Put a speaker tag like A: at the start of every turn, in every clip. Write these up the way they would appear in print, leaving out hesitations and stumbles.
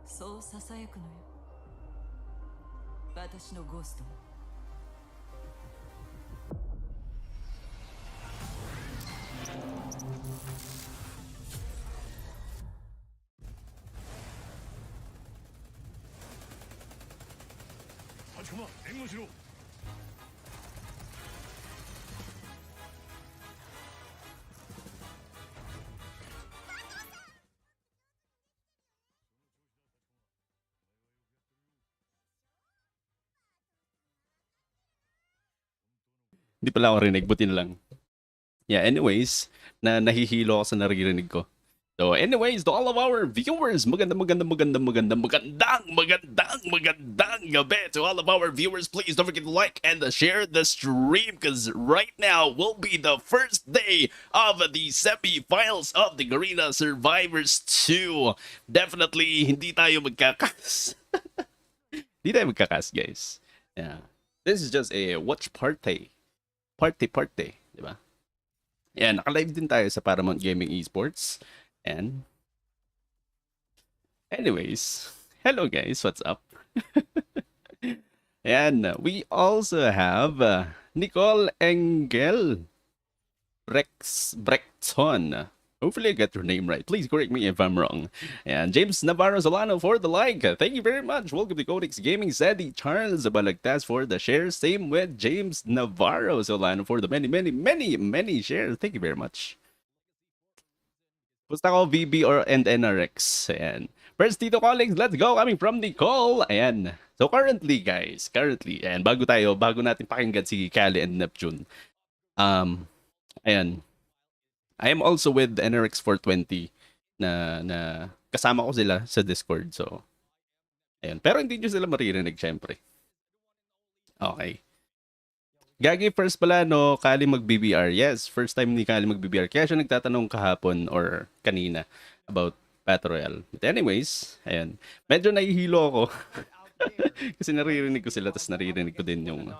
A: そうささやくのよ、私のゴーストも。
B: 幸駒、援護しろ。
C: Hindi pala ako rinig, buti na lang. Yeah, anyways, nahihilo ako sa naririnig ko. So anyways, to all of our viewers, magandang gabi. To all of our viewers, please don't forget to like and share the stream, because right now will be the first day of the semi-finals of the Garena Survivors 2. Definitely, hindi tayo magkakas. Hindi tayo magkakas, guys. Yeah. This is just a watch party. Party, di ba? Yan, naka-live din tayo sa Paramount Gaming Esports. And anyways, hello guys, what's up? And we also have Nicole Engel Brexton. Hopefully I got your name right. Please correct me if I'm wrong. And James Navarro Solano for the like. Thank you very much. Welcome to Colicx Gaming. Sadie Charles Balagtas for the share. Same with James Navarro Solano for the many shares. Thank you very much. Pusta ko VB and NRX. Ayan. First dito Colicx, let's go. Coming from Nicole. Ayan. So currently guys, ayan, bago natin pakinggan si Kali and Neptune. Ayan. I am also with NRX 420 na kasama ko sila sa Discord. So, ayun. Pero hindi nyo sila maririnig, syempre. Okay. Gagi, first pala, no, Kali mag-BBR. Yes, first time ni Kali mag-BBR. Kaya siya nagtatanong kahapon or kanina about Battle Royale. But anyways, ayun. Medyo nahihilo ako. Kasi naririnig ko sila, tapos naririnig ko din yung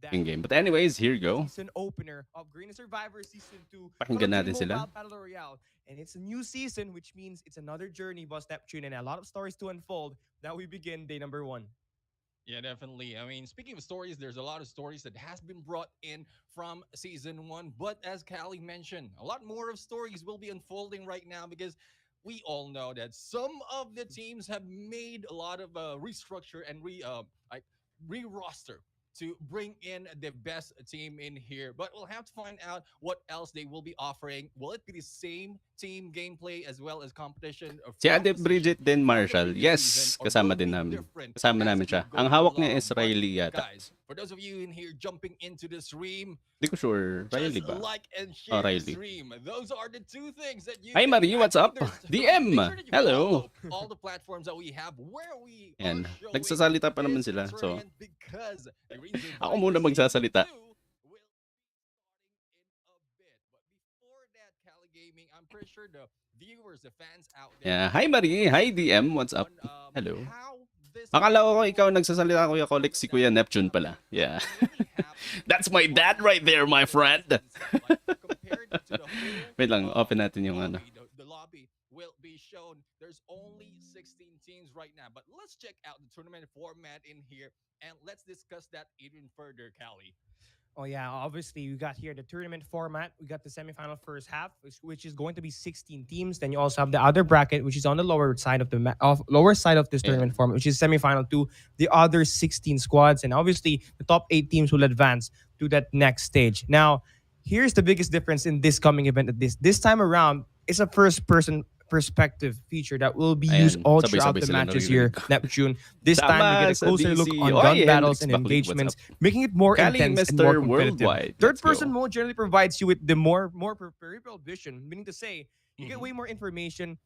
C: game. But anyways, here you go.
D: Season opener of Garena Survivor Season 2.
C: Pakinggan natin sila.
D: Battle Royale. And it's a new season, which means it's another journey, Boss Neptune, and a lot of stories to unfold. Now we begin day number 1.
E: Yeah, definitely. I mean, speaking of stories, there's a lot of stories that has been brought in from Season 1. But as Callie mentioned, a lot more of stories will be unfolding right now, because we all know that some of the teams have made a lot of restructure and re-roster to bring in the best team in here. But we'll have to find out what else they will be offering. Will it be the same team gameplay as well as competition?
C: Si Ate Bridget din, Marshall. Yes, kasama din namin. Kasama namin siya. Ang hawak niya is Riley yata.
E: Guys, for those of you in here jumping into the stream,
C: hindi ko sure. Riley ba?
E: Like and share
C: Riley.
E: the stream. Those are the two things that you
C: Hi Marie, what's up? DM! Hello!
E: All the platforms that we have where we
C: And nagsasalita pa naman sila. So, ako muna magsasalita. Yeah, hi Marie, hi DM, what's up? Hello.
E: How
C: Akala ko ikaw nagsasalita, Kuya Colicx, si Kuya Neptune pala. Yeah. That's my dad right there, my friend. Wait lang, open natin yung ano.
E: The lobby will be shown. There's only 16 teams right now, but let's check out the tournament format in here and let's discuss that even further, Callie.
D: Oh yeah, obviously we got here the tournament format. We got the semifinal first half, which is going to be 16 teams. Then you also have the other bracket, which is on the lower side of the lower side of this tournament format, which is semifinal 2. The other 16 squads, and obviously the top 8 teams will advance to that next stage. Now, here's the biggest difference in this coming event. At this time around, it's a first-person perspective feature that will be used all throughout the matches here, Neptune. This time we get a closer look on gun battles and engagements, making it more intense and more competitive. Third-person mode generally provides you with the more peripheral vision, meaning to say you get way more information.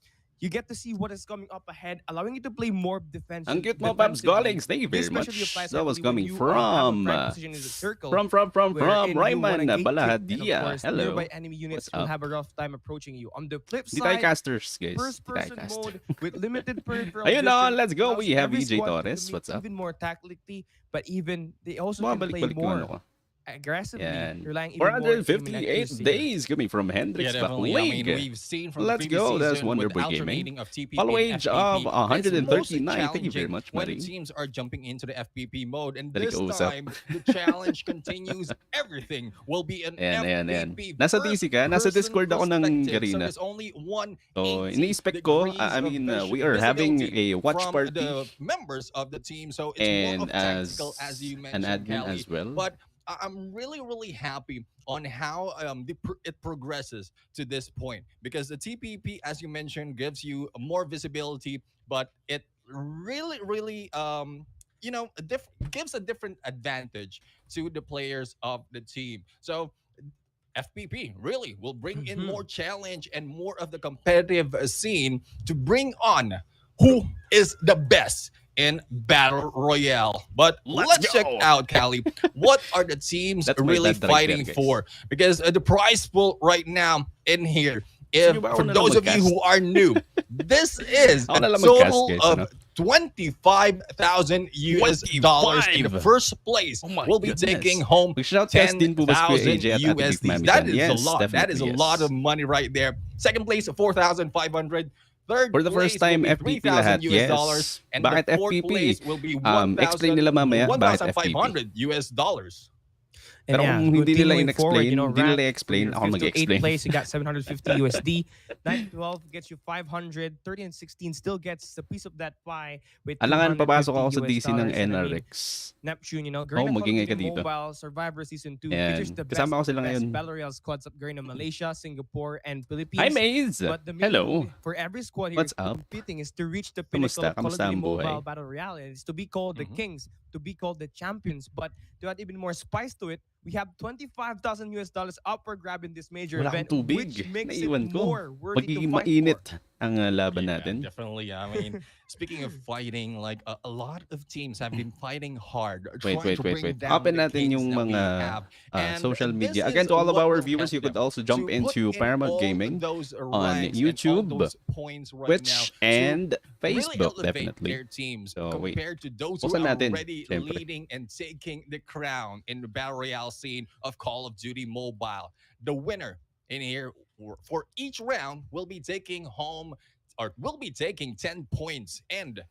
D: You get to see what is coming up ahead, allowing you to play more defensive.
C: Ang cute mo, Babs Gollings. Thank you very much. That was coming from Ryman Balahadia. Hello.
D: Nearby enemy units will have a rough time approaching you. On the flip
C: Di
D: side,
C: tayo casters, guys.
D: first-person mode with limited peripheral
C: Ayun
D: vision
C: na, let's go.
D: allows
C: We have
D: every
C: EJ
D: squad to
C: Torres.
D: commit
C: What's up?
D: even more tactically, but even they also can play
C: Bumabalik-balik yung ano
D: more
C: ko.
D: aggressively,
C: Yan.
D: relying even more on aim and
C: 458
D: accuracy.
C: days coming from
E: Yeah,
C: Hendrix
E: definitely. I mean,
C: Bakulig.
E: we've seen from
C: Let's
E: the previous
C: go. That's
E: season
C: Wonder
E: with
C: Boy
E: alternating
C: Gaming.
E: of TPP
C: Follow
E: and
C: age
E: FPP.
C: of
E: It's
C: 139.
E: most
C: Thank you very
E: challenging
C: much,
E: when
C: Maring.
E: teams are jumping into the FPP mode, and
C: Dali
E: this
C: ka usap.
E: time the challenge continues. Everything will be an
C: Ayan.
E: FPP.
C: Nasa DC ka? Nasa
E: First-person
C: Discord ako ng
E: perspective. So
C: Garena.
E: there's only one
C: So, ini-expect ko, I mean, we are having a watch
E: from
C: party
E: the members of the team. So it's
C: and
E: more of tactical, as you
C: an
E: mentioned,
C: admin
E: Callie.
C: as well.
E: But I'm really happy on how it progresses to this point, because the TPP, as you mentioned, gives you more visibility, but it really gives a different advantage to the players of the team. So FPP really will bring in more challenge and more of the competitive scene to bring on who is the best in Battle Royale. But let's check out, Callie. What are the teams
C: That's my
E: really
C: dad right
E: fighting
C: there, guys.
E: for? Because the prize pool right now in here, if
C: Sino ba
E: for
C: ako na lang
E: those of you
C: mag-cast?
E: who are new, this is
C: Ako
E: a
C: na lang mag-cast,
E: total
C: guys,
E: of
C: ano?
E: 25,000 US dollars in the
C: 25.
E: first place.
C: Oh my
E: Will be
C: goodness.
E: taking home
C: Mag-shoutcast din po ba si Kuya
E: 10,000
C: AJ at Ate Big
E: USD.
C: Mami
E: That
C: dyan?
E: is
C: Yes,
E: a lot. That is a
C: definitely,
E: lot
C: yes.
E: of money right there. Second place, 4,500. Third
C: For the first
E: place
C: time,
E: will
C: FPP
E: be
C: lahat,
E: 3,000 US dollars.
C: yes.
E: And
C: Bakit
E: the fourth
C: FPP?
E: place will be
C: Explain nila mamaya bakit FPP.
E: 1,500 US dollars.
C: Pero
D: yeah,
C: kung hindi nila
D: continuing forward,
C: in-explain, hindi nila i-explain, ako
D: fifth to
C: mag-explain.
D: 8th place, you got 750 USD. 9 12 gets you 500. 30 and 16 still gets a piece of that pie with
C: Alangan, papasok ako sa
D: $250
C: DC ng
D: US dollars. And I mean,
C: NRX.
D: Neptune, you know, Garena
C: magingay ka
D: Call of Duty
C: dito.
D: Mobile Survivor Season 2
C: Ayan.
D: features the
C: Kasama ko sila
D: best
C: ngayon.
D: Battle Royale squads of Garena Malaysia, Singapore, and Philippines.
C: Hi, Maze!
D: But the main
C: Hello.
D: goal for every squad here
C: What's up?
D: competing is to reach the pinnacle
C: Kamusta?
D: of Call of
C: Kamusta
D: Duty
C: ang buhay?
D: Mobile Battle Royale. And it's to be called the Kings, to be called the champions. But to add even more spice to it, we have 25,000 US dollars up for grab in this major
C: Wala
D: event,
C: akong tubig.
D: which makes it
C: Naiwan ko.
D: more worthy to
C: Magiging
D: fight
C: mainit
D: for.
C: ang laban
E: Yeah,
C: natin.
E: definitely. I mean, speaking of fighting, like a lot of teams have been fighting hard.
C: Wait.
E: trying to bring down
C: Open
E: the
C: natin
E: Kings
C: yung
E: that we
C: mga
E: have. And
C: social
E: this
C: media.
E: is
C: Again, to all of
E: what
C: our
E: will
C: viewers, you
E: help
C: could
E: them
C: also jump
E: to
C: into
E: put in
C: Paramount
E: all
C: Gaming
E: those
C: on
E: ranks and all
C: YouTube,
E: those points right
C: Twitch,
E: now to
C: and
E: really
C: Facebook,
E: elevate
C: definitely.
E: their teams
C: So, wait.
E: compared to those who
C: Buksan
E: are
C: natin,
E: already
C: syempre.
E: leading and taking the crown in the Battle Royale scene of Call of Duty Mobile. The winner in here for each round will be taking home, or will be taking 10 points. And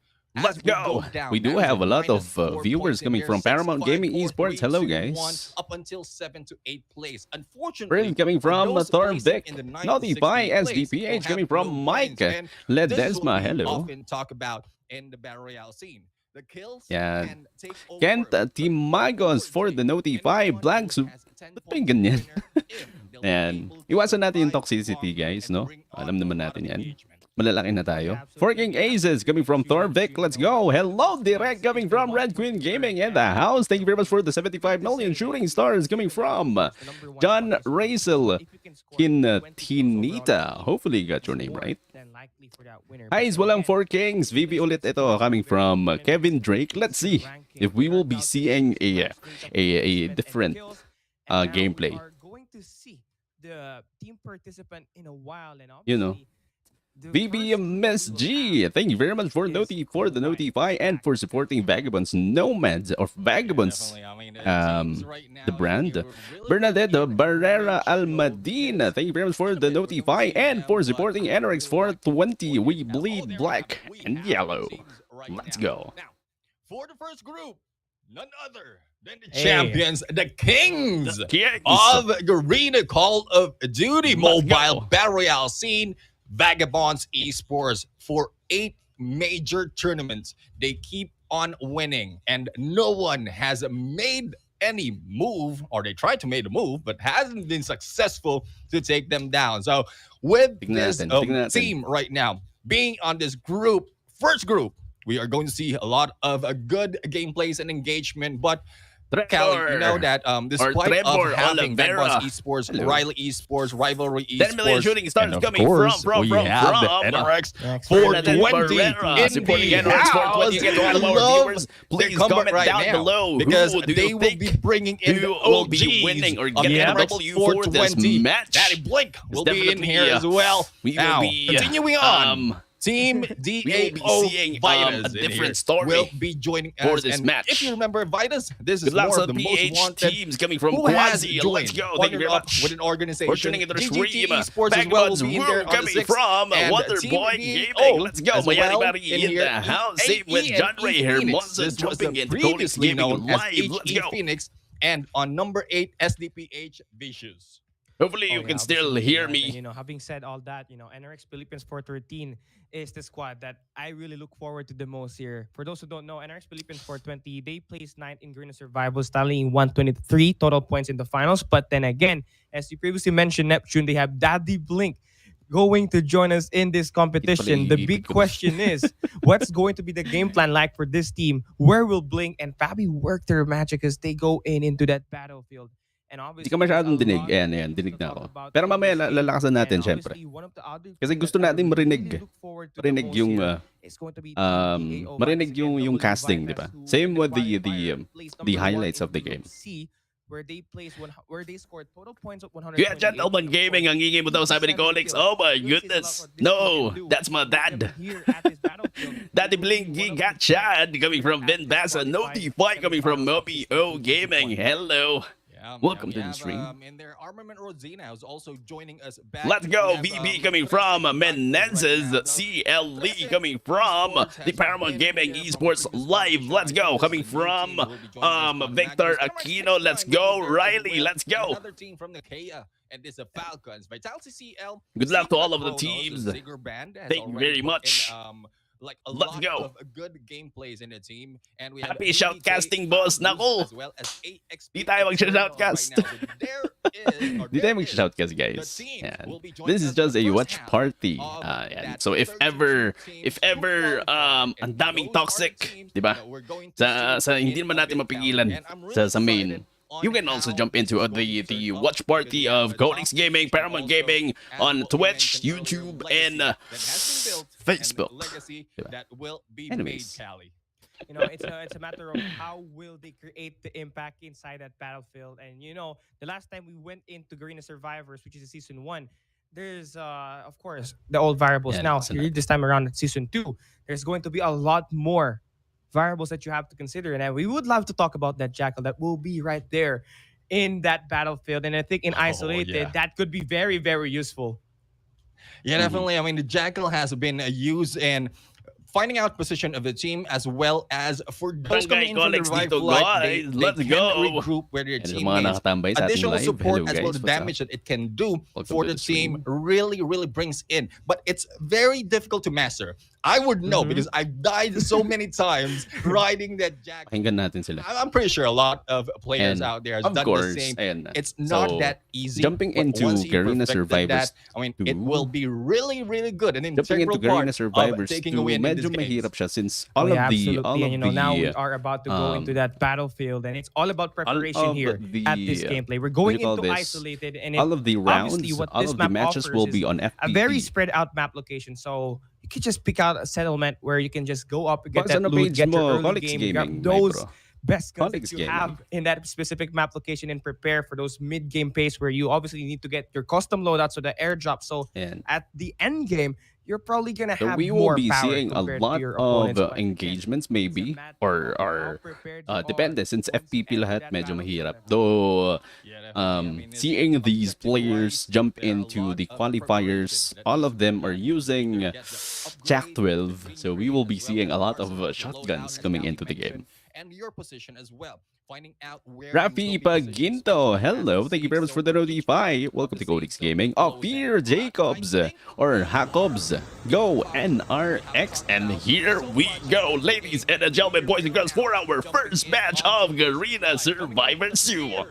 C: Let's go. We do have a lot of viewers coming from Paramount Gaming Esports. Hello, guys.
E: Up until 7 to 8 place. Unfortunately,
C: Friend coming from
E: those
C: Thornvic.
E: placing in the 9 to
C: Notify
E: 16th place
C: SDPH
E: will
C: coming
E: have
C: from
E: no
C: Mike.
E: points. And
C: Led
E: this is
C: Desma,
E: what we
C: hello.
E: often talk about in the Battle Royale scene. The kills
C: Yan.
E: and take over.
C: Kent Team Magos for the Notify. Blanks. Ba't pa yung ganyan? Ayan. Iwasan natin yung toxicity, guys, no? Alam naman natin yan. Malalaki na tayo. Forking Aces coming from Thorvik. Let's go. Hello, Direct coming from Red Queen Gaming in the house. Thank you very much for the 75 million shooting stars coming from John Razel Kintinita. Hopefully you got your name right. Guys, walang 4 Kings. VP ulit ito coming from Kevin Drake. Let's see if we will be seeing a different gameplay.
D: Are going to see the team participant in a while, and
C: You know.
A: The
C: VBMSG, thank you very much for the notify and for supporting Vagabonds Nomads of Vagabonds.
E: Definitely. I mean, teams right
C: The
E: now,
C: brand
E: they were really
C: Bernadette
E: looking
C: Barrera
E: to
C: Almadina, thank you very much for the notify and for supporting NRX 420. We bleed black and yellow. Let's go.
E: Now, for the first group, none other than the
D: Hey.
E: champions, the kings
C: Kings.
E: of Garena Call of Duty
C: Let's
E: mobile
C: go.
E: battle royale scene, Vagabonds Esports, for 8 major tournaments. They keep on winning, and no one has made any move, or they tried to make a move, but hasn't been successful to take them down. So with
C: Tignan
E: this
C: natin, tignan natin.
E: team right now being on this group, first group, we are going to see a lot of good gameplays and engagement, but Callie, you know that despite
C: Trevor
E: of having
C: Oliveira.
E: Vagabonds Esports,
C: Hello.
E: Riley Esports, Rivalry
C: 10 million
E: Esports,
C: shooting stars
E: and of
C: coming
E: course,
C: from
E: we have NRX
D: Next.
E: 420
C: Barrera,
E: in
C: supporting
E: the
C: NRX 420.
E: house.
C: Get to all of
E: I
C: our
E: love
C: viewers.
E: their
C: Please
E: comeback
C: comment
E: right
C: down
E: now,
C: below.
E: because
C: Who do
E: they
C: you
E: will
C: think
E: be bringing in the
C: who will be
E: OGs
C: winning or
E: of
C: getting
E: the
C: a
E: NRX
C: W for this
E: 420.
C: match?
E: Daddy Blink will be in
C: definitely,
E: here as well.
C: we will
E: Now,
C: be,
E: continuing on. Team
C: seeing,
E: D.A.O.
C: a different story
E: will be joining
C: for
E: us.
C: this
E: And
C: match.
E: if you remember VITAS, this
C: Good
E: is
C: luck
E: more
C: to
E: of the
C: the
E: most
C: PH
E: wanted
C: teams coming from
E: who has
C: Quasi.
E: joined,
C: Let's go. Thank you very
E: partnered up
C: much.
E: with an organization.
C: Fortuning into the
E: GGT
C: stream.
E: Esports as well will
C: Vagabonds
E: be in
C: Woo
E: there on the
C: coming
E: 6th.
C: from
E: And
C: Waterboy
E: Team
C: Gaming. Let's go.
E: as
C: Mayari
E: well
C: Mari in
E: here.
C: the house. Safe with
E: AE
C: John
E: and
C: Ray
E: E
C: here.
E: Phoenix.
C: Monster
E: This was
C: jumping into Colicx
E: previously
C: Gaming
E: known as
C: live. Let's
E: HE
C: go.
E: Phoenix. And on number 8, SDPH Vicious.
C: Hopefully you
D: Oh,
C: can
D: yeah,
C: still
D: obviously,
C: hear
D: and,
C: me.
D: you know, having said all that, you know, NRX Philippians 413 is the squad that I really look forward to the most here. For those who don't know, NRX Philippians 420, they placed 9th in Garena Survival, tallying 123 total points in the finals. But then again, as you previously mentioned, Neptune, they have Daddy Blink going to join us in this competition. The big question is, what's going to be the game plan like for this team? Where will Blink and Fabi work their magic as they go into that battlefield? And
C: Hindi ka masyadong dinig. Ayan, dinig na ako. Pero mamaya lalakasan natin, syempre. Kasi gusto natin marinig yung marinig yung casting, di ba? Same with the highlights of the game.
D: Where they scored total points of 100.
C: Yeah, Gentleman Gaming, ang ingay mo daw sabi ni Colicx. Oh my goodness. No, that's my dad. Daddy Blinky got shot coming from Ben Bassa. Notify coming from Moby O Gaming. Hello. Welcome to the stream.
E: And their ARMAMENT RODZINA is also joining us back.
C: Let's go,
E: We have,
C: VB coming from Menezes, CLE coming from the Paramount Gaming Esports Live. Let's go, coming from Victor Aquino. Let's go, Riley. Let's go.
E: Another team from NICAEA, and this is FALCONS. Vitality CL.
C: Good luck to all of the
E: KRONUS,
C: teams.
E: SIGRA band has
C: Thank you very
E: already put
C: much.
E: in, like a
C: Let's
E: lot
C: go.
E: of good gameplays in the team, and we have
C: Happy shoutcasting, boss. Nako.
E: as well as AXP.
C: Di tayo mag-shoutcast. Di tayo
E: There is
C: mag-shoutcast, guys. Yan. This is just a watch party. Yan. So if ever ang daming toxic, di ba? Sa hindi naman natin mapigilan sa main. You can also jump into the watch party of Colicx Gaming, Paramount Gaming on Twitch, YouTube, and Facebook. Anyways.
D: You know, it's a matter of how will they create the impact inside that battlefield. And you know, the last time we went into Garena Survivors, which is season 1, there's of course the old variables.
C: Yeah,
D: Now
C: listen
D: here this time around at season 2, there's going to be a lot more variables that you have to consider, and we would love to talk about that, Jackal, that will be right there in that battlefield. And I think in isolated, that could be very, very useful.
E: Yeah, definitely. I mean, the Jackal has been used in finding out position of the team, as well as for those coming in from the
C: Colicx
E: revival
C: dito,
E: life,
C: guys.
E: they
C: Let's
E: can
C: go.
E: regroup where their
C: And sa mga
E: teammates.
C: nakatambay sa ating
E: Additional
C: live,
E: support
C: hello
E: as well
C: guys,
E: the
C: what's up?
E: damage that it can do
C: Welcome
E: for
C: to
E: the
C: the stream.
E: team really brings in. But it's very difficult to master. I would know because I've died so many times riding that Jackal.
C: Pakinggan natin sila.
E: I'm pretty sure a lot of players
C: And
E: out there have
C: of
E: done
C: course,
E: the same.
C: ayan na.
E: It's not
C: So,
E: that easy.
C: jumping
E: but
C: into
E: once you
C: Garena
E: perfected
C: Survivors
E: that, I mean, it will be really good. And
C: Jumping into Garena Survivors
E: taking
C: 2,
E: a win in
C: medyo
E: this case.
C: mahirap siya since
D: Oh,
C: all
D: yeah,
C: of the
D: absolutely. And you know, now we are about to go into that battlefield, and it's all about preparation
C: of
D: here
C: the,
D: at this gameplay. We're
C: what do
D: going
C: you call
D: into
C: this?
D: isolated, and
C: all of the rounds,
D: obviously what
C: all
D: this
C: of the
D: map
C: matches
D: offers
C: will
D: is
C: be on
D: a
C: FPP.
D: very spread out map location. So you can just pick out a settlement where you can just go up and get
C: Pag sa
D: that loot,
C: page
D: get your
C: mo,
D: early
C: Colicx
D: game,
C: Gaming,
D: grab
C: my
D: those
C: bro.
D: best guns
C: Colicx
D: that you
C: Gaming.
D: have in that specific map location, and prepare for those mid-game pace where you obviously need to get your custom loadout, so the airdrop. So
C: Ayan.
D: at the end game, you're probably gonna
C: So
D: have
C: we will
D: more
C: be
D: power
C: seeing a
D: compared to
C: lot
D: your
C: of
D: opponents. But again,
C: engagements
D: it's a
C: maybe,
D: match
C: or
D: how prepared you are
C: depende since
D: once you
C: FPP
D: enter
C: lahat
D: that
C: medyo
D: battle
C: mahirap.
D: tournament.
C: Though
E: Yeah, definitely. I mean,
C: seeing these players
E: objective-wise,
C: jump
E: there are a
C: into
E: lot
C: the
E: of preparation
C: qualifiers,
E: that
C: all
E: needs
C: of
E: to be
C: them are
E: done to
C: using
E: either get the
C: Jack
E: upgrade,
C: 12,
E: the
C: so we
E: green
C: will
E: grade,
C: be
E: as well
C: seeing
E: as
C: a
E: the
C: lot of
E: arsenal, the
C: shotguns
E: loadout, as
C: coming
E: Callie
C: into the game.
E: mentioned, and your position as well. Finding out where
C: Rafi
E: things will be positioned,
C: Paginto,
E: especially as
C: hello.
E: the
C: Thank you very much
E: safe
C: for the
E: zone or each
C: notify.
E: part
C: Welcome
E: of
C: to
E: the
C: Colicx
E: safe zone
C: Gaming. Oh,
E: close
C: Fear
E: in.
C: Jacobs
E: I think
C: or
E: we
C: Jacobs. Go NRX, and here we go, ladies and gentlemen, boys and girls, for our first match of Garena Survivor 2.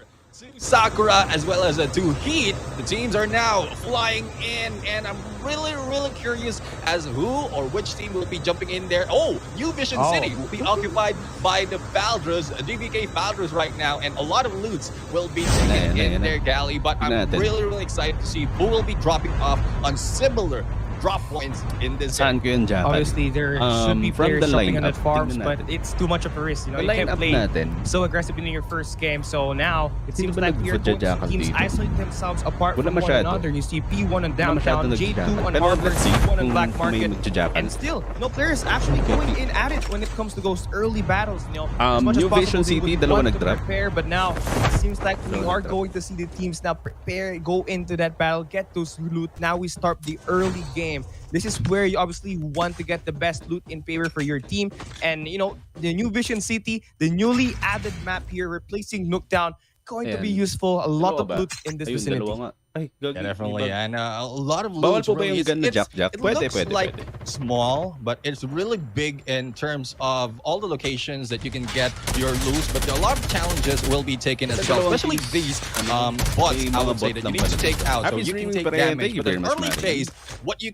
E: Sakura as well as to Heat. The teams are now flying in, and I'm really curious as who or which team will be jumping in there. Oh, New Vision City will be occupied by the FALDRUS, DBK FALDRUS right now, and a lot of loots will be taken in their galley. But I'm really excited to see who will be dropping off on similar drop points in this
C: Saan ko yun, Japan?
D: Obviously, there should be
C: from
D: players
C: the
D: jumping on
C: lineup,
D: that farms,
C: tingnan
D: but
C: natin.
D: it's too much of a risk. You know,
C: The
D: you can't
C: lineup
D: play
C: natin.
D: so aggressively in your first game. So now it
C: Sino
D: seems
C: ba
D: like we're going to
C: nagpo-jackal
D: see teams
C: dito?
D: isolate themselves apart
C: Wala
D: from one
C: masyado.
D: another. You see P1 on
C: Wala
D: downtown,
C: masyado
D: J2
C: nagjajakan.
D: on
C: Pero
D: Harbor,
C: let's see
D: C1 on
C: kung
D: Black
C: may
D: Market,
C: magjajakan.
D: and still, players actually going in at it when it comes to those early battles. As much
C: New
D: as possible,
C: Vision
D: they
C: City,
D: would
C: dalawa
D: want to
C: nag-drop.
D: prepare, but now it seems like we
C: Dalawa
D: are
C: nag-drop.
D: going to see the teams now prepare, go into that battle, get those loot. Now we start the early game. This is where you obviously want to get the best loot in favor for your team. And the New Vision City, the newly added map here, replacing Nookdown, going to be
C: Ayan.
D: useful. A lot
C: Dalawa
D: of
C: ba?
D: loot in this
C: Ayun,
D: vicinity.
C: dalawa nga. Ay, gagi.
E: Yeah, definitely. And a lot of
C: Bawal
E: loot.
C: po ba yung gun na Jack-Jack?
E: It
C: Pwede,
E: looks
C: pwede,
E: like
C: pwede.
E: small, but it's really big in terms of all the locations that you can get your loot. But a lot of challenges will be taken as well, especially these bots. I would say that you need to take out, so
C: Happy
E: you can
C: streaming,
E: take
C: pre.
E: damage.
C: Thank you
E: But
C: very
E: in
C: much,
E: early
C: Maddie.
E: phase, what you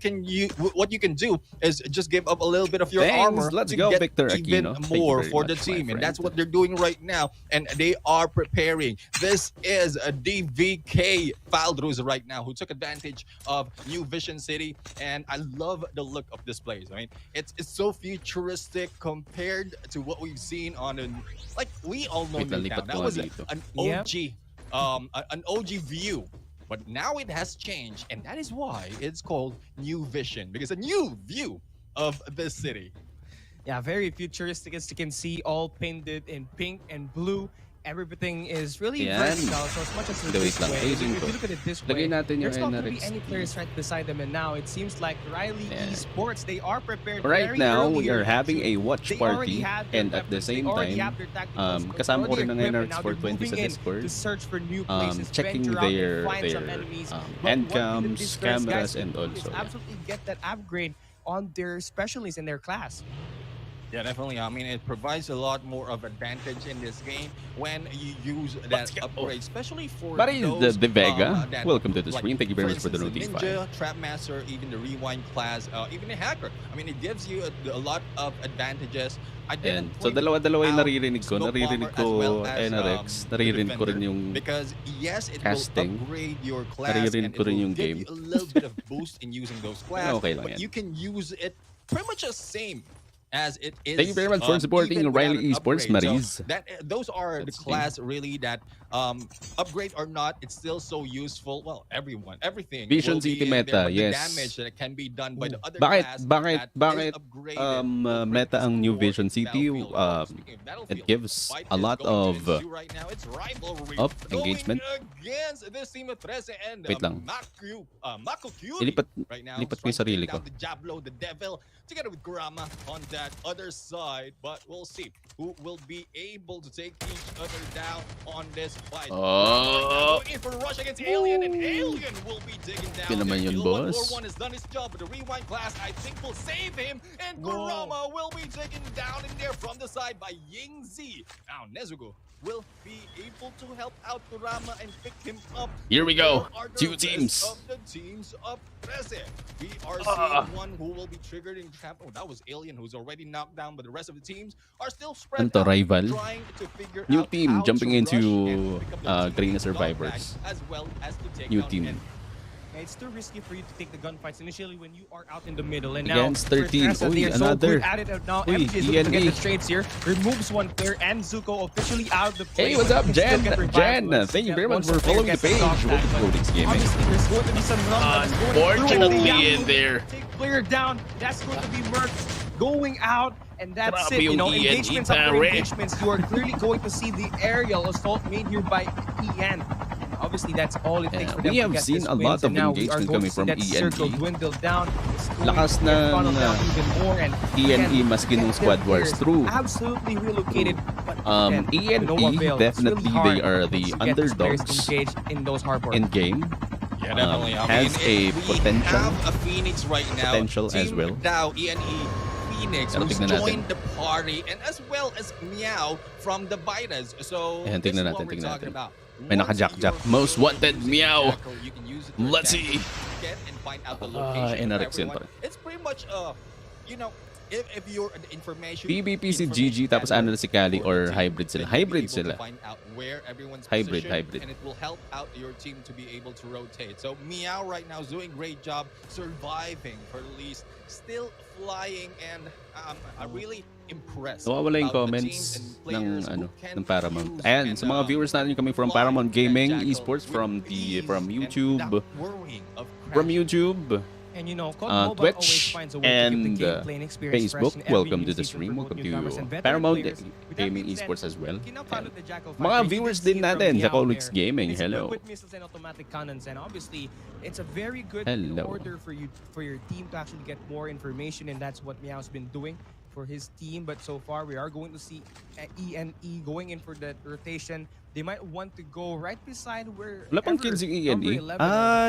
E: can do is just give up a little bit of your
C: Thanks.
E: armor
C: Let's
E: to
C: go,
E: get
C: Victor
E: even
C: Aquino. Thank you
E: more
C: very
E: for the
C: much, my
E: team, and that's
C: friend.
E: what they're doing right now. And they are preparing. This is a DVK FALDRUS right now, who took advantage of New Vision City, and I love the look of this place. I mean, it's so futuristic compared to what we've seen on we all know
C: Wait,
E: Newtown.
C: nalipat
E: That
C: ko
E: was
C: nga dito.
E: an
D: Yep.
E: OG an OG view. But now it has changed, and that is why it's called New Vision, because a new view of this city.
D: Yeah, very futuristic, as you can see, all painted in pink and blue. Everything is really
C: Yan.
D: versatile. So as much as
C: Wait
D: this
C: lang,
D: way,
C: ayusin
D: if
C: ko.
D: you look at it this
C: Lagay
D: way,
C: natin yung
D: there's not going to be
C: NRX.
D: any players right beside them. And now it seems like Riley
C: Yan.
D: Esports, they are prepared
C: Right
D: very
C: now,
D: early
C: we are
D: here
C: having a
D: to-
C: watch
D: they already
C: party,
D: have their
C: and at the
D: weapons,
C: same
D: they already
C: time,
D: have their tacticals,
C: kasama ko rin ng
D: already equipped,
C: NRX
D: and now
C: for
D: they're
C: 20 sa
D: moving in
C: Discord,
D: to search for new places,
C: checking
D: venture out and
C: their
D: find some enemies. But
C: end
D: one thing that
C: cams,
D: these guys
C: cameras,
D: can
C: and
D: do is
C: also
D: absolutely get that upgrade on their specialties in their class.
E: Yeah, definitely. I mean, it provides a lot more of advantage in this game when you use that
C: go.
E: upgrade, especially for
C: But is
E: those,
C: the Vega.
E: that,
C: Welcome to the
E: like,
C: stream. Thank you very much for the
E: instance,
C: notify.
E: Ninja, Trapmaster, even the Rewind class, even the Hacker. I mean, it gives you a lot of advantages. I
C: And
E: didn't
C: so
E: point
C: dalawa-dalawa yung
E: out
C: naririnig ko.
E: Snow
C: Naririnig
E: Bomber as
C: ko
E: well as,
C: NRX.
E: the
C: Naririnig ko rin
E: Defender,
C: yung
E: because yes, it
C: casting.
E: will upgrade your class
C: Naririnig
E: and
C: ko
E: it
C: rin
E: will
C: yung
E: give
C: game.
E: you a little bit of boost in using those class.
C: okay lang
E: But
C: yan.
E: you can use it pretty much the same as it is.
C: Thank you very much for supporting
E: even without
C: Riley
E: an
C: Esports,
E: upgrade.
C: Maris.
E: So those are the
C: Let's see.
E: class really that upgrade or not, it's still so useful. Well, everything
C: Vision
E: will be
C: City
E: in there,
C: meta,
E: but the
C: yes.
E: damage that can be done by the other
C: Bakit
E: class
C: bakit
E: that
C: bakit
E: is upgraded will
C: meta ang New
E: bring
C: Vision
E: this
C: City?
E: Battlefield. Speaking of
C: It
E: Battlefield,
C: gives
E: fight
C: a
E: is
C: lot
E: going to
C: of
E: ensue right now. It's rivalry
C: up
E: going
C: engagement.
E: against this team of 13 and
C: Wait lang.
E: Mako Cutie
C: Ilipat
E: right now.
C: ilipat ko yung
E: trying to
C: sarili
E: take
C: ko.
E: down the Diablo, the Devil, together with Grama on that other side. But we'll see who will be able to take each other down on this fight.
C: Oh.
E: Going in for a rush against Alien, and Alien will be taken down.
C: Yun naman yun, boss.
E: 141 has done his job, but the Rewind class, I think, will save him. And Grama will be taken down in there from the side by Yingzi. Now, Nezuko will be able to help out Kurama and pick him up.
C: Here we go.
E: Where are the
C: Two
E: rest
C: teams.
E: Of the teams of present. We are seeing one who will be triggered in trap. Oh, that was Alien, who's already knocked down, but the rest of the teams are still spread
C: Ano to,
E: out,
C: rival?
E: trying to figure
C: New
E: out
C: team
E: how
C: jumping
E: to rush
C: into
E: and pick up the
C: Garena
E: teammates' dog
C: Survivors.
E: tag, as well as to take
C: New
E: down
C: team.
E: enemy.
D: It's too risky for you to take the gunfights initially when you are out in the middle. And now,
C: Against 13.
D: they are so
C: Another.
D: good at it now.
C: Uy,
D: MG is looking to get
C: E.
D: the trades here. Removes one player and Zuko officially out of the play.
C: Hey, what's up,
D: Can still
C: Jen?
D: get revived
C: Jen,
D: once
C: thank you very much
D: once
C: for
D: the player
C: following the
D: gets
C: page.
D: knocked
C: Welcome
D: back.
C: to Colicx Gaming.
D: Obviously, there's going to be some numbers going through.
C: Unfortunately,
D: They
C: in
D: have
C: there.
D: to take player down. That's going to be Mercs going out. And that's
C: Grabe
D: it, you know,
C: yung EN,
D: engagements after
C: pare.
D: engagements, you are clearly going to see the aerial assault made here by EN. And obviously, that's all it takes for them
C: we
D: to
C: have
D: get
C: seen
D: this
C: a
D: wins.
C: lot of
D: And now we are
C: engagement
D: going
C: coming
D: to
C: from
D: see that circle
C: ENE.
D: dwindle down. It's going
C: Lakas
D: to get funneled
C: ng,
D: down even more. And
C: ENE
D: again,
C: maski nung
D: get
C: Squad
D: their
C: Wars
D: players
C: through.
D: absolutely relocated. But again,
C: ENE
D: no avail. It's
C: definitely
D: really
C: they
D: hard
C: are the
D: to get these players
C: underdogs
D: engaged in those harbor.
C: in game.
E: Yeah, definitely. I
C: has
E: mean,
C: a
E: we
C: potential.
E: have a Phoenix right now.
C: Potential as
E: Team
C: well.
E: Now, ENE Phoenix
C: Pero
E: who's
C: tignan natin.
E: joined the party, and as well as Meow from the VITAS. So
C: Ayan,
E: this
C: tignan
E: is what
C: natin,
E: we're
C: tignan
E: talking
C: natin.
E: about.
C: May
E: Once
C: naka-jack-jack.
E: you're
C: Most wanted,
E: using
C: Meow.
E: Jackal, you can use it to
C: Let's
E: attack,
C: see.
E: get and find out the location of
C: NRX yun
E: everyone.
C: pa.
E: It's pretty much you know, if you're the information
C: PvP si GG tapos ano na si Kali or hybrid sila. Hybrid sila.
E: Find out where everyone's
C: Hybrid,
E: positioned,
C: hybrid.
E: and it will help out your team to be able to rotate. So Meow right now is doing a great job surviving for the least, still flying, and I'm really impressed.
C: Nawawala yung
E: about the
C: comments
E: teams and
C: ng
E: players
C: ano
E: who can
C: ng Paramount.
E: fuse
C: Ayan,
E: and,
C: sa mga viewers natin coming from
E: fly
C: Paramount
E: that
C: Gaming
E: Jackal
C: Esports
E: with
C: from
E: ease
C: from
E: and
C: YouTube,
E: without worrying of
C: from
E: crashing.
C: YouTube,
D: And you know, COD Mobile always
C: Twitch,
D: finds a way to give
C: and
D: the gameplay and experience
C: Facebook.
D: fresh in every
C: Welcome
D: new
C: to the
D: season
C: stream.
D: for both
C: Welcome
D: newcomers
C: to
D: and veteran
C: Paramount
D: players. With that
C: Gaming
D: being said,
C: Esports as well.
D: kinapalo
C: And
D: the Jackal
C: mga
D: fighter. You
C: viewers
D: can see
C: din
D: it from
C: natin sa
D: Meow
C: Colicx
D: there.
C: Gaming.
D: It's
C: Hello.
D: equipped with missiles and automatic cannons, and obviously, it's a very good
C: Hello.
D: order for your team to actually get more information, and that's what Meow's been doing for his team. But so far, we are going to see ENE going in for that rotation. They might want to go right beside where
C: Wala pang kills yung ENE.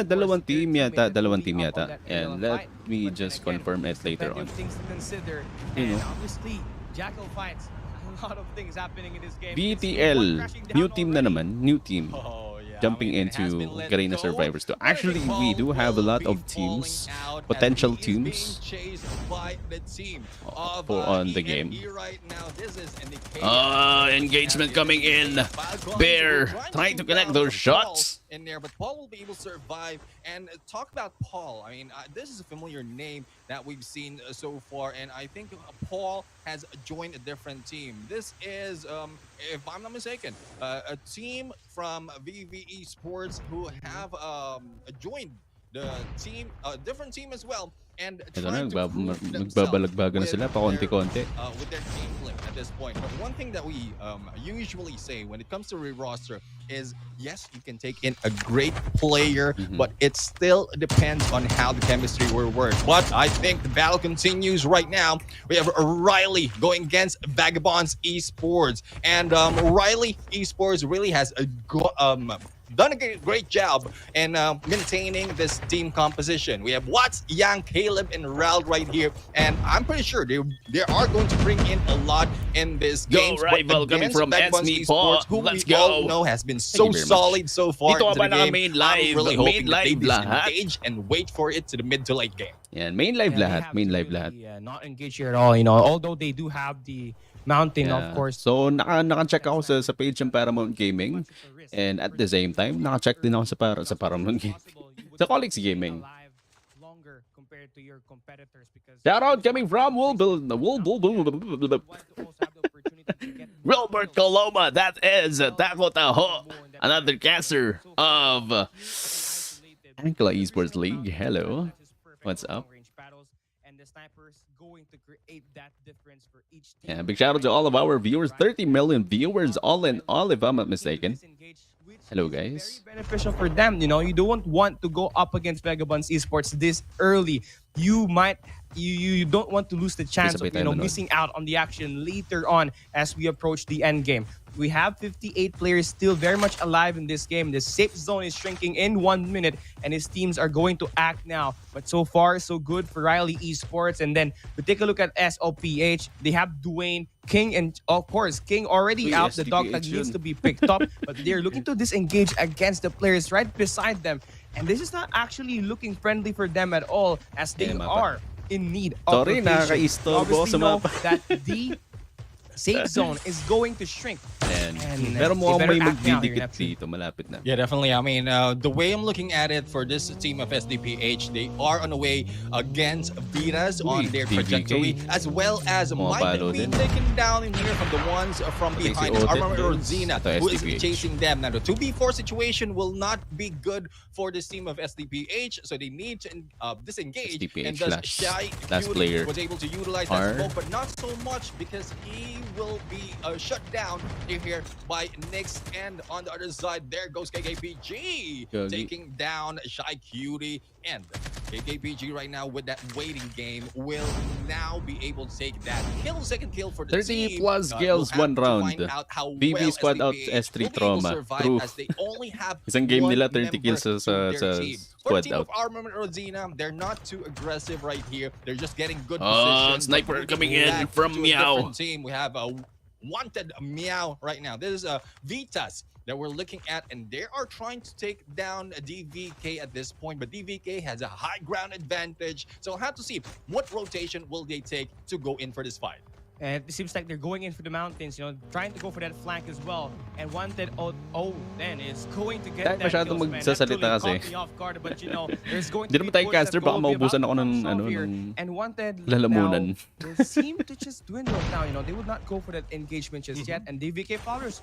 C: Dalawang team yata. Dalawang team yata. And let me just confirm it later on.
D: Things to consider.
C: You
D: And
C: know.
D: obviously, Jackal fights. A lot of things happening in this game.
C: VTL, new team na naman. New team.
E: Oh, yeah.
C: Jumping
E: I mean, it has
C: into
E: been let
C: Garena
E: go.
C: Survivors 2.
E: But I
C: Actually,
E: think
C: we do
E: Paul
C: have a lot
E: will
C: of
E: be
C: teams,
E: falling out
C: potential
E: as he is
C: teams
E: being chased by the team of,
C: on the
E: ENE
C: game.
E: right now. This is NICAEA.
C: Engagement coming in.
E: Falcons
C: Bear
E: will
C: trying to
E: shoot
C: connect
E: down
C: those
E: Paul
C: shots.
E: in there, but Paul will be able to survive. And talk about Paul. I mean, this is a familiar name that we've seen so far, and I think Paul has joined a different team. This is, if I'm not mistaken, a team from VV Esports who have joined the team, a different team as well. And
C: Ito na,
E: trying to prove themselves
C: nagbabalagbaga na
E: with
C: sila, pakonti-konti.
E: with their gameplay at this point. But one thing that we usually say when it comes to re-roster is, yes, you can take in a great player, but it still depends on how the chemistry will work. But I think the battle continues right now. We have Riley going against Vagabonds Esports, and Riley Esports really has done a great job in maintaining this team composition. We have Watts, Yang, Caleb, and Rald right here, and I'm pretty sure they are going to bring in a lot in this game.
C: Rival coming from SDPH.
E: Who
C: Let's
E: we all
C: go.
E: know has been so
C: very much.
E: solid so far
C: Dito
E: into
C: ba
E: the
C: na
E: game.
C: main live?
E: I'm really
C: Main
E: hoping that they
C: live lahat.
E: disengage and wait for it to the mid to late game.
C: Yan, main live
D: Yeah, they
C: lahat.
D: have
C: Main
D: to
C: live
D: really,
C: lahat.
D: not engage here at all, you know, although they do have the mountain,
C: Yeah.
D: of course.
C: So, naka-check ako sa page ng Paramount Gaming. And at the same time, naka-check din ako sa Paramount Gaming. Sa Colicx Gaming. Shout out coming from Wilbert Coloma. That is Taco Taho, another caster of Ankla Esports League. Hello. What's up? Yeah, big shout out to all of our viewers. 30 million viewers all in all, if I'm not mistaken. Hello, guys.
D: Very beneficial for them. You know, you don't want to go up against Vagabonds Esports this early. You might, you don't want to lose the chance of, you know, missing out on the action later on as we approach the end game. We have 58 players still very much alive in this game. The safe zone is shrinking in 1 minute, and his teams are going to act now. But so far, so good for Riley Esports. And then we take a look at SOPH. They have Dwayne, King, and of course, King already out, the dog that needs to be picked up. But they're looking to disengage against the players right beside them. And this is not actually looking friendly for them at all, as they are in need of
C: Sorry,
D: rotation.
C: nakaka-istorbo
D: Obviously
C: sa
D: know
C: mapa.
D: that D safe zone is going to shrink.
C: And
D: And,
C: pero
D: they
C: mukhang
D: better
C: may
D: act now here,
C: magdidikit
D: Neptune.
C: dito. Malapit na.
E: Yeah, definitely. I mean, the way I'm looking at it for this team of SDPH, they are on the way against VITAS on their
C: DVK.
E: trajectory, as well as might
C: Pumapalo
E: be
C: din.
E: taken down in here from the ones from
C: Pati si
E: behind. It's
C: Odette
E: ARMAMENT
C: dun
E: RODZINA
C: sa
E: who is
C: SDPH.
E: chasing them. Now, the 2v4 situation will not be good for this team of SDPH, so they need to disengage.
C: SDPH
E: And thus,
C: last
E: Cutie
C: player.
E: was able to utilize
C: R.
E: that smoke, but not so much because he will be shut down here by Nyx. And on the other side, there goes KKPG
C: Gogi.
E: taking down Shy Cutie. And KKPG right now with that waiting game will now be able to take that kill, second kill for the
C: 30
E: team.
C: plus
E: We'll
C: kills,
E: have
C: one
E: to
C: round.
E: find out how
C: BB
E: well
C: squad out
E: SDPH
C: S3
E: will be able to
C: trauma.
E: survive
C: True.
E: as they only have
C: Isang game
E: one
C: nila, 30
E: member
C: kills
E: to
C: sa
E: their team. For
C: squad
E: the team
C: out.
E: of ARMAMENT RODZINA, they're not too aggressive right here. They're just getting good
C: Oh,
E: positions.
C: sniper
E: But
C: coming
E: moving
C: in
E: back
C: from
E: to a
C: Meow.
E: different team. We have a wanted Meow right now. This is a VITAS that we're looking at, and they are trying to take down DVK at this point, but DVK has a high ground advantage, so we'll have to see what rotation will they take to go in for this fight.
D: And it seems like they're going in for the mountains, trying to go for that flank as well. And Wanted then is going to get
C: Kahit
D: that
C: masyadong
D: kills, man. That
C: magsasalita
D: truly
C: kasi.
D: caught me off guard, but there's going
C: Di
D: to
C: naman
D: be
C: tayo
D: push
C: caster,
D: that
C: baka
D: will be
C: maubusan
D: about
C: ako
D: to
C: ng,
D: come
C: ano,
D: off here.
C: ng
D: And Wanted
C: lalamunan.
D: now will seem to just dwindle now. They would not go for that engagement just yet. And DVK FALDRUS,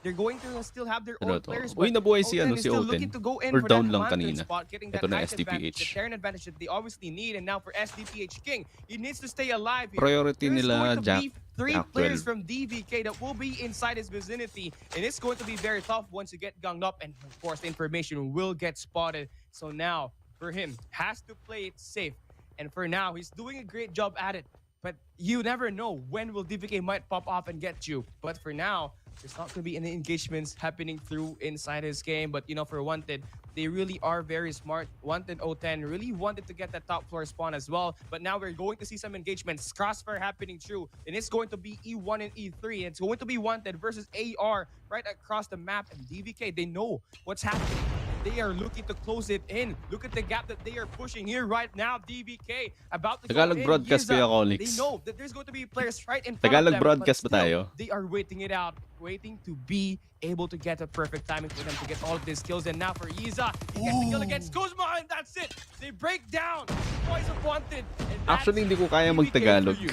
D: they're going to still have their
C: Ano
D: own
C: to?
D: players.
C: Uy,
D: but
C: nabuhay si,
D: Oten is
C: si
D: still
C: Oten.
D: looking to go in
C: Or
D: for
C: down
D: that
C: lang
D: mountain
C: kanina.
D: spot, getting that
C: Ito na
D: height advantage, the
C: SDPH.
D: Terran advantage that they obviously need. And now for SDPH King, he needs to stay alive here.
C: Priority
D: There's
C: nila
D: going to
C: Jack.
D: be three
C: Jack
D: players
C: 12.
D: from DVK that will be inside his vicinity, and it's going to be very tough once you get gunged up, and of course the information will get spotted. So now for him, has to play it safe, and for now he's doing a great job at it, but you never know when will DVK might pop off and get you. But for now, there's not going to be any engagements happening through inside his game. But for Wanted, they really are very smart. Wanted 010 really wanted to get that top floor spawn as well. But now we're going to see some engagements. Crossfire happening through. And it's going to be E1 and E3. It's going to be Wanted versus AR right across the map. And DVK, they know what's happening. They are looking to close it in. Look at the gap that they are pushing here right now. DVK about to
C: Tagalog
D: go in.
C: broadcast
D: Yiza,
C: kaya, Colicx.
D: They know that there's going to be players right in front
C: Tagalog
D: of them.
C: broadcast
D: but
C: ba
D: still,
C: tayo?
D: they are waiting it out, waiting to be able to get a perfect timing for them to get all of these kills. And now for Yiza, he gets the kill against Kuzma, and that's it. They break down. Boys of Wanted. And that's
C: Actually, hindi ko kaya
D: DVK
C: mag-Tagalog.
D: for you.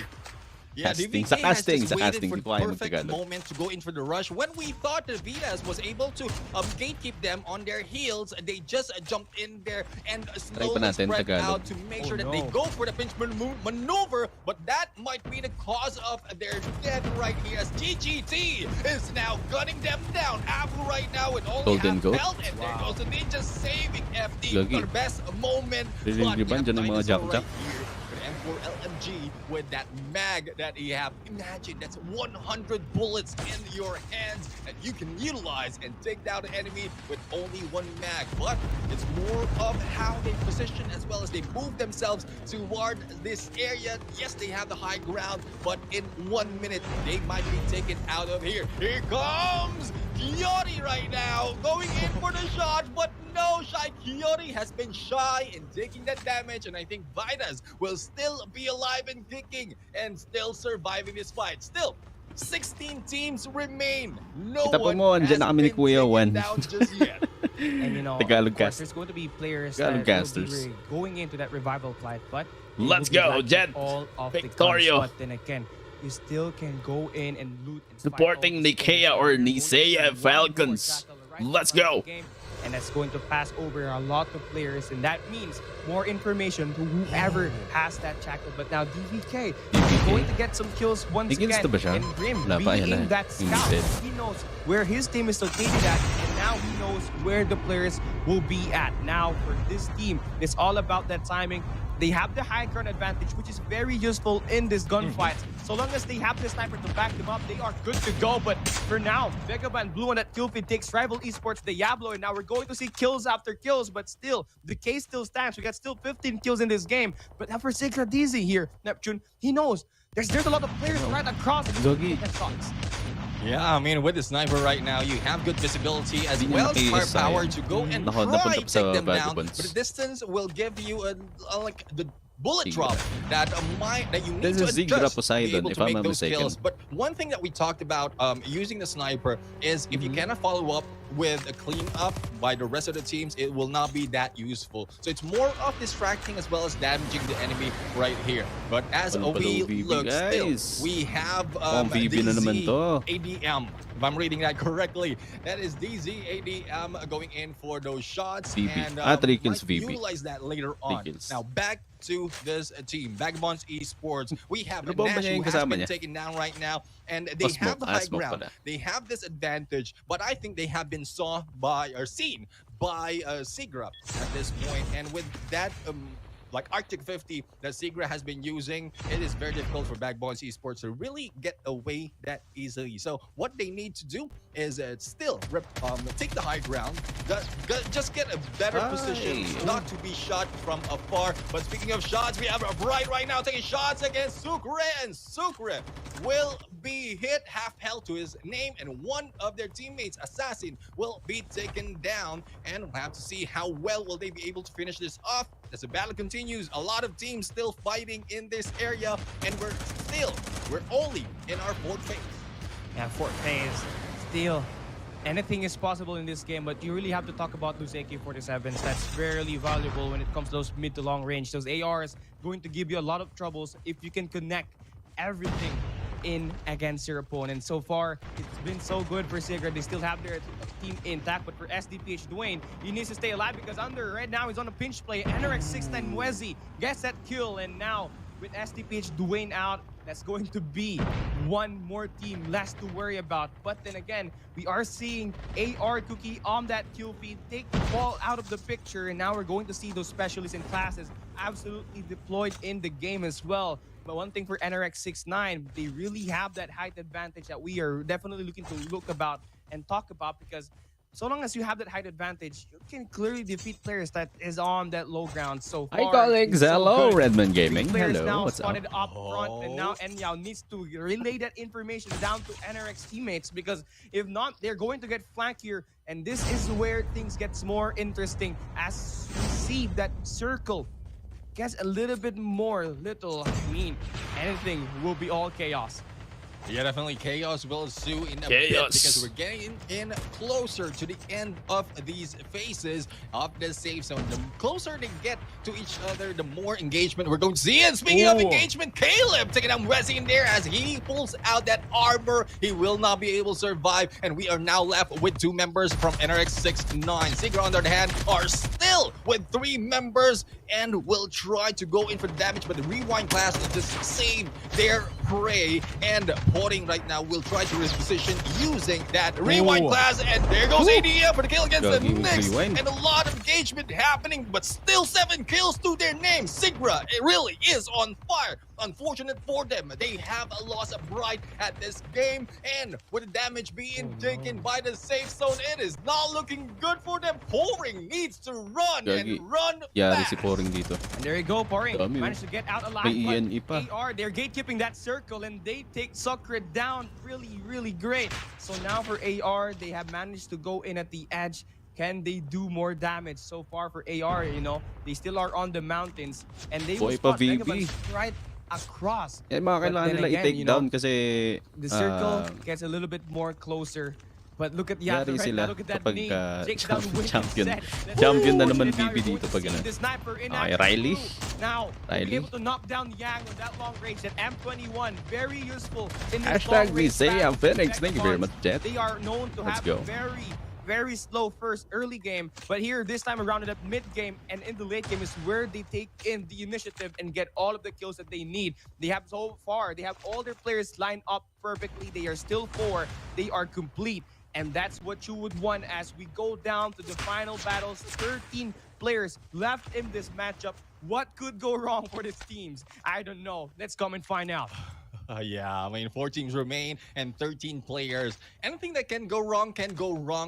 E: Yeah,
C: Casting.
E: DVK
C: Sa
E: has
C: casting,
E: just
C: sa
E: waited
C: casting.
E: for
C: Di
E: the
C: ko kaya
E: perfect
C: mag-Tagalog.
E: moment to go in for the rush. When we thought that VITAS was able to gatekeep them on their heels, they just jumped in there and slowly
C: natin,
E: spread
C: Tagalog.
E: out to make
D: Oh,
E: sure that they
D: no.
E: go for the pinch maneuver. But that might be the cause of their death right here, as GGT is now gunning them down. Abu right now with only
C: Golden
E: half
C: Goat.
E: health, and there goes the Ninja saving FD
C: Lagi.
E: for the best moment.
C: Riliban dyan ng mga
E: Dinosaur
C: jack-jack.
E: here. M4 LMG with that mag that you have. Imagine that's 100 bullets in your hands that you can utilize and take down the enemy with only one mag. But it's more of how they position as well as they move themselves toward this area. Yes, they have the high ground, but in 1 minute, they might be taken out of here. Here comes Coyote right now, going in for the shot, but no, Shy Coyote has been shy in taking that damage, and I think VITAS will still be alive and kicking and still surviving this fight. Still, 16 teams remain. No
C: Kita po
E: one
C: mo,
E: has
C: andyan na kami ni
E: been
C: Kuya
E: taken
C: Juan.
E: down just yet.
D: And
C: Tagalog
D: of course,
C: cast.
D: there's going to be players
C: Tagalog
D: that
C: casters.
D: will be going into that revival fight, but they
C: Let's
D: will be
C: go,
D: lacking
C: Jet.
D: all of the
C: Victorio.
D: guns, but then again, you still can go in and loot and fight
C: Supporting
D: all these
C: NICAEA
D: players.
C: or
D: You're going to see
C: NICAEA
D: one more
C: Falcons.
D: tackle right
C: Let's
D: in front
C: go.
D: of the game, and that's going to pass over a lot of players, and that means more information to whoever has that jackal. But now DVK is going to get some kills once
C: Against
D: again.
C: ba siya?
D: And Grim
C: Wala pa,
D: being
C: ayan na.
D: that scout,
C: Instead.
D: he knows where his team is located at, and now he knows where the players will be at. Now for this team, it's all about that timing. They have the high ground advantage, which is very useful in this gunfight. So long as they have the sniper to back them up, they are good to go. But for now, VAGABONDS blue on that kill feed takes RIVAL Esports Diablo, and now we're going to see kills after kills. But still, the case still stands. We got still 15 kills in this game. But now for SIGRA DZ here, Neptune, he knows there's a lot of players right across.
C: Zogi.
D: Headshots.
E: Yeah, I mean, with the sniper right now, you have good visibility as
C: Hindi
E: well as
C: niya
E: firepower
C: makikisaya.
E: to go and
C: Nako,
E: try
C: napunta
E: to
C: pa sa
E: take them down.
C: VAGABONDS.
E: But the distance will give you like the bullet
C: SIGRA.
E: drop that you need
C: This
E: to
C: is SIGRA
E: adjust to be
C: Poseidon,
E: able
C: if
E: to
C: I'm
E: make
C: not
E: those kills.
C: mistaken.
E: But one thing that we talked about using the sniper is if you cannot follow up with a clean up by the rest of the teams, it will not be that useful. So it's more of distracting as well as damaging the enemy right here. But as
C: Ano pala
E: we
C: VB,
E: look
C: guys?
E: still, we have
C: VB na naman to.
E: ADM. If I'm reading that correctly, that is ADM going in for those shots.
C: VB.
E: And
C: Three kills
E: might
C: VB.
E: utilize that later on.
C: kills.
E: Now back to this team, Vagabonds Esports. We have
C: Ano ba
E: Nash
C: niya
E: who
C: yung
E: has
C: kasama
E: been
C: niya?
E: taken down right now, and they
C: Smoke.
E: have the high
C: Smoke
E: ground.
C: pala.
E: They have this advantage, but I think they have been seen by SIGRA at this point. And with that like Arctic 50 that SIGRA has been using, it is very difficult for Vagabonds Esports to really get away that easily. So what they need to do is still take the high ground, just get a better position, not to be shot from afar. But speaking of shots, we have Bright right now taking shots against SIGRA, and SIGRA will be hit, half health to his name, and one of their teammates, Assassin, will be taken down. And we'll have to see how well will they be able to finish this off as the battle continues. A lot of teams still fighting in this area, and we're only in our fourth phase.
D: Yeah, fourth phase. Still, anything is possible in this game, but you really have to talk about those AK-47s. That's very valuable when it comes to those mid to long range. Those ARs going to give you a lot of troubles if you can connect everything in against your opponent. So far, it's been so good for SIGRA. They still have their team intact, but for SDPH, Dwayne, he needs to stay alive because Under right now is on a pinch play. NRX 6-9 Mwezi gets that kill, and now with SDPH Dwayne out, that's going to be one more team less to worry about. But then again, we are seeing AR Cookie on that kill feed take the ball out of the picture, and now we're going to see those specialists and classes absolutely deployed in the game as well. But one thing for NRX 6-9, they really have that height advantage that we are definitely looking to look about and talk about, because so long as you have that height advantage, you can clearly defeat players that is on that low ground so far.
C: Hi, Colicx. Hello,
D: good.
C: Redmond Gaming.
D: Players
C: Hello,
D: now
C: what's up?
D: spotted up front, and now NEHEMIAH needs to relay that information down to NRX teammates, because if not, they're going to get flanked here, and this is where things gets more interesting as we see that circle gets a little bit more anything will be all chaos.
E: Yeah, definitely chaos will ensue in a bit, because we're getting in closer to the end of these phases of the safe zone. The closer they get to each other, the more engagement we're going to see. And speaking of engagement, Caleb taking down Resi in there as he pulls out that armor. He will not be able to survive, and we are now left with 2 members from NRX 6-9. SIGRA, on the other hand, are still with 3 members and will try to go in for the damage, but the Rewind class will just save their prey. And Porting right now will try to reposition using that Rewind class, and there goes ADM for the kill against the Knicks, and a lot of engagement happening, but still 7 kills to their name. SIGRA, it really is on fire. Unfortunate for them, they have a loss of Bright at this game, and with the damage being taken by the safe zone, it is not looking good for them. Pouring needs to run and run fast.
C: Si Pouring dito.
D: And there you go, Pouring
C: Dami,
D: managed to get out alive.
C: May ENE pa.
D: AR, they're gatekeeping that circle, and they take SIGRA down really great. So now for AR, they have managed to go in at the edge. Can they do more damage? So far for AR, you know, they still are on the mountains, and they will spot Vagabonds right across.
C: Eh, mga kailangan nila i-take down kasi
D: the circle gets a little bit more closer. But look at Yata right now. Look at that knee.
C: Champion na naman VP dito pag ganun. Okay, Riley.
D: Now, be able to knock down Yang with that long range. That M21, very useful in this
C: Hashtag
D: long range
C: #MeSayAm
D: battle.
C: Phoenix. Thank you very much, Jet.
D: They are known to
C: Let's
D: have
C: go.
D: very slow first early game, but here this time around at mid game and in the late game is where they take in the initiative and get all of the kills that they need. They have so far, they have all their players lined up perfectly. They are still 4. They are complete. And that's what you would want as we go down to the final battles. 13 players left in this matchup. What could go wrong for these teams? I don't know. Let's come and find out.
E: Yeah, I mean, 4 teams remain and 13 players. Anything that can go wrong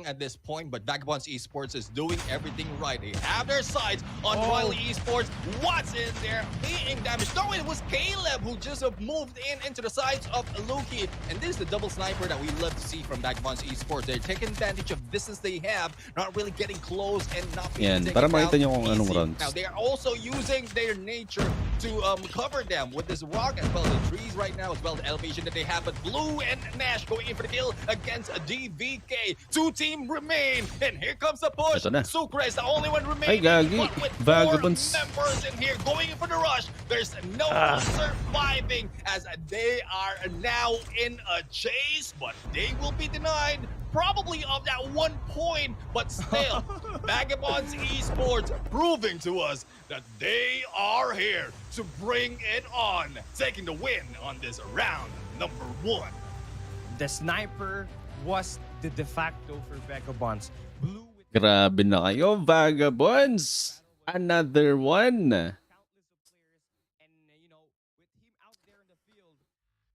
E: at this point, but Vagabonds Esports is doing everything right. They have their sights on Riley Esports. What's in there? Being damaged. No, it was Caleb who just moved into the sights of Luki. And this is the double sniper that we love to see from Vagabonds Esports. They're taking advantage of distance they have, not really getting close and not being taken
C: para
E: down
C: makita nyo kung anong
E: easy.
C: runs.
E: Now, they are also using their nature to cover them with this rock as well as the trees right now, as well the elevation that they have. But Blue and Nash going in for the kill against DVK. Two team remain, and here comes the push.
C: Ito na.
E: Sucre is the only one remaining.
C: Gagi.
E: But with
C: Vagabonds.
E: 4 members in here going in for the rush, there's no surviving as they are now in a chase, but they will be denied probably of that 1 point, but still, Vagabonds Esports proving to us that they are here to bring it on, taking the win on this round number 1.
D: The sniper was the de facto for Vagabonds. Blue with
C: Grabe na kayo, Vagabonds. Another one.
D: countless of players, and you know, with him out there in the field,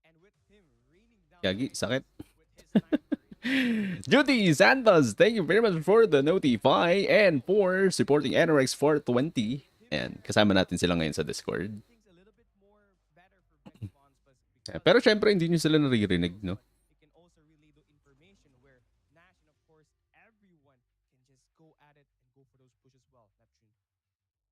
D: and with him raining down
C: Gagi, sakit.
D: with his sniper.
C: Judy Santos, thank you very much for the notify and for supporting NRX 420. And kasama natin sila ngayon sa Discord.
D: Things a little bit more better for Vagabonds, but because
C: Pero syempre hindi nyo sila naririnig, no?
D: it can also relay the information where Nash and of course everyone can just go at it and go for those pushes well. Neptune.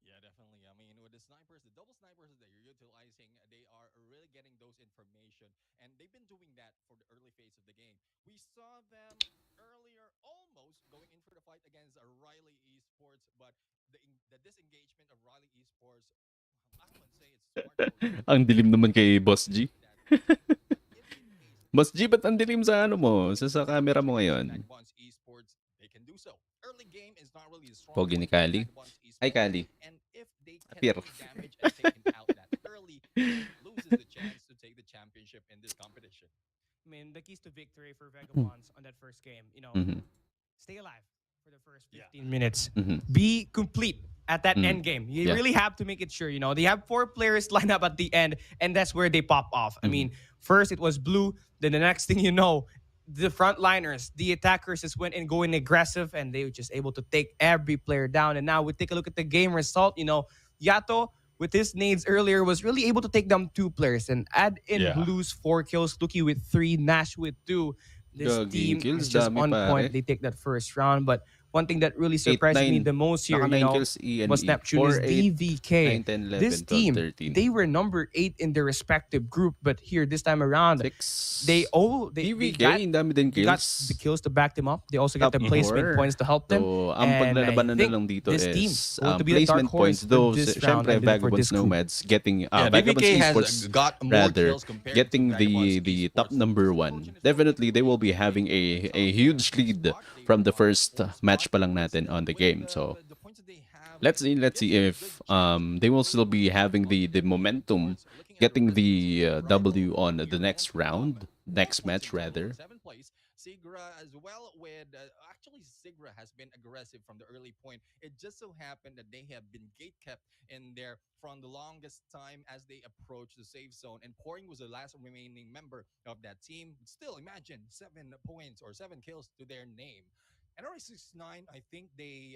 E: Yeah, definitely. I mean, with the snipers, the double snipers that you're utilizing, they are really getting those information, and they've been doing that for the early phase of the game. We saw them earlier almost going in for the fight against Riley Esports, but the disengagement of Riley Esports, I wouldn't say it's smart.
C: Ang dilim naman kay Boss G.
E: If they face
C: Boss G, ba't ang dilim sa ano mo? Sa camera mo ngayon?
E: Vagabonds Esports, they can do so. Early game is not really a strong
C: Pogi ni
E: point for
C: Kali.
E: Vagabonds
C: Hi,
E: Esports,
C: Kali.
E: and if they can
C: Appear.
E: do damage and taken out that early, it loses the chance to take the championship in this competition.
D: I mean, the keys to victory for Vagabonds on that first game, you know,
C: Mhm.
D: stay alive for the first
E: Yeah.
D: 15 minutes.
C: Mhm.
D: Be complete at that
C: Mm.
D: end game. You
C: Yeah.
D: really have to make it sure, you know. They have 4 players lined up at the end, and that's where they pop off. I mean, first it was Blue, then the next thing you know, the frontliners, the attackers just went in going aggressive, and they were just able to take every player down. And now we take a look at the game result. You know, Yato with his nades earlier was really able to take down 2 players and add in
E: Yeah.
D: Blue's 4 kills, Luki with 3, Nash with 2. This
C: Gagi,
D: team
C: kills
D: is just
C: dami,
D: on
C: pare.
D: point. They take that first round, but one thing that really surprised me
C: 8-9.
D: the most here,
C: Naka
D: you
C: 9
D: know,
C: kills E and
D: was
C: E.
D: Neptune is
C: 4, 8,
D: DVK.
C: 9, 10, 11,
D: This
C: 12,
D: team,
C: 13.
D: they were number 8 in their respective group, but here this time around,
C: 6.
D: they
C: DVK,
D: got,
C: ang dami din
D: they got
C: kills.
D: the kills to back them up. They also got
C: Top
D: the placement
C: 4.
D: points to help them.
C: So, ang
D: And
C: paglalabanan
D: I
C: na
D: think
C: lang dito
D: this team
C: is
D: will to be the dark
C: placement
D: horse
C: points.
D: for
C: Though,
D: this round
C: syempre,
D: and then for
C: Vagabonds
D: this group.
C: Nomads getting,
E: Yeah,
C: Vagabonds
E: DVK
C: Esports
E: has got more
C: rather
E: kills compared
C: getting
E: to Vagabonds
C: the top
E: Esports.
C: number 1. Definitely, they will be having a huge lead from the first match pa lang natin on the game. So, let's see if they will still be having the momentum, getting the W on the next round, next match rather.
E: 7th place, SIGRA as well with actually SIGRA has been aggressive from the early point. It just so happened that they have been gate kept in there from the longest time as they approach the safe zone, and Pouring was the last remaining member of that team. Still, imagine 7 points or 7 kills to their name. NRX 69, I think they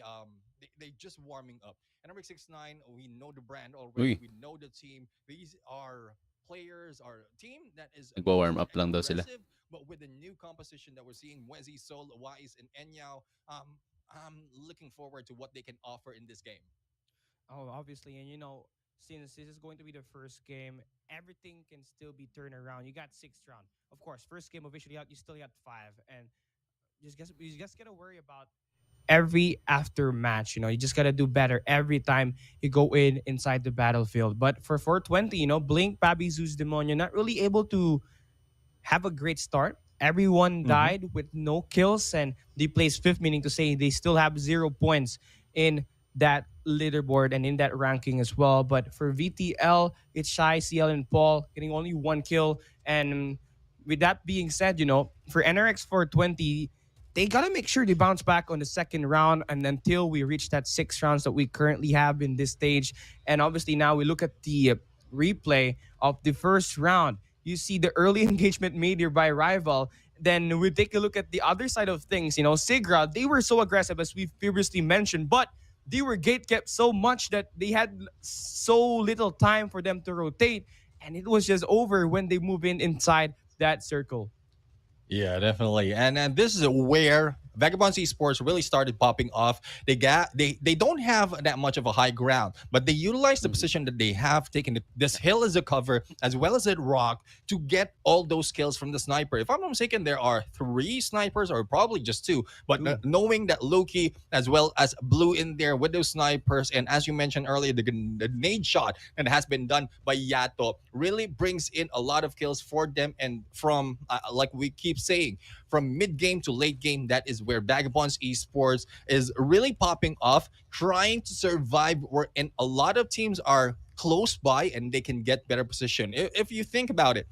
E: just warming up. NRX 69, we know the brand already.
C: Uy.
E: We know the team. These are players, our team that is
C: Nagwa-warm up
E: and
C: lang daw sila.
E: aggressive, but with the new composition that we're seeing, Wezi, Sol, Wise, and Enyao, I'm looking forward to what they can offer in this game.
D: Oh, obviously, and you know, since this is going to be the first game, everything can still be turned around. You got 6th round, of course. First game officially out, you still got 5, and you just gotta worry about every after match. You know, you just gotta do better every time you go inside the battlefield. But for 420, you know, Blink, Pabi, Zeus, Demonio, not really able to have a great start. Everyone died with no kills, and they placed 5th, meaning to say they still have 0 points in that leaderboard and in that ranking as well. But for VTL, it's Shy, CL, and Paul getting only 1 kill. And with that being said, you know, for NRX 420, they got to make sure they bounce back on the second round and until we reach that 6 rounds that we currently have in this stage. And obviously now we look at the replay of the first round. You see the early engagement made here by Rival. Then we take a look at the other side of things. You know, SIGRA, they were so aggressive as we've previously mentioned, but they were gate kept so much that they had so little time for them to rotate. And it was just over when they move inside that circle.
E: Yeah, definitely. And this is where Vagabonds Esports really started popping off. They don't have that much of a high ground, but they utilize the position that they have, taking this hill as a cover as well as a rock to get all those kills from the sniper. If I'm not mistaken, there are 3 snipers or probably just 2. But knowing that Loki as well as Blue in there with those snipers, and as you mentioned earlier, the grenade shot that has been done by Yato really brings in a lot of kills for them. And from like we keep saying, from mid game to late game, that is where Vagabonds Esports is really popping off, trying to survive. And a lot of teams are close by and they can get better position. If you think about it,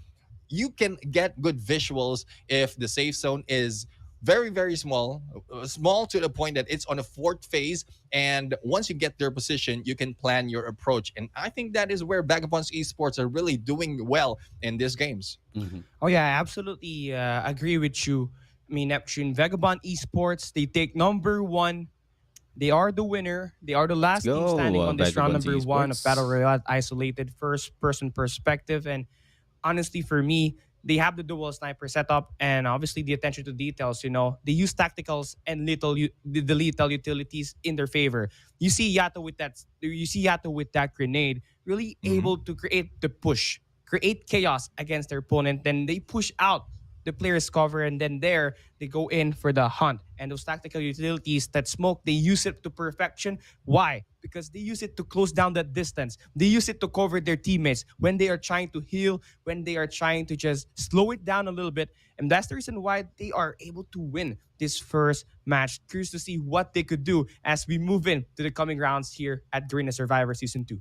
E: you can get good visuals if the safe zone is very, very small, small to the point that it's on a 4th phase. And once you get their position, you can plan your approach. And I think that is where Vagabonds Esports are really doing well in these games.
D: Oh yeah, I absolutely agree with you. I mean, Neptune, Vagabond Esports, they take number 1. They are the winner. They are the last team
C: go,
D: standing on this round
C: Vagabonds
D: number 1 of
C: Esports.
D: Battle Royale isolated first-person perspective. And honestly, for me, they have the dual sniper setup and obviously the attention to details. They use tacticals and the lethal utilities in their favor. You see Yato with that. You see Yato with that grenade, really able to create the push, create chaos against their opponent. Then they push out the player's cover, and then there they go in for the hunt. And those tactical utilities, that smoke, they use it to perfection. Why? Because they use it to close down that distance. They use it to cover their teammates when they are trying to heal, when they are trying to just slow it down a little bit. And that's the reason why they are able to win this first match. Curious to see what they could do as we move in to the coming rounds here at Garena Survivor Season 2.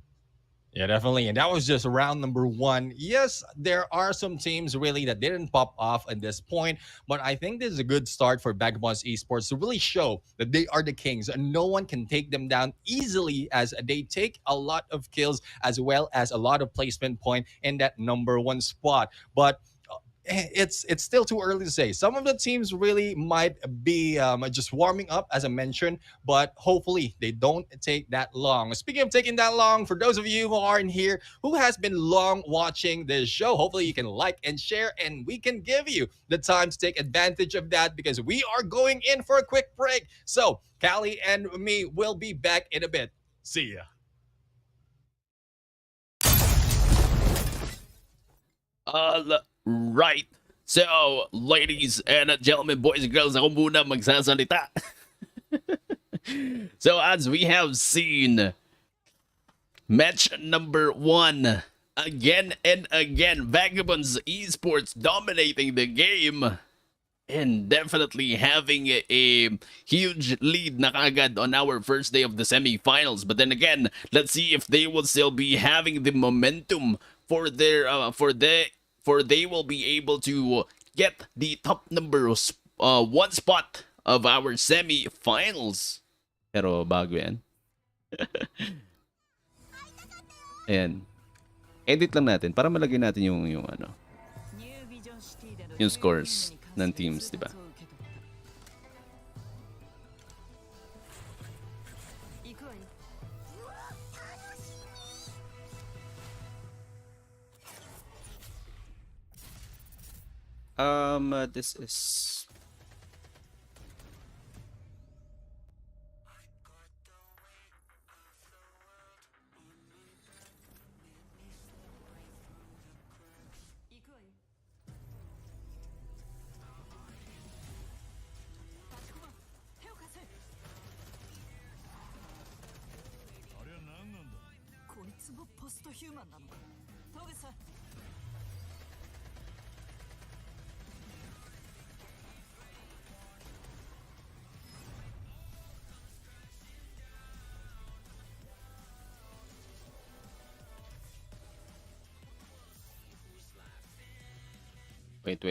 E: Yeah, definitely. And that was just round number 1. Yes, there are some teams really that didn't pop off at this point, but I think this is a good start for Vagabonds Esports to really show that they are the kings and no one can take them down easily, as they take a lot of kills as well as a lot of placement point in that number 1 spot. But it's still too early to say. Some of the teams really might be just warming up, as I mentioned, but hopefully they don't take that long. Speaking of taking that long, for those of you who aren't here, who has been long watching this show, hopefully you can like and share, and we can give you the time to take advantage of that because we are going in for a quick break. So Callie and me will be back in a bit. See ya.
C: Right. So, ladies and gentlemen, boys and girls, ako muna magsasalita. So, as we have seen, match number 1, again and again, Vagabonds Esports dominating the game and definitely having a huge lead na kagad on our first day of the semifinals. But then again, let's see if they will still be having the momentum for their they will be able to get the top number 1 spot of our semi-finals. Pero bago yan. Ayan. Edit lang natin para malagay natin yung scores ng teams, di ba? This is Wait.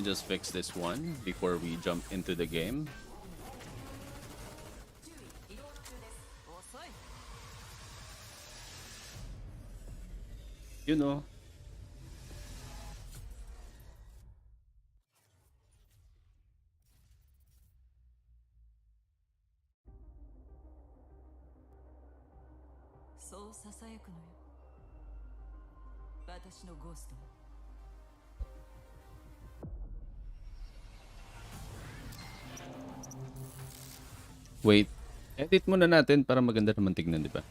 C: Just fix this one before we jump into the game. You know.
A: So ささやくのよ。私のゴーストも。
C: Wait, edit muna natin para maganda naman tignan, di ba?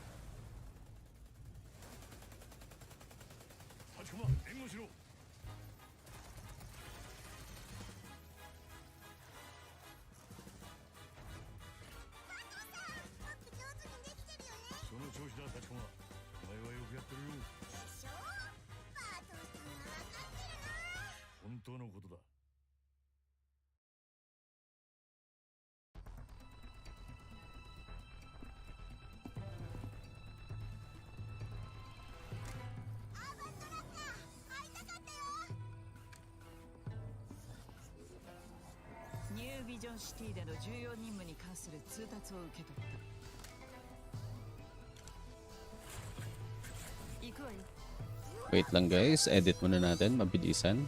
A: New Vision City での重要任務に関する通達を受け取った。行くわよ。
C: Wait lang guys, edit muna natin, mabilisan.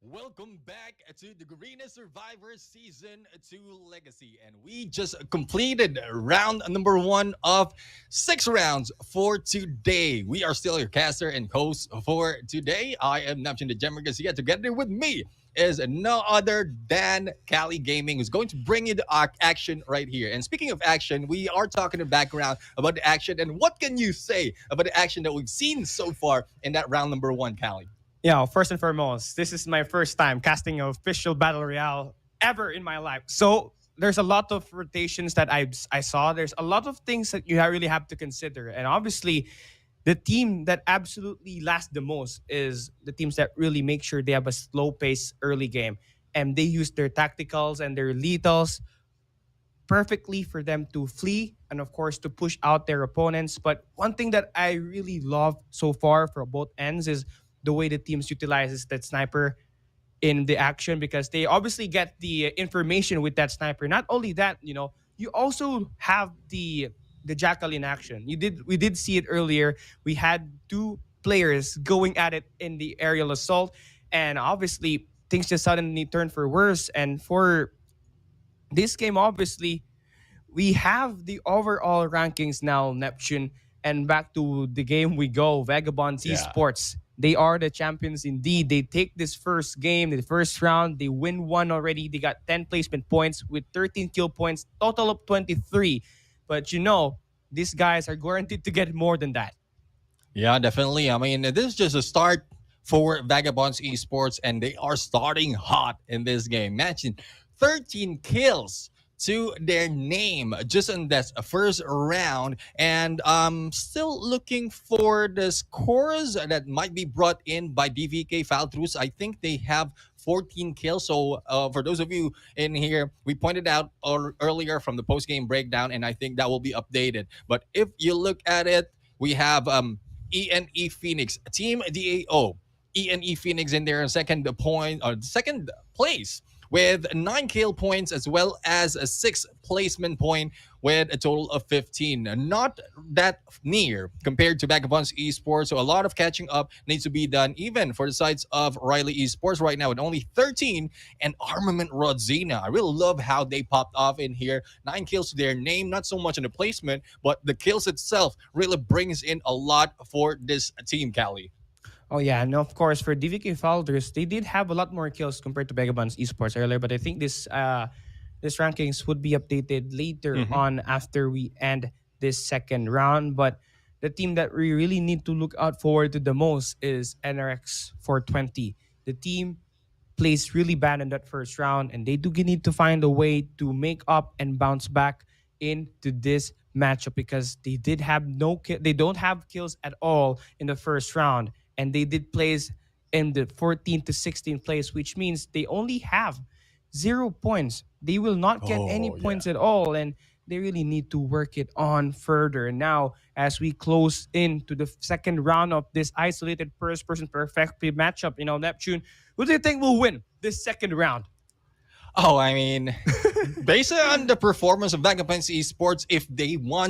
E: Welcome back to the Garena Survivor Season 2 Legacy. And we just completed round number 1 of 6 rounds for today. We are still your caster and host for today. I am Neptune the Gemmer Garcia. Together with me is no other than Cali Gaming, who's going to bring you the action right here. And speaking of action, we are talking in the background about the action. And what can you say about the action that we've seen so far in that round number 1, Cali?
D: Yeah, first and foremost, this is my first time casting an official Battle Royale ever in my life. So there's a lot of rotations that I saw. There's a lot of things that you really have to consider. And obviously, the team that absolutely lasts the most is the teams that really make sure they have a slow pace early game. And they use their tacticals and their lethals perfectly for them to flee and, of course, to push out their opponents. But one thing that I really love so far for both ends is the way the teams utilizes that sniper in the action, because they obviously get the information with that sniper. Not only that, you also have the jackal in action. We did see it earlier. We had 2 players going at it in the aerial assault, and obviously things just suddenly turned for worse. And for this game, obviously, we have the overall rankings now, Neptune, and back to the game we go. VAGABONDS Esports. They are the champions indeed. They take this first game, the first round. They win 1 already. They got 10 placement points with 13 kill points, total of 23. But these guys are guaranteed to get more than that.
E: Yeah, definitely. I mean, this is just a start for VAGABONDS Esports, and they are starting hot in this game. Imagine 13 kills to their name just in this first round, and still looking for the scores that might be brought in by DVK FALDRUS. I think they have 14 kills. So for those of you in here, we pointed out earlier from the post-game breakdown, and I think that will be updated. But if you look at it, we have ENE Phoenix, Team DAO, ENE Phoenix in there, second place with 9 kill points, as well as a 6 placement point with a total of 15. Not that near compared to VAGABONDS Esports, so a lot of catching up needs to be done, even for the sides of Riley Esports right now with only 13, and Armament RODZINA. I really love how they popped off in here. 9 kills to their name, not so much in the placement, but the kills itself really brings in a lot for this team, Cali.
D: Oh, yeah. And of course, for DVK FALDRUS, they did have a lot more kills compared to VAGABONDS Esports earlier, but I think this rankings would be updated later on after we end this second round. But the team that we really need to look out forward to the most is NRX 420. The team plays really bad in that first round, and they do need to find a way to make up and bounce back into this matchup because they don't have kills at all in the first round, and they did place in the 14th to 16th place, which means they only have 0 points. They will not get any points at all, and they really need to work it on further. And now, as we close into the second round of this isolated first-person perfectly matchup, Neptune, who do you think will win this second round?
E: Oh, I mean, based on the performance of Vagabonds Esports, if they really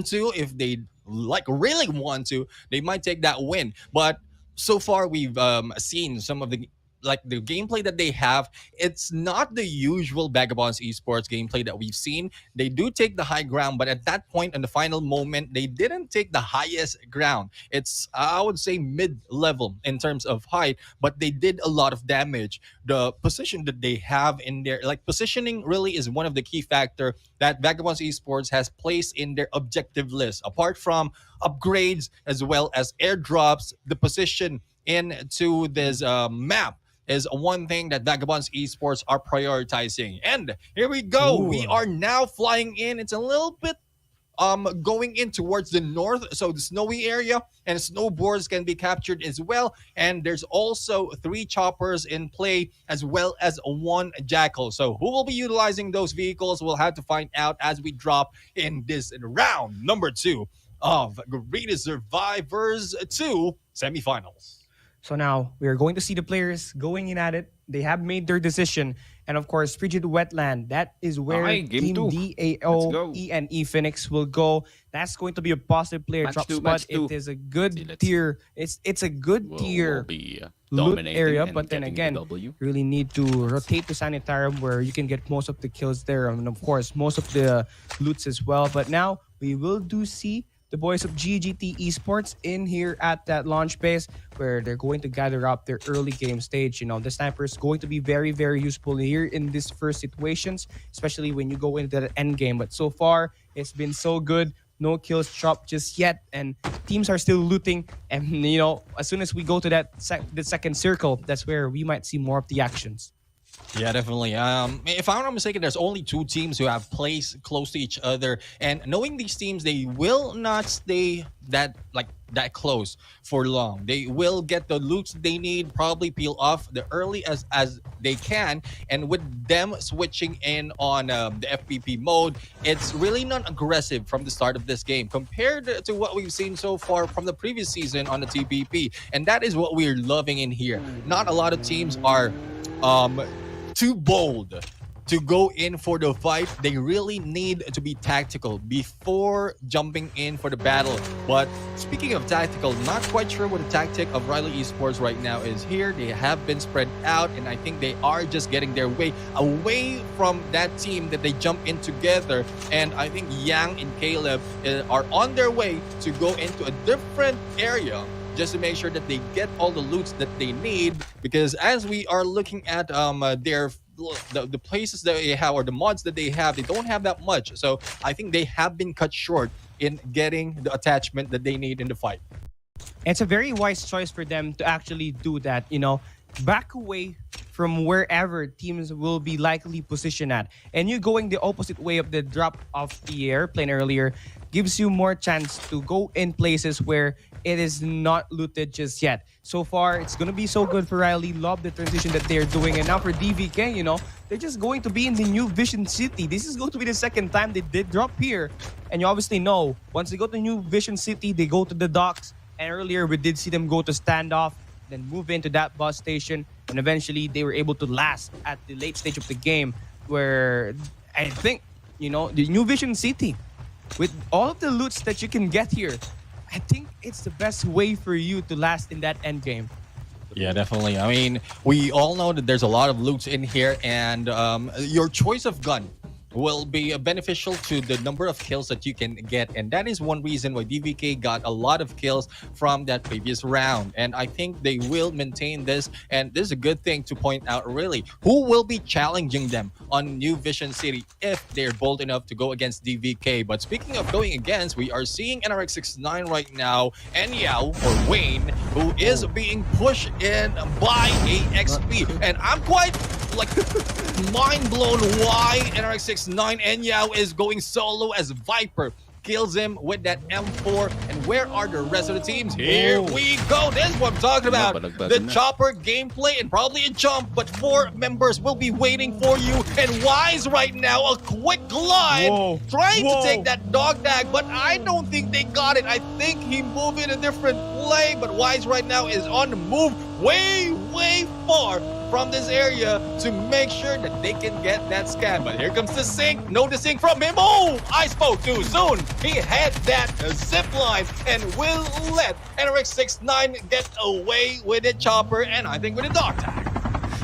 E: want to, they might take that win. But so far, we've seen some of the gameplay that they have. It's not the usual Vagabonds Esports gameplay that we've seen. They do take the high ground, but at that point in the final moment, they didn't take the highest ground. It's, I would say, mid-level in terms of height, but they did a lot of damage. The position that they have in there, positioning really is one of the key factor that Vagabonds Esports has placed in their objective list. Apart from upgrades as well as airdrops, the position into this map is one thing that Vagabonds Esports are prioritizing. And here we go.
D: Ooh.
E: We are now flying in. It's a little bit going in towards the north, so the snowy area, and snowboards can be captured as well. And there's also 3 choppers in play as well as 1 jackal. So who will be utilizing those vehicles? We'll have to find out as we drop in this round number 2 of Garena Survivors 2 semifinals.
D: So now we are going to see the players going in at it. They have made their decision. And of course, Frigid Wetland, that is where
C: Okay, game
D: Team
C: 2.
D: DAO Phoenix will go. That's going to be a positive player
C: Match
D: drop
C: 2,
D: spot.
C: match 2.
D: It is a good
C: Let's-
D: tier. It's a good
C: We'll
D: tier
C: be
D: loot
C: dominating
D: area,
C: and
D: but then
C: getting
D: again,
C: the W.
D: you really need to rotate to Sanitarium where you can get most of the kills there, and of course most of the loots as well. But now we will see the boys of GGT Esports in here at that launch base where they're going to gather up their early game stage. The sniper is going to be very, very useful here in these first situations, especially when you go into the end game. But so far, it's been so good. No kills dropped just yet, and teams are still looting. And as soon as we go to the second circle, that's where we might see more of the actions.
E: Yeah, definitely. If I'm not mistaken, there's only 2 teams who have placed close to each other, and knowing these teams, they will not stay that close for long. They will get the loots they need, probably peel off the early as they can, and with them switching in on the FPP mode, it's really not aggressive from the start of this game compared to what we've seen so far from the previous season on the TPP, and that is what we're loving in here. Not a lot of teams are too bold to go in for the fight. They really need to be tactical before jumping in for the battle. But speaking of tactical, not quite sure what the tactic of Riley Esports right now is here. They have been spread out, and I think they are just getting their way away from that team that they jump in together. And I think Yang and Caleb are on their way to go into a different area just to make sure that they get all the loots that they need, because as we are looking at the places that they have or the mods that they don't have that much. So I think they have been cut short in getting the attachment that they need in the fight.
D: It's a very wise choice for them to actually do that, back away from wherever teams will be likely positioned at. And you going the opposite way of the drop of the airplane earlier gives you more chance to go in places where it is not looted just yet. So far, it's going to be so good for Riley. Love the transition that they're doing. And now for DVK, they're just going to be in the New Vision City. This is going to be the second time they did drop here. And you obviously know, once they go to New Vision City, they go to the docks. And earlier, we did see them go to standoff, then move into that bus station. And eventually, they were able to last at the late stage of the game, where I think, the New Vision City, with all of the loots that you can get here, I think it's the best way for you to last in that end game.
E: Yeah, definitely. I mean, we all know that there's a lot of loots in here, and your choice of gun will be beneficial to the number of kills that you can get. And that is one reason why DVK got a lot of kills from that previous round. And I think they will maintain this. And this is a good thing to point out, really. Who will be challenging them on New Vision City if they're bold enough to go against DVK? But speaking of going against, we are seeing NRX XIII right now, NEHEMIAH or Wayne, who is being pushed in by AXP. And I'm quite like mind blown why NRX XIII NEHEMIAH is going solo as Viper. Kills him with that M4. And where are the rest of the teams? Here we go. This is what I'm talking about. The chopper gameplay and probably a jump, but 4 members will be waiting for you. And Wise right now, a quick glide, trying to take that dog tag, but I don't think they got it. I think he moved in a different play, but Wise right now is on the move way far from this area to make sure that they can get that scan. But here comes the sync, noticing from him. Oh, I spoke too soon. He had that zip line and will let NRX XIII get away with the chopper and I think with a dog tag.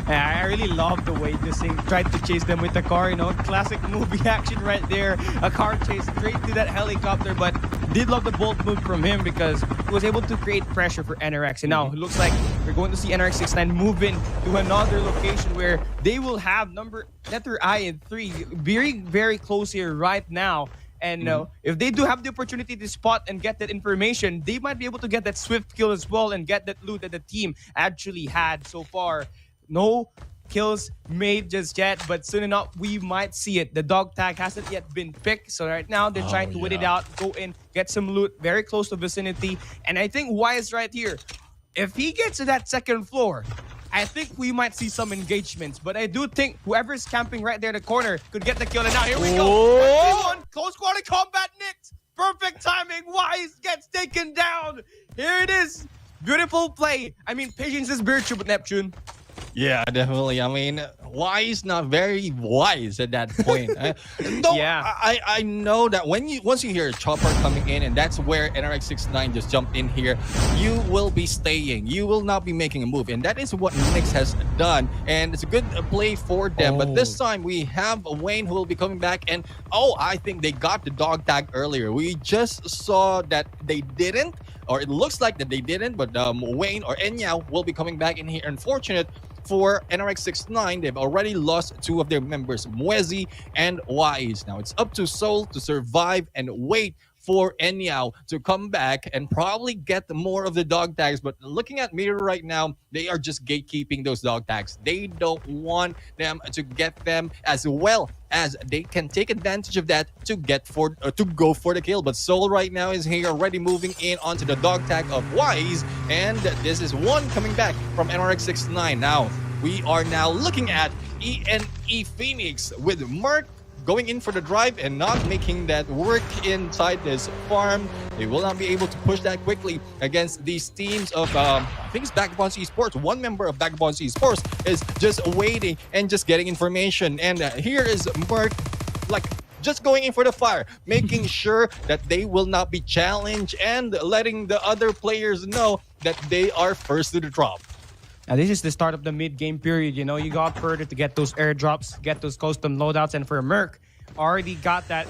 D: I really love the way this thing tried to chase them with the car, you know, classic movie action right there. A car chase straight to that helicopter, but did love the bolt move from him because he was able to create pressure for NRX. And now it looks like we're going to see NRX XIII move in to another location where they will have letter I and 3 very close here right now. And if they do have the opportunity to spot and get that information, they might be able to get that swift kill as well and get that loot that the team actually had so far. No kills made just yet, but soon enough we might see it. The dog tag hasn't yet been picked, so right now they're trying to wait it out, go in, get some loot very close to vicinity. And I think Wise right here, if he gets to that second floor, I think we might see some engagements. But I do think whoever's camping right there in the corner could get the kill. And now here we go. Close quarter combat nicked. Perfect timing. Wise gets taken down. Here it is. Beautiful play. I mean, patience is virtue, but Neptune.
E: Yeah, definitely. I mean, Wise not very wise at that point. I know that once you hear a chopper coming in, and that's where NRX XIII just jumped in here, you will be staying. You will not be making a move, and that is what Nyx has done. And it's a good play for them. But this time we have Wayne who will be coming back, and I think they got the dog tag earlier. We just saw that they didn't, or it looks like that they didn't. But Wayne or NEHEMIAH will be coming back in here. Unfortunate for NRX XIII, they've already lost 2 of their members, Mwezi and Wise. Now it's up to Seoul to survive and wait for NEHEMIAH to come back and probably get more of the dog tags. But looking at Mirror right now, they are just gatekeeping those dog tags. They don't want them to get them, as well as they can take advantage of that to go for the kill. But Seoul right now is here already moving in onto the dog tag of Wise, and this is one coming back from NRX XIII. Now we are now looking at ENE Phoenix with Merc going in for the drive and not making that work inside this farm. They will not be able to push that quickly against these teams of, I think it's VAGABONDS Esports. One member of VAGABONDS Esports is just waiting and just getting information. And here is Merc, like, just going in for the fire, making sure that they will not be challenged and letting the other players know that they are first to the drop.
D: Now, this is the start of the mid-game period. You know, you got further to get those airdrops, get those custom loadouts, and for Merc, already got that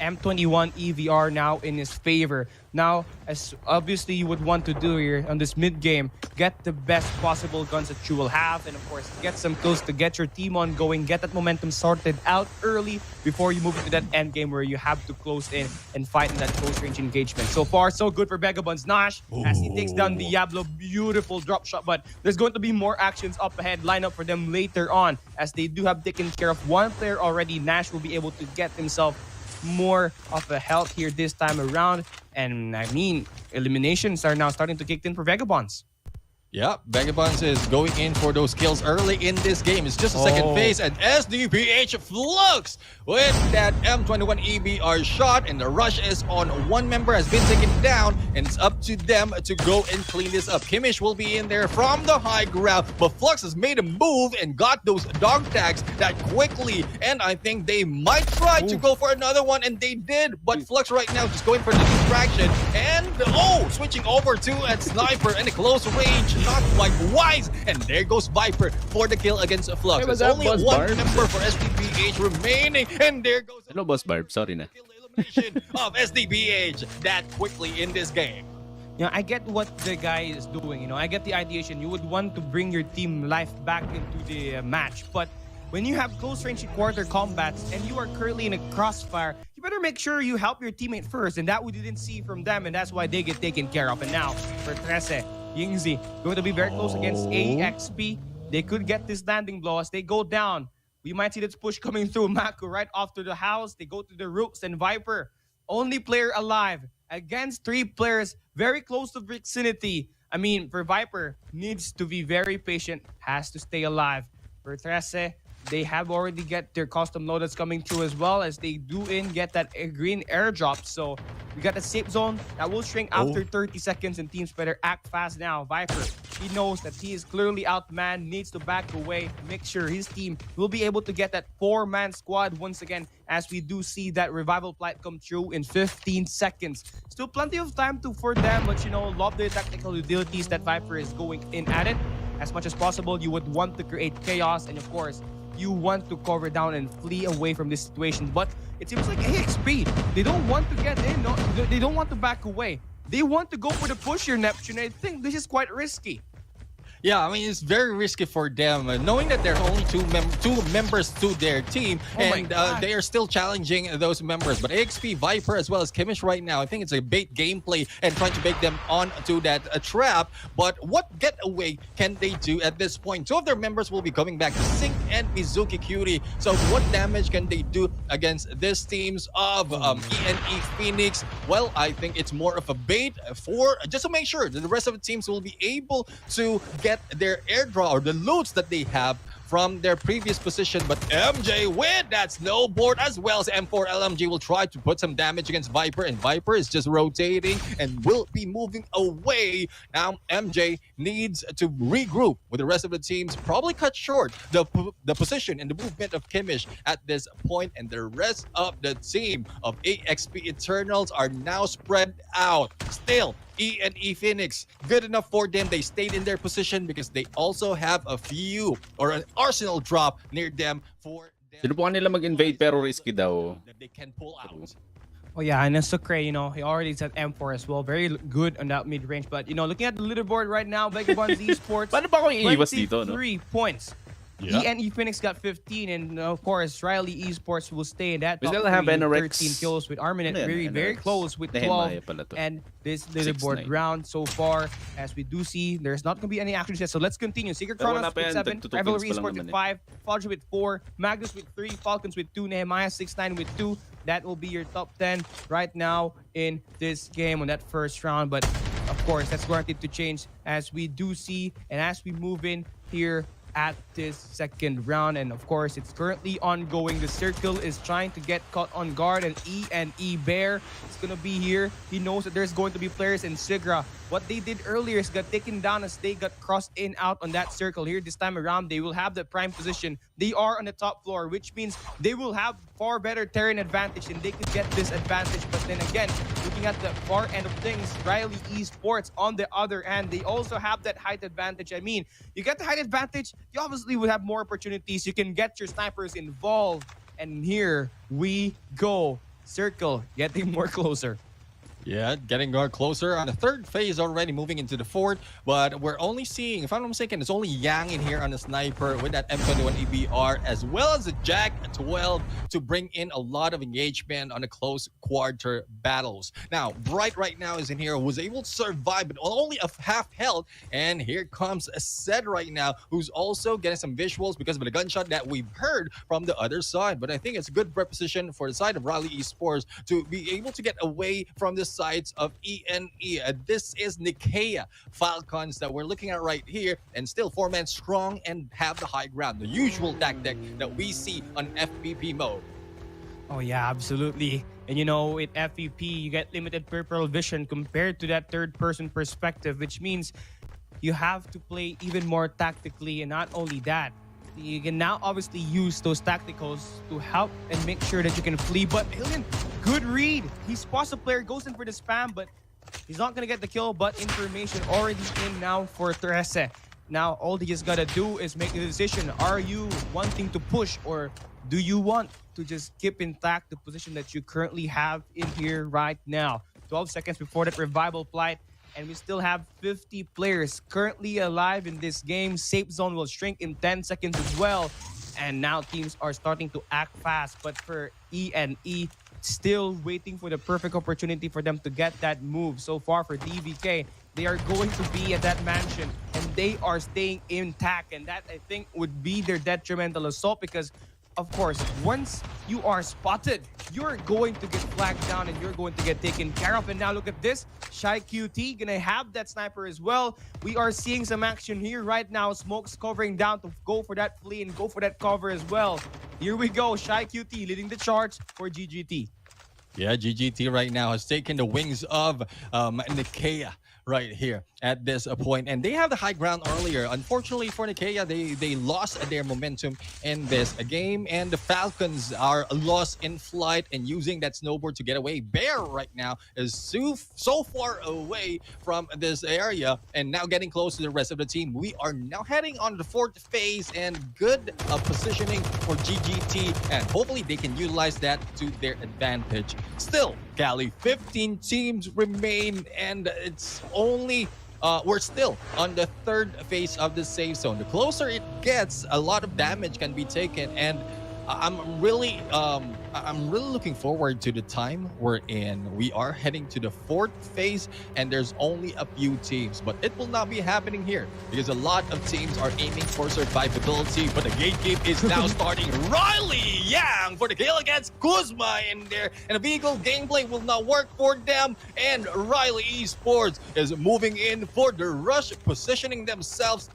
D: M21 EVR now in his favor. Now, as obviously you would want to do here on this mid-game, get the best possible guns that you will have, and of course, get some kills to get your team on going, get that momentum sorted out early before you move into that end game where you have to close in and fight in that close-range engagement. So far, so good for VAGABONDS Nash as he takes down Diablo. Beautiful drop shot, but there's going to be more actions up ahead, line up for them later on, as they do have taken care of one player already. Nash will be able to get himself more of a health here this time around. And I mean, eliminations are now starting to kick in for VAGABONDS.
E: Yeah, VAGABONDS is going in for those kills early in this game. It's just a second phase, and SDPH Flux with that M21 EBR shot, and the rush is on. One member has been taken down, and it's up to them to go and clean this up. Kimish will be in there from the high ground, but Flux has made a move and got those dog tags that quickly, and I think they might try to go for another one, and they did, but Flux right now just going for the distraction, and switching over to a sniper and a close range not quite wise. And there goes Viper for the kill against Flux.
C: Hey, what's
E: There's
C: up,
E: only
C: Boss
E: one
C: Barb?
E: member for SDPH remaining. And there goes
C: Hello, Boss Barb. Sorry na.
E: kill elimination of SDPH that quickly in this game.
D: You know, I get what the guy is doing. You know, I get the ideation. You would want to bring your team life back into the match, but when you have close range quarter combats and you are currently in a crossfire, you better make sure you help your teammate first, and that we didn't see from them, and that's why they get taken care of. And now for 13, Yingzi going to be very close against AXP. They could get this landing blow as they go down. We might see this push coming through. Mako right off to the house. They go to the roofs, and Viper, only player alive against 3 players very close to vicinity. I mean, for Viper, needs to be very patient, has to stay alive. For 13, they have already get their custom loaders coming through as well as they do get that green airdrop. So we got a safe zone that will shrink after 30 seconds, and teams better act fast now. Viper, he knows that he is clearly outmanned, needs to back away, make sure his team will be able to get that 4-man squad once again, as we do see that revival flight come through in 15 seconds. Still plenty of time for them, but you know, love the tactical abilities that Viper is going in at it. As much as possible, you would want to create chaos, and of course, you want to cover down and flee away from this situation. But it seems like AXP, they don't want to get in, no, they don't want to back away. They want to go for the push here, Neptune. I think this is quite risky.
E: Yeah, I mean, it's very risky for them, knowing that there are only two members to their team, and they are still challenging those members. But AXP, Viper, as well as Kimish right now, I think it's a bait gameplay and trying to bait them on to that trap. But what getaway can they do at this point? 2 of their members will be coming back, Sync and Mizuki Cutie. So what damage can they do against these teams of ENE Phoenix? Well, I think it's more of a bait for just to make sure that the rest of the teams will be able to get their airdrop or the loots that they have from their previous position. But MJ with that snowboard as well as M4 LMG will try to put some damage against Viper, and Viper is just rotating and will be moving away. Now MJ needs to regroup with the rest of the teams, probably cut short the position and the movement of Kimish at this point, and the rest of the team of AXP Eternals are now spread out. Still, ENE Phoenix, good enough for them. They stayed in their position because they also have a few or an arsenal drop near them for them.
C: Sinubukan nila mag-invade pero risky daw.
E: That they can pull out.
D: Oh yeah, and Sucre, you know, he already said M4 as well. Very good on that mid-range. But, you know, looking at the leaderboard right now, Vagabonds Esports,
C: Paano ba kung iiwas dito, no?
D: 23 points.
C: Yeah.
D: ENE Phoenix got 15, and of course, Riley Esports will stay in that
C: We
D: top
C: still have
D: 3,
C: NRX.
D: 13 kills with ARMAMENT, very
C: NRX.
D: close with 12.
C: NEHEMIAH pala to.
D: And this leaderboard
C: 6-9.
D: round so far, as we do see, there's not going to be any action yet. So let's continue. SIGRA
C: Pero
D: KRONUS
C: wala pa
D: with
C: yan.
D: 7,
C: Tag-2
D: RIVALRY
C: kills pa lang
D: Esports with
C: naman
D: 5, FALDRUS with 4, MAGNUS with 3, FALCONS with 2, NEHEMIAH 6-9 with 2. That will be your top 10 right now in this game on that first round. But of course, that's guaranteed to change as we do see and as we move in here at this second round. And of course, it's currently ongoing. The circle is trying to get caught on guard, and ENE Bear is gonna be here. He knows that there's going to be players in SIGRA. What they did earlier is got taken down as they got crossed in out on that circle. Here this time around, they will have the prime position. They are on the top floor, which means they will have far better terrain advantage, and they could get this advantage. But then again, looking at the far end of things, Riley Esports on the other hand, they also have that height advantage. I mean, you get the height advantage, you obviously would have more opportunities. You can get your snipers involved. And here we go. Circle getting more closer.
E: Yeah, getting closer on the third phase already, moving into the fourth. But we're only seeing, if I'm not mistaken, it's only Yang in here on the sniper with that M21 EBR, as well as the Jag 12 to bring in a lot of engagement on the close quarter battles. Now, Bright right now is in here, was able to survive, but only a half health. And here comes Sed right now, who's also getting some visuals because of the gunshot that we've heard from the other side. But I think it's a good reposition for the side of Riley Esports to be able to get away from this sides of ENE. This is NICAEA Falcons that we're looking at right here, and still 4-man strong and have the high ground, the usual tactic that we see on FPP mode.
D: Oh yeah, absolutely. And you know, with FPP, you get limited peripheral vision compared to that third-person perspective, which means you have to play even more tactically. And not only that, you can now obviously use those tacticals to help and make sure that you can flee. But Alien, good read. He spots the player, goes in for the spam, but He's not gonna get the kill, but information already in now for Trece. Now, all they just gotta do is make the decision. Are you wanting to push, or do you want to just keep intact the position that you currently have in here right now? 12 seconds before that revival flight, and we still have 50 players currently alive in this game. Safe zone will shrink in 10 seconds as well. And now teams are starting to act fast, but for ENE, still waiting for the perfect opportunity for them to get that move. So far for DVK, they are going to be at that mansion, and they are staying intact, and that, I think, would be their detrimental assault, because of course, once you are spotted, you're going to get flagged down and you're going to get taken care of. And now look at this. ShyQT gonna have that sniper as well. We are seeing some action here right now. Smoke's covering down to go for that flee and go for that cover as well. Here we go. ShyQT leading the charge for GGT.
E: Yeah, GGT right now has taken the wings of NICAEA right here at this point, and they have the high ground earlier. Unfortunately for NICAEA, they lost their momentum in this game, and the Falcons are lost in flight and using that snowboard to get away. Bear right now is so far away from this area and now getting close to the rest of the team. We are now heading on the fourth phase, and good positioning for GGT, and hopefully they can utilize that to their advantage. Still, Cali, 15 teams remain, and it's only we're still on the third phase of the safe zone. The closer it gets, a lot of damage can be taken, and I'm really looking forward to the time we're in. We are heading to the fourth phase, and there's only a few teams, but it will not be happening here because a lot of teams are aiming for survivability. But the gatekeep is now starting. Riley Yang for the kill against Kuzma in there, and the vehicle gameplay will not work for them. And Riley Esports is moving in for the rush, positioning themselves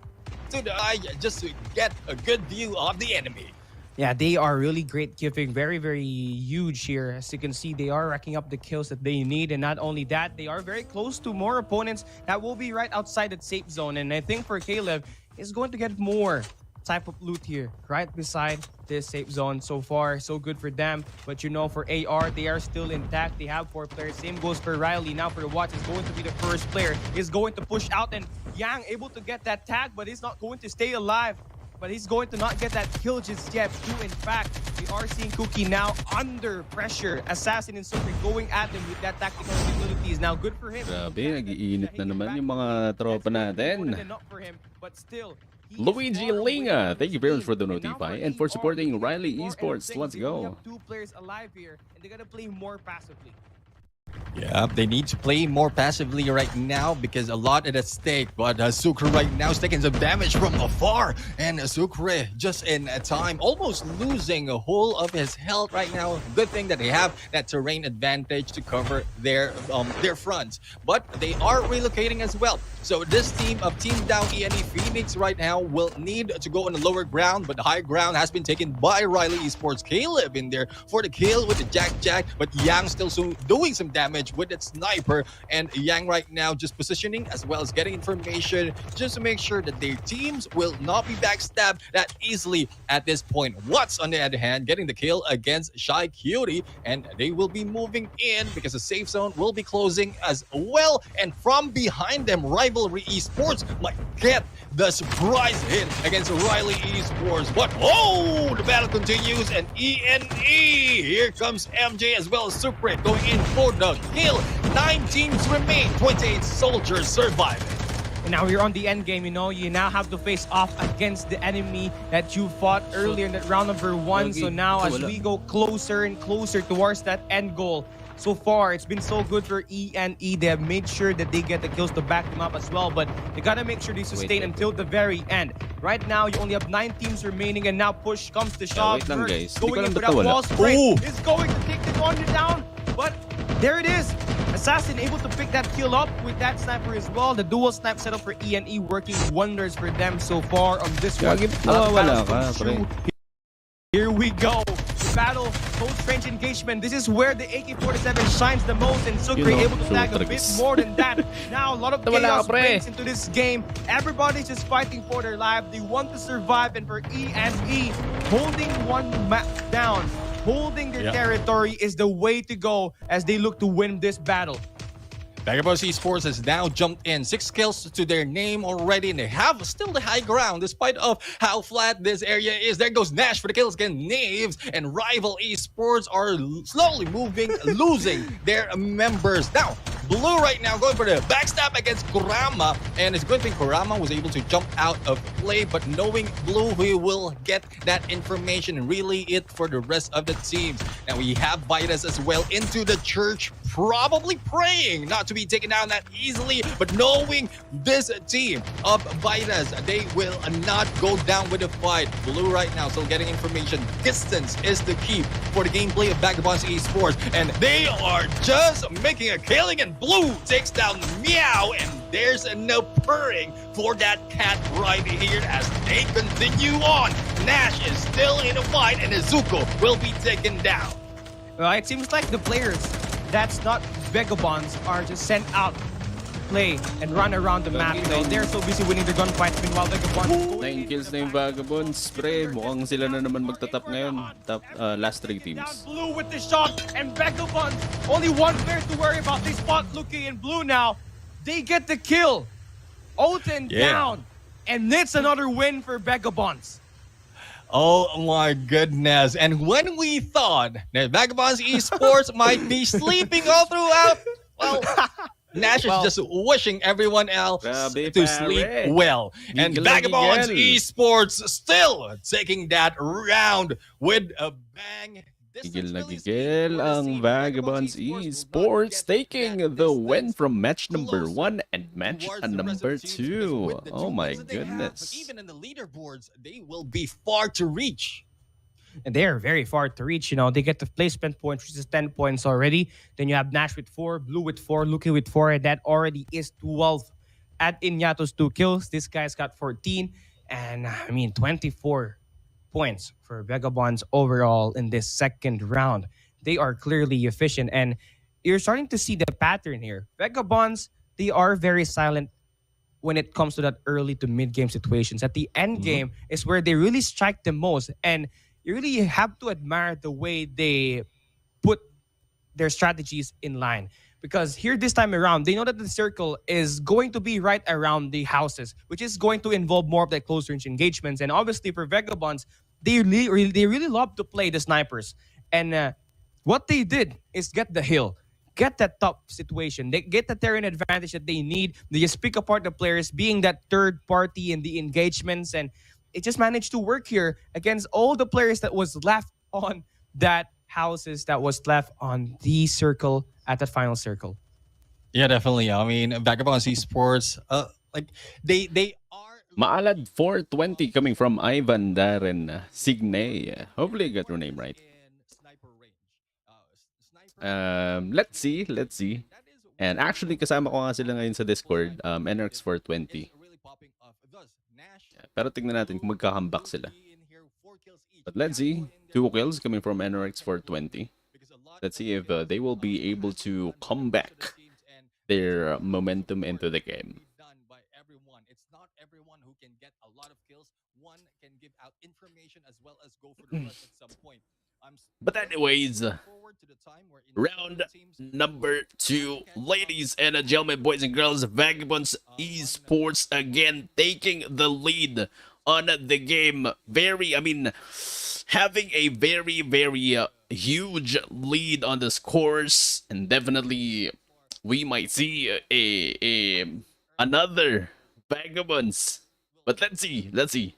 E: to the eye just to get a good view of the enemy.
D: Yeah, they are really great giving, very, very huge here. As you can see, they are racking up the kills that they need. And not only that, they are very close to more opponents that will be right outside that safe zone. And I think for Caleb, he's going to get more type of loot here, right beside this safe zone. So far, so good for them. But you know, for AR, they are still intact. They have 4 players. Same goes for Riley. Now for the watch, is going to be the first player. He's going to push out, and Yang able to get that tag, but he's not going to stay alive. But he's going to not get that kill just yet. In fact, we are seeing Cookie now under pressure. Assassin and Super going at him with that tactical abilities. Now, good for him.
C: Grabe, nag-iinit na naman yung mga tropa natin.
D: But still,
C: Luigi Linga, thank you very much for the notify and for supporting Riley Esports. Let's go.
D: 2 players alive here, and they're gonna play more passively.
E: Yeah, they need to play more passively right now because a lot at stake. But Sucre right now is taking some damage from afar. And Sucre just in time, almost losing a whole of his health right now. Good thing that they have that terrain advantage to cover their fronts. But they are relocating as well. So this team of Team Down ENE Phoenix right now will need to go on the lower ground. But the high ground has been taken by Riley Esports. Caleb in there for the kill with the Jack. But Yang still doing some damage with that sniper, and Yang right now just positioning as well as getting information just to make sure that their teams will not be backstabbed that easily at this point. What's on the other hand getting the kill against ShyQT, and they will be moving in because the safe zone will be closing as well. And from behind them, Rivalry Esports might get the surprise hit against Riley Esports. But oh, the battle continues, and ENE, here comes MJ as well as Supre going in for the kill. 9 teams remain, 28 soldiers surviving.
D: And now we're on the end game, you know. You now have to face off against the enemy that you fought earlier in that round number 1. So now as we go closer and closer towards that end goal, so far it's been so good for ENE. They have made sure that they get the kills to back them up as well, but they gotta make sure they sustain until the very end. Right now you only have 9 teams remaining, and now push comes to shove. Going in for that wall spray is going to take the one down, but there it is. Assassin able to pick that kill up with that sniper as well. The dual snipe setup for ENE working wonders for them so far on this one. Here we go. The battle, close range engagement. This is where the AK-47 shines the most, and Sucre able to tag a bit more than that. Now a lot of chaos brings into this game. Everybody's just fighting for their life. They want to survive, and for ENE, holding one map down, holding their territory is the way to go as they look to win this battle.
E: Vagabonds Esports has now jumped in 6 kills to their name already, and they have still the high ground despite of how flat this area is. There goes Nash for the kills against Knaves, and Rival Esports are slowly losing their members. Now, Blue right now going for the backstab against Kurama, and it's good thing Kurama was able to jump out of play, but knowing Blue, we will get that information and relay it for the rest of the teams. Now we have VITAS as well into the church, probably praying not to be taken down that easily, but knowing this team of VITAS, they will not go down with the fight. Blue right now still getting information. Distance is the key for the gameplay of Vagabonds Esports, and they are just making a killing, and Blue takes down Meow, and there's no purring for that cat right here as they continue on. Nash is still in a fight, and Izuku will be taken down.
D: Well, it seems like the players that's not Vagabonds are just sent out to play and run around the map. You know, they're so busy winning the gunfights, meanwhile Vagabonds...
C: 9 kills na yung Vagabonds, pre. Mukhang sila na naman magtatap ngayon. Top, last 3 teams.
D: Blue with the shot, and Vagabonds, only one player to worry about. They spot looking in Blue now. They get the kill. Oten down, and it's another win for Vagabonds.
E: Oh my goodness. And when we thought that Vagabonds Esports might be sleeping all throughout, well, Nash is just wishing everyone else to sleep well. And Vagabonds Esports still taking that round with a bang.
C: Gigil na gigil ang Vagabonds Esports, taking the win from match number 1 and match number 2. Oh my goodness.
E: Even in the leaderboards, they will be far to reach.
D: And they're very far to reach. You know, they get the placement points, which is 10 points already. Then you have Nash with 4, Blue with 4, Luki with 4, and that already is 12. Add in Yato's 2 kills. This guy's got 14. And I mean, 24 points for Vagabonds overall in this second round. They are clearly efficient, and you're starting to see the pattern here. Vagabonds, they are very silent when it comes to that early to mid-game situations. At the end game is where they really strike the most, and you really have to admire the way they put their strategies in line. Because here this time around, they know that the circle is going to be right around the houses, which is going to involve more of the close-range engagements. And obviously for Vagabonds, they really love to play the snipers. And what they did is get the hill, get that top situation. They get the terrain advantage that they need. They just pick apart the players, being that third party in the engagements. And it just managed to work here against all the players that was left on that houses that was left on the circle at that final circle.
E: Yeah, definitely. I mean, Vagabonds Esports, like they are...
C: Maalad 420 coming from Ivan Darren Signe. Hopefully I got your name right. Let's see. And actually, kasama ko nga sila ngayon sa Discord, NRX 420. Pero tingnan natin kung magka-comeback sila. But let's see. 2 kills coming from NRX 420. Let's see if they will be able to come back their momentum into the game.
E: It's not everyone who can get a lot of kills. One can give out information as well as go for the rush at some point.
C: But anyways, round number 2, ladies and gentlemen, boys and girls, Vagabonds Esports again taking the lead on the game. Having a very huge lead on the scores, and definitely we might see another Vagabonds. But let's see.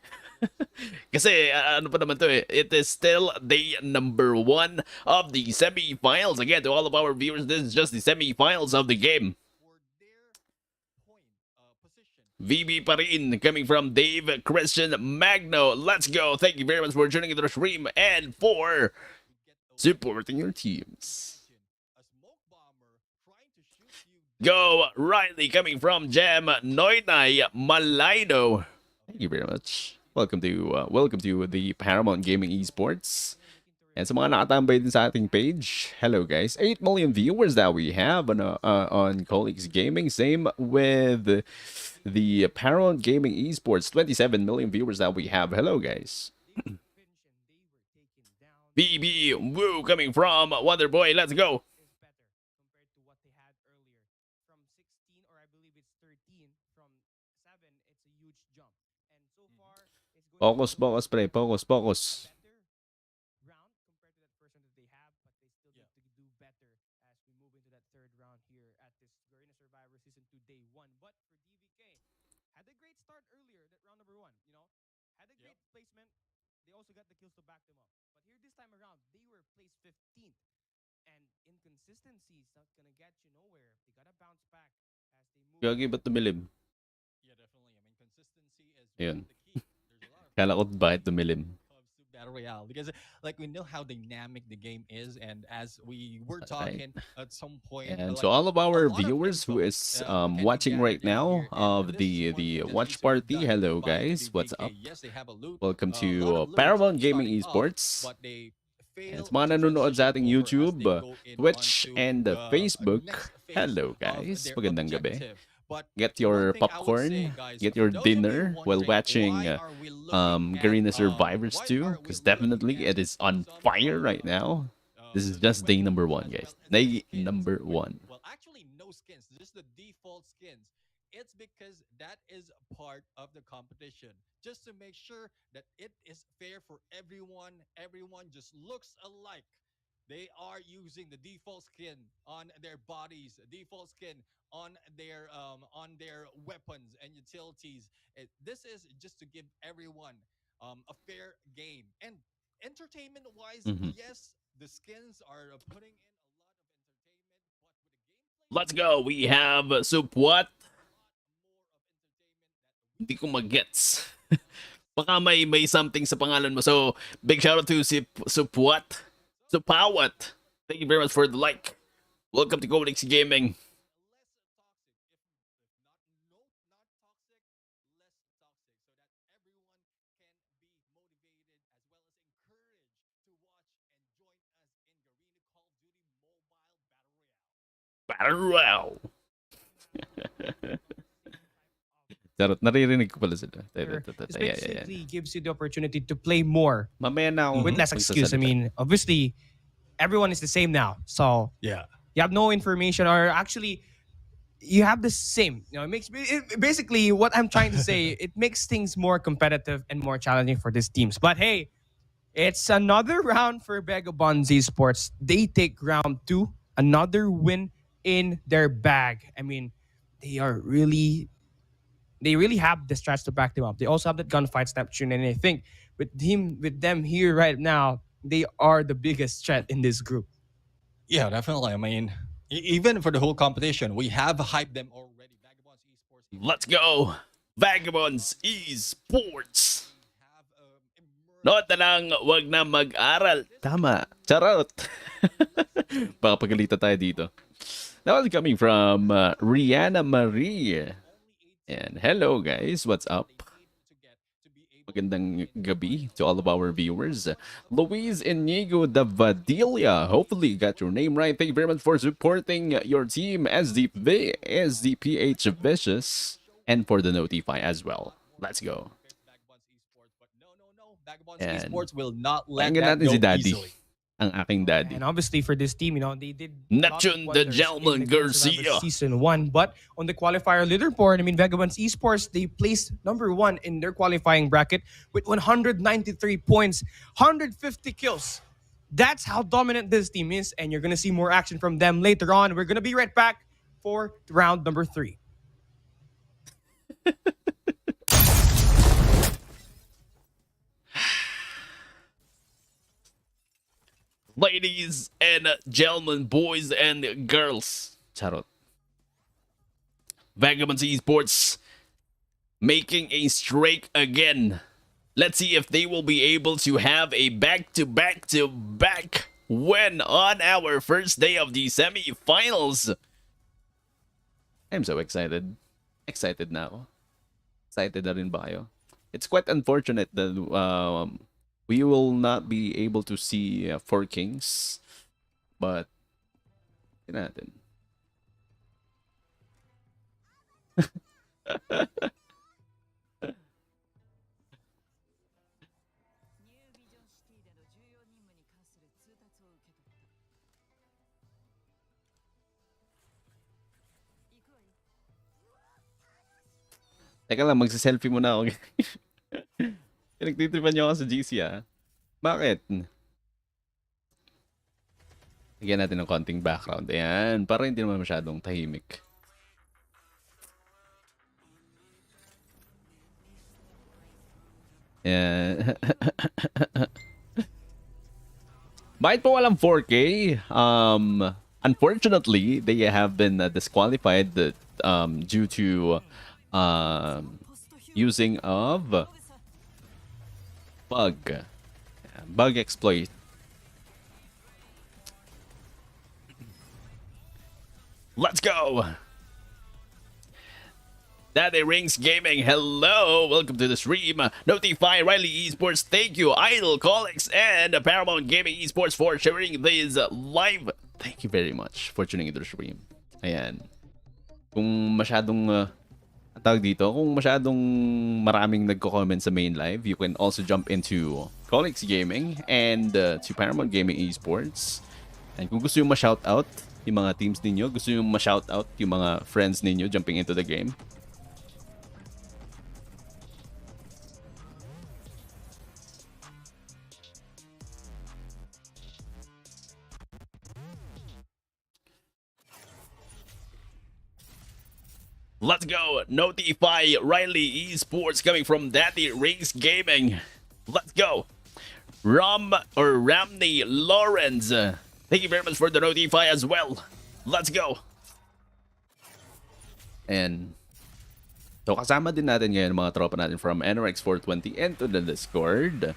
C: Kasi ano pa naman to eh, it is still day number 1 of the semi-finals. Again, to all of our viewers, this is just the semi-finals of the game. VB pa rin coming from Dave Christian Magno. Let's go. Thank you very much for joining the stream and for supporting your teams. Go Riley coming from Jam Noinay Malaydo. Thank you very much. Welcome to the Paramount Gaming Esports. And sa mga nakatambay din sa ating page, hello guys. 8 million viewers that we have on Colicx Gaming. Same with the Paramount Gaming Esports, 27 million viewers that we have. Hello guys. BB Woo coming from Wonderboy. Let's go.
D: believe it's 13 from 7. It's a huge jump. And so far, it's going to be
C: Focus, focus, pre. Focus, focus.
D: a better round compared to that person that they have, but they still
E: Yeah.
D: need to do better as we move into that third round here at this Garena Survivor Season 2 Day 1. But for DVK, had a great start earlier, that round number 1, had a great placement. They also got the kills to back them up. But here this time around, they were placed 15th. And inconsistency is not gonna get you nowhere. They gotta bounce back as they move.
C: Gagi, ba't tumilim?
E: Yeah, definitely. I mean, consistency is
C: Ayun.
E: the key. There's a lot of
C: Kala ko bakit tumilim.
E: comes to battle royale because like we know how dynamic the game is, and as we were
C: Right.
E: talking at some point,
C: And
E: like,
C: so all of our
E: a lot of
C: viewers who
E: info,
C: is
E: can be
C: watching right
E: gathered in
C: now
E: here, and
C: of
E: this is
C: the
E: one thing that
C: watch
E: needs to be
C: party,
E: done
C: hello
E: by
C: guys, what's
E: DVK.
C: up?
E: Yes, they have a loot,
C: Welcome
E: a lot
C: to
E: of loot
C: Paramount Gaming
E: starting off,
C: Esports.
E: but they fail
C: And sa mga
E: to
C: nanonood sa ating
E: transition over as
C: YouTube,
E: they go in
C: Twitch,
E: onto
C: and
E: the
C: Facebook,
E: next phase
C: hello
E: of
C: guys,
E: their
C: magandang gabi.
E: objective. But
C: Get
E: one
C: your
E: thing I would say,
C: popcorn,
E: guys,
C: get
E: for
C: your
E: those of you
C: dinner while
E: wondering
C: watching
E: why are we looking
C: Garena
E: at,
C: Survivors
E: why
C: 2,
E: are we
C: because
E: looking
C: definitely
E: at
C: it is on
E: some
C: fire
E: of
C: right now. This is
E: the
C: just day number
E: weapons
C: 1,
E: as
C: guys.
E: well as
C: Day
E: the skins?
C: number 1.
E: Well, actually, no skins, just the default skins. It's because that is part of the competition, just to make sure that it is fair for everyone. Everyone just looks alike. They are using the default skin on their bodies, default skin on their weapons and utilities. This is just to give everyone a fair game. And entertainment wise,
C: Mhm.
E: yes, the skins are putting in a lot of entertainment, but with the gameplay
C: Let's go. We have Supwat.
E: a lot more of entertainment that
C: Hindi
E: we
C: ko magets. Baka may something sa pangalan mo. So, big shout out to Supwat. Supawat. Thank you very much for the like. Welcome to Colicx Gaming.
E: less toxic, if not no not toxic, less toxic, so that everyone can be motivated as well as encouraged to watch and join us in Garena Call of Duty Mobile Battle Royale.
C: Battle Royale. Charot, naririnig ko pala sila.
D: This
C: Yeah.
D: basically gives you the opportunity to play more
C: Mamaya na ako
D: with less excuse. I
C: magsasalita.
D: mean, obviously, everyone is the same now. So
E: Yeah.
D: you have no information, or actually, you have the same. It makes basically what I'm trying to say. It makes things more competitive and more challenging for these teams. But hey, it's another round for VAGABONDS Esports. They take round 2, another win in their bag. I mean, they really have the strats to back them up. They also have that gunfight snapshot, and I think with them here right now, they are the biggest threat in this group.
E: Yeah, definitely. I mean, even for the whole competition, we have hyped them already. Vagabonds Esports.
C: Let's go. Vagabonds Esports.
E: We have emerged.
C: Note na lang, wag na mag-aral. Tama. Charot. Baka pagalitan tayo dito. That was coming from Rihanna Marie. And hello guys, what's up? Magandang gabi to all of our viewers. Luis Inigo Davadilia, hopefully you got your name right. Thank you very much for supporting your team, SDPH Vicious, and for the Notify as well. Let's go.
E: Vagabonds
C: And
E: Esports will not let
C: Pakinggan
E: that
C: natin
E: go
C: si Daddy,
E: easily.
C: ang aking daddy.
D: And obviously for this team, they did a lot of
C: Neptune the
D: wonders
C: Gentleman
D: in the Garena Survivor
C: Garcia.
D: Season 1. But on the qualifier leaderboard, I mean, Vagabonds Esports, they placed number 1 in their qualifying bracket with 193 points, 150 kills. That's how dominant this team is, and you're going to see more action from them later on. We're going to be right back for round number 3.
C: Ladies and gentlemen, boys and girls. Charot. Vagabonds Esports making a streak again. Let's see if they will be able to have a back-to-back-to-back win on our first day of the semi-finals. I'm so excited. Excited now. Excited na rin ba kayo? It's quite unfortunate that we will not be able to see 4 Kings. But, yun natin. Teka lang, magsiselfie muna ako. Pinagtitripan niyo ako sa GC Bakit? Lagyan natin ng konting background. Ayan, para hindi naman masyadong tahimik. Ayan. Bakit po walang 4K? Unfortunately, they have been disqualified due to using of bug exploit. Let's go! Daddy Rings Gaming, hello! Welcome to the stream. Notify Riley Esports, thank you. Idol, Colicx, and Paramount Gaming Esports for sharing this live. Thank you very much for tuning into the stream. Ayan. Kung masyadong, ang tawag dito, kung masyadong maraming nagko-comment sa main live, you can also jump into Colicx Gaming and to Paramount Gaming Esports. And kung gusto yung ma-shoutout yung mga teams ninyo, gusto yung ma-shoutout yung mga friends ninyo jumping into the game, let's go! Notify Riley Esports coming from Daddy Rings Gaming. Let's go! Ramney Lawrence. Thank you very much for the notify as well. Let's go! And so kasama din natin ngayon mga tropa natin from NRX 420 and to the Discord.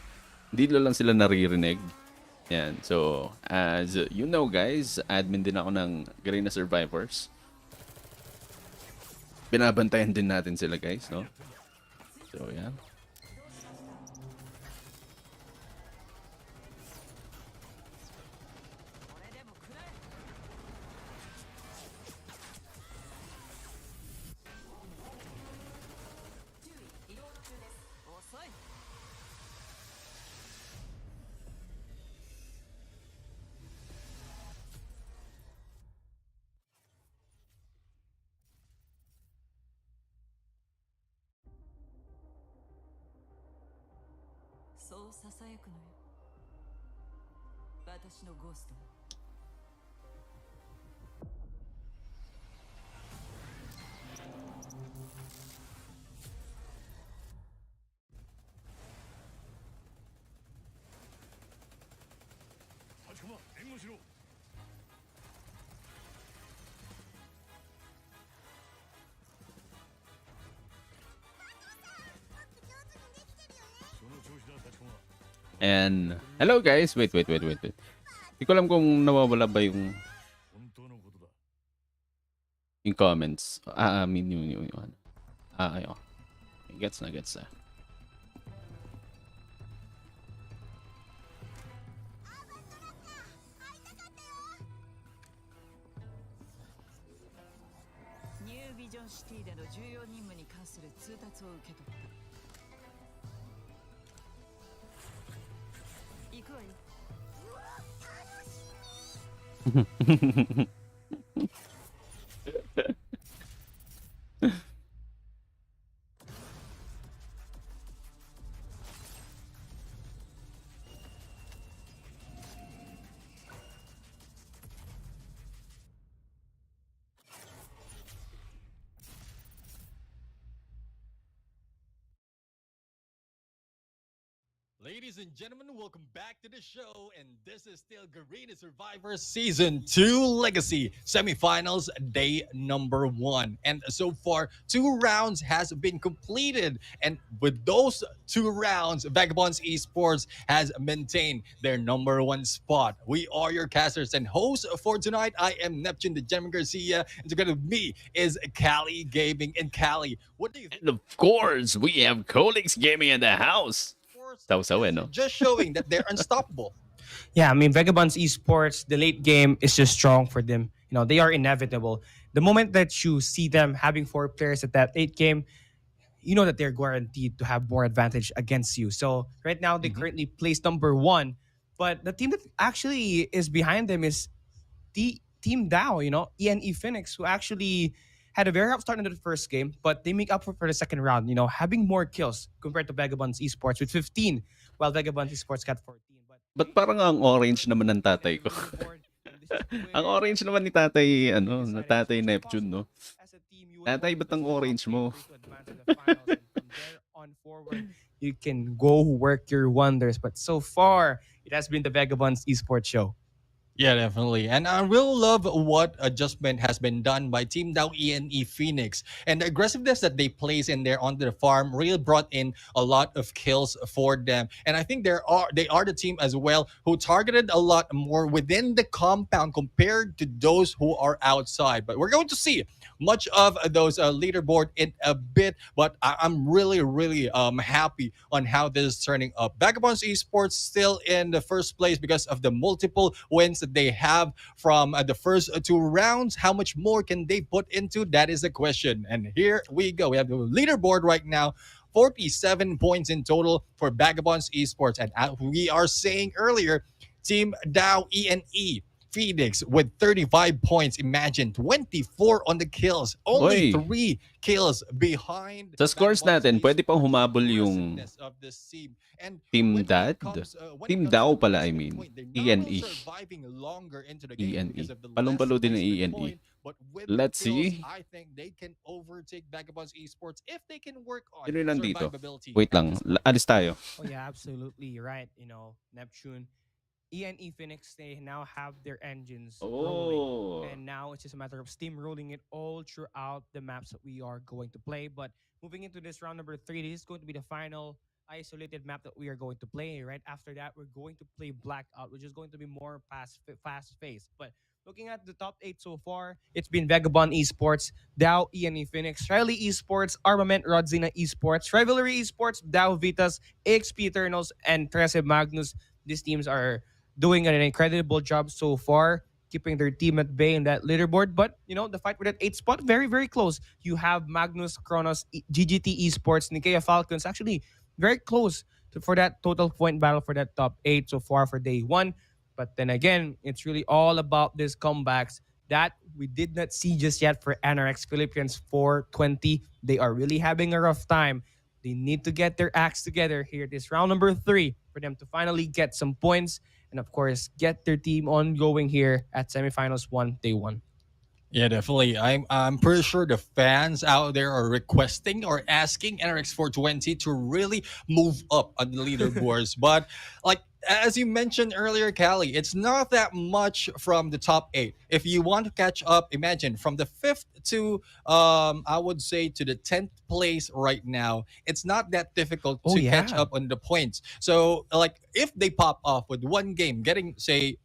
C: Hindi lang sila naririnig. Yan. So, as you know guys, admin din ako ng Garena Survivors. Binabantayan din natin sila guys, no? So, yeah.
A: そうささやくのよ私のゴーストも
B: 立ちこま援護しろ
C: And hello guys. Wait. Hindi ko alam kung nawawala ba yung comments. I mean yung ano. Ayun. Gets na.
A: New Vision City での重要任務に関する通達を受け取った行くわよ
E: Ladies and gentlemen, welcome back to the show, and this is still Garena Survivor Season 2 Legacy Semifinals Day number 1. And so far, 2 rounds has been completed, and with those 2 rounds, Vagabonds Esports has maintained their number 1 spot. We are your casters and hosts for tonight. I am Neptune the Gem Garcia, and together with me is Cali Gaming. And Cali, what do you think?
C: And of course, we have Colicx Gaming in the house. No?
E: Just showing that they're unstoppable.
D: Yeah, I mean, Vagabonds Esports, the late game is just strong for them. You know, they are inevitable. The moment that you see them having 4 players at that late game, you know that they're guaranteed to have more advantage against you. So right now, they currently place number 1. But the team that actually is behind them is Team DAO, you know, ENE Phoenix, who actually had a very rough start in the first game, but they make up for the second round, having more kills compared to Vagabonds Esports with 15, while Vagabonds Esports got 14.
C: Ba't parang ang orange naman ng tatay ko? Ang orange naman ni tatay, na tatay Neptune, no? Tatay, ba't ang orange mo?
D: On forward, you can go work your wonders. But so far, it has been the Vagabonds Esports show.
E: Yeah, definitely. And I really love what adjustment has been done by Team Dow ENE Phoenix. And the aggressiveness that they place in there onto the farm really brought in a lot of kills for them. And I think they are the team as well who targeted a lot more within the compound compared to those who are outside. But we're going to see much of those leaderboard in a bit. But I'm really, really happy on how this is turning up. Vagabonds Esports still in the first place because of the multiple wins that they have from the first two rounds. How much more can they put into? That is the question. And here we go. We have the leaderboard right now. 47 points in total for Vagabonds Esports. And as we are saying earlier, Team Dow ENE Phoenix with 35 points. Imagine 24 on the kills. Only 3 kills behind.
C: Sa scores natin, pwede pang humabol yung Team Dad. Team Dow pala, I mean. ENE. ENE. Palong-palo din ng ENE. Let's see.
E: I think they can overtake Vagabonds Esports if they can work on
C: Sino lang dito?
E: survivability.
C: Wait lang. Alis tayo.
D: Oh yeah, absolutely. You're right. Neptune, ENE Phoenix, they now have their engines rolling. And now it's just a matter of steamrolling it all throughout the maps that we are going to play. But moving into this round number 3, this is going to be the final isolated map that we are going to play. Right after that, we're going to play Blackout, which is going to be more fast-paced. But looking at the top 8 so far, it's been Vagabond Esports, Dow ENE Phoenix, Riley Esports, Armament, RODZINA Esports, Rivalry Esports, Dow VITAS, XP Eternals, and XIII Magnus. These teams are doing an incredible job so far, keeping their team at bay in that leaderboard. But, the fight for that 8th spot, very, very close. You have Magnus, KRONUS, GGT Esports, NICAEA FALCONS, actually very close for that total point battle for that top 8 so far for day 1. But then again, it's really all about these comebacks that we did not see just yet for NRX Philippians 420. They are really having a rough time. They need to get their acts together here this round number 3 for them to finally get some points and, of course, get their team ongoing here at semifinals 1, day 1.
E: Yeah, definitely. I'm pretty sure the fans out there are requesting or asking NRX 420 to really move up on the leaderboards. But as you mentioned earlier, Callie, it's not that much from the top 8. If you want to catch up, imagine from the 5th to I would say to the 10th place right now, it's not that difficult to catch up on the points. So if they pop off with one game, getting say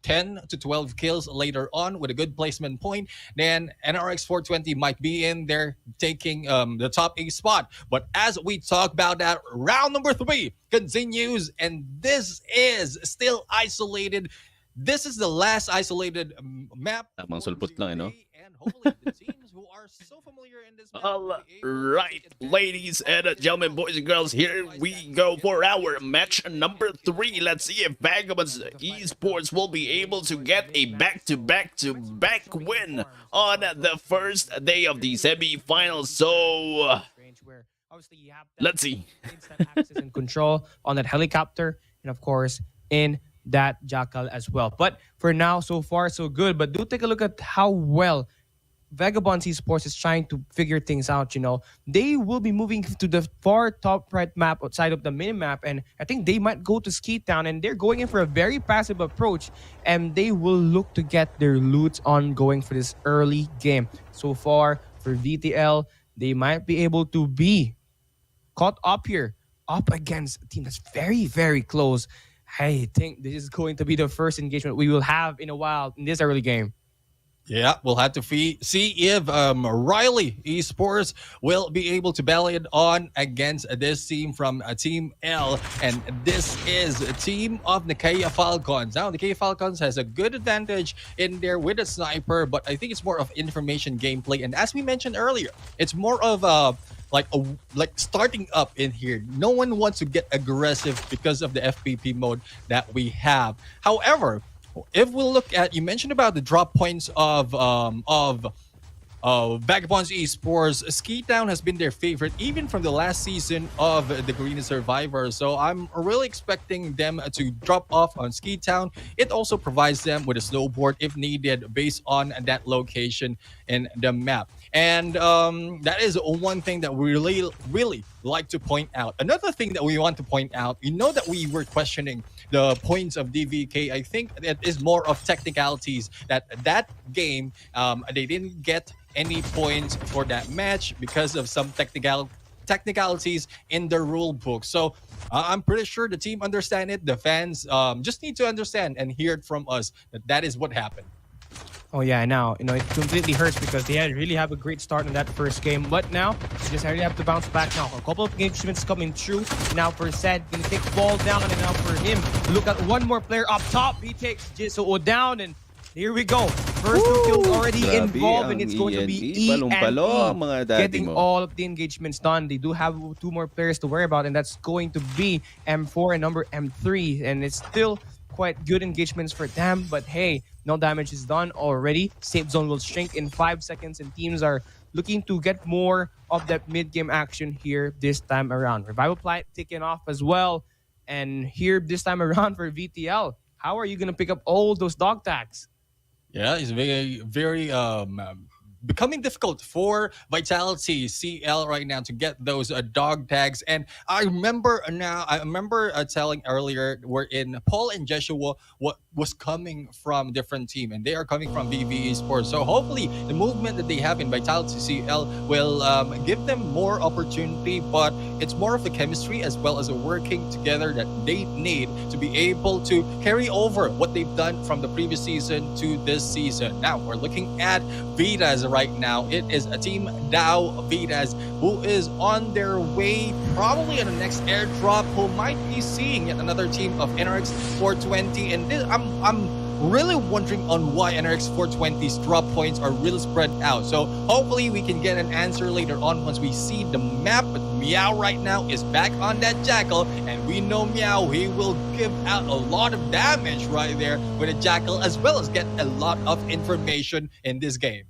E: 10 to 12 kills later on with a good placement point, then NRX 420 might be in there taking the top 8 spot. But as we talk about that, round number 3 continues, and this is still isolated. This is the last isolated map.
C: Tamang sulpot lang,
E: And hopefully the teams who are so familiar in this map
C: All right, ladies and gentlemen, boys and girls, here we go for our match number 3. Let's see if Vagabonds Esports will be able to get a back-to-back win on the first day of the semi-finals. So, let's see.
D: Instant access and control on that helicopter, and of course, in that Jackal as well. But for now, so far, so good. But do take a look at how well Vagabonds Esports is trying to figure things out. They will be moving to the far top right map outside of the minimap, and I think they might go to Ski Town, and they're going in for a very passive approach, and they will look to get their loot ongoing for this early game. So far, for VTL, they might be able to be caught up here, up against a team that's very, very close. I think this is going to be the first engagement we will have in a while in this early game.
E: Yeah, we'll have to see if Riley Esports will be able to battle it on against this team from Team L. And this is a team of NICAEA Falcons. Now, NICAEA Falcons has a good advantage in there with a sniper, but I think it's more of information gameplay. And as we mentioned earlier, it's more of like starting up in here. No one wants to get aggressive because of the FPP mode that we have. However, if we look at, you mentioned about the drop points of Vagabonds Esports, Ski Town has been their favorite even from the last season of the Garena Survivor. So I'm really expecting them to drop off on Ski Town. It also provides them with a snowboard if needed based on that location in the map. And that is one thing that we really like to point out. Another thing that we want to point out, that we were questioning the points of DVK. I think that is more of technicalities that game, they didn't get any points for that match because of some technicalities in the rule book. So I'm pretty sure the team understand it. The fans just need to understand and hear it from us that is what happened.
D: Oh yeah, now it completely hurts because they really have a great start in that first game, but now they just really have to bounce back now. A couple of engagements coming through. Now for Zed, gonna take the ball down, and now for him, look at one more player up top. He takes Jisoo down, and here we go. First two kills already involved, and it's going to be E getting all of the engagements done. They do have two more players to worry about, and that's going to be M4 and number M3, and it's still quite good engagements for them, but hey, no damage is done already. Safe zone will shrink in 5 seconds, and teams are looking to get more of that mid-game action here this time around. Revival Plight taking off as well, and here this time around for VTL, how are you going to pick up all those dog tags?
E: Yeah, it's very becoming difficult for Vitality CL right now to get those dog tags. And I remember telling earlier, we're in Paul and Joshua what was coming from different team, and they are coming from BV Esports. So hopefully the movement that they have in Vitality CL will give them more opportunity, but it's more of the chemistry as well as a working together that they need to be able to carry over what they've done from the previous season to this season. Now we're looking at VITAS right now. It is a team Dow VITAS who is on their way probably on the next airdrop, who might be seeing yet another team of NRX 420. And this, I'm really wondering on why NRX 420's drop points are really spread out. So hopefully we can get an answer later on once we see the map. But Meow right now is back on that Jackal, and we know Meow, he will give out a lot of damage right there with a Jackal, as well as get a lot of information in this game.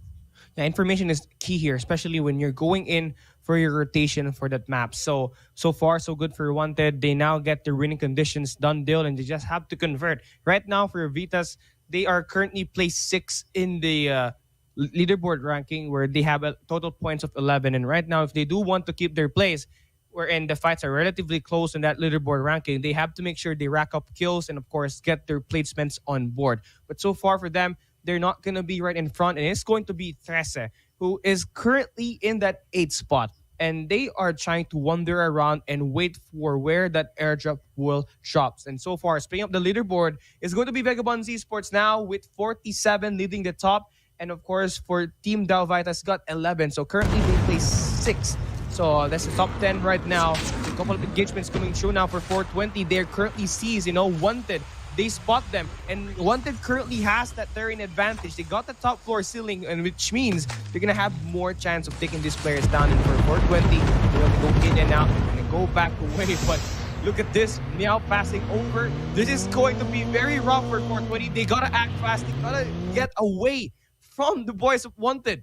D: Yeah, information is key here, especially when you're going in for your rotation for that map. So far, so good for Wanted. They now get their winning conditions done deal, and they just have to convert. Right now for VITAS, they are currently placed 6 in the leaderboard ranking, where they have a total points of 11. And right now, if they do want to keep their place, wherein the fights are relatively close in that leaderboard ranking, they have to make sure they rack up kills and, of course, get their placements on board. But so far for them, they're not going to be right in front, and it's going to be T.E.A.M, who is currently in that 8th spot. And they are trying to wander around and wait for where that airdrop will drop. And so far, splitting up the leaderboard is going to be Vagabonds Esports now with 47 leading the top. And of course, for Team Dow VITAS got 11. So currently they place 6. So that's the top 10 right now. A couple of engagements coming through now for 420. They're currently seized, Wanted. They spot them, and Wanted currently has that terrain advantage. They got the top floor ceiling, and which means they're gonna have more chance of taking these players down. And for 420, they're gonna go in and out and go back away. But look at this, Meow passing over. This is going to be very rough for 420. They gotta act fast. They gotta get away from the boys of Wanted.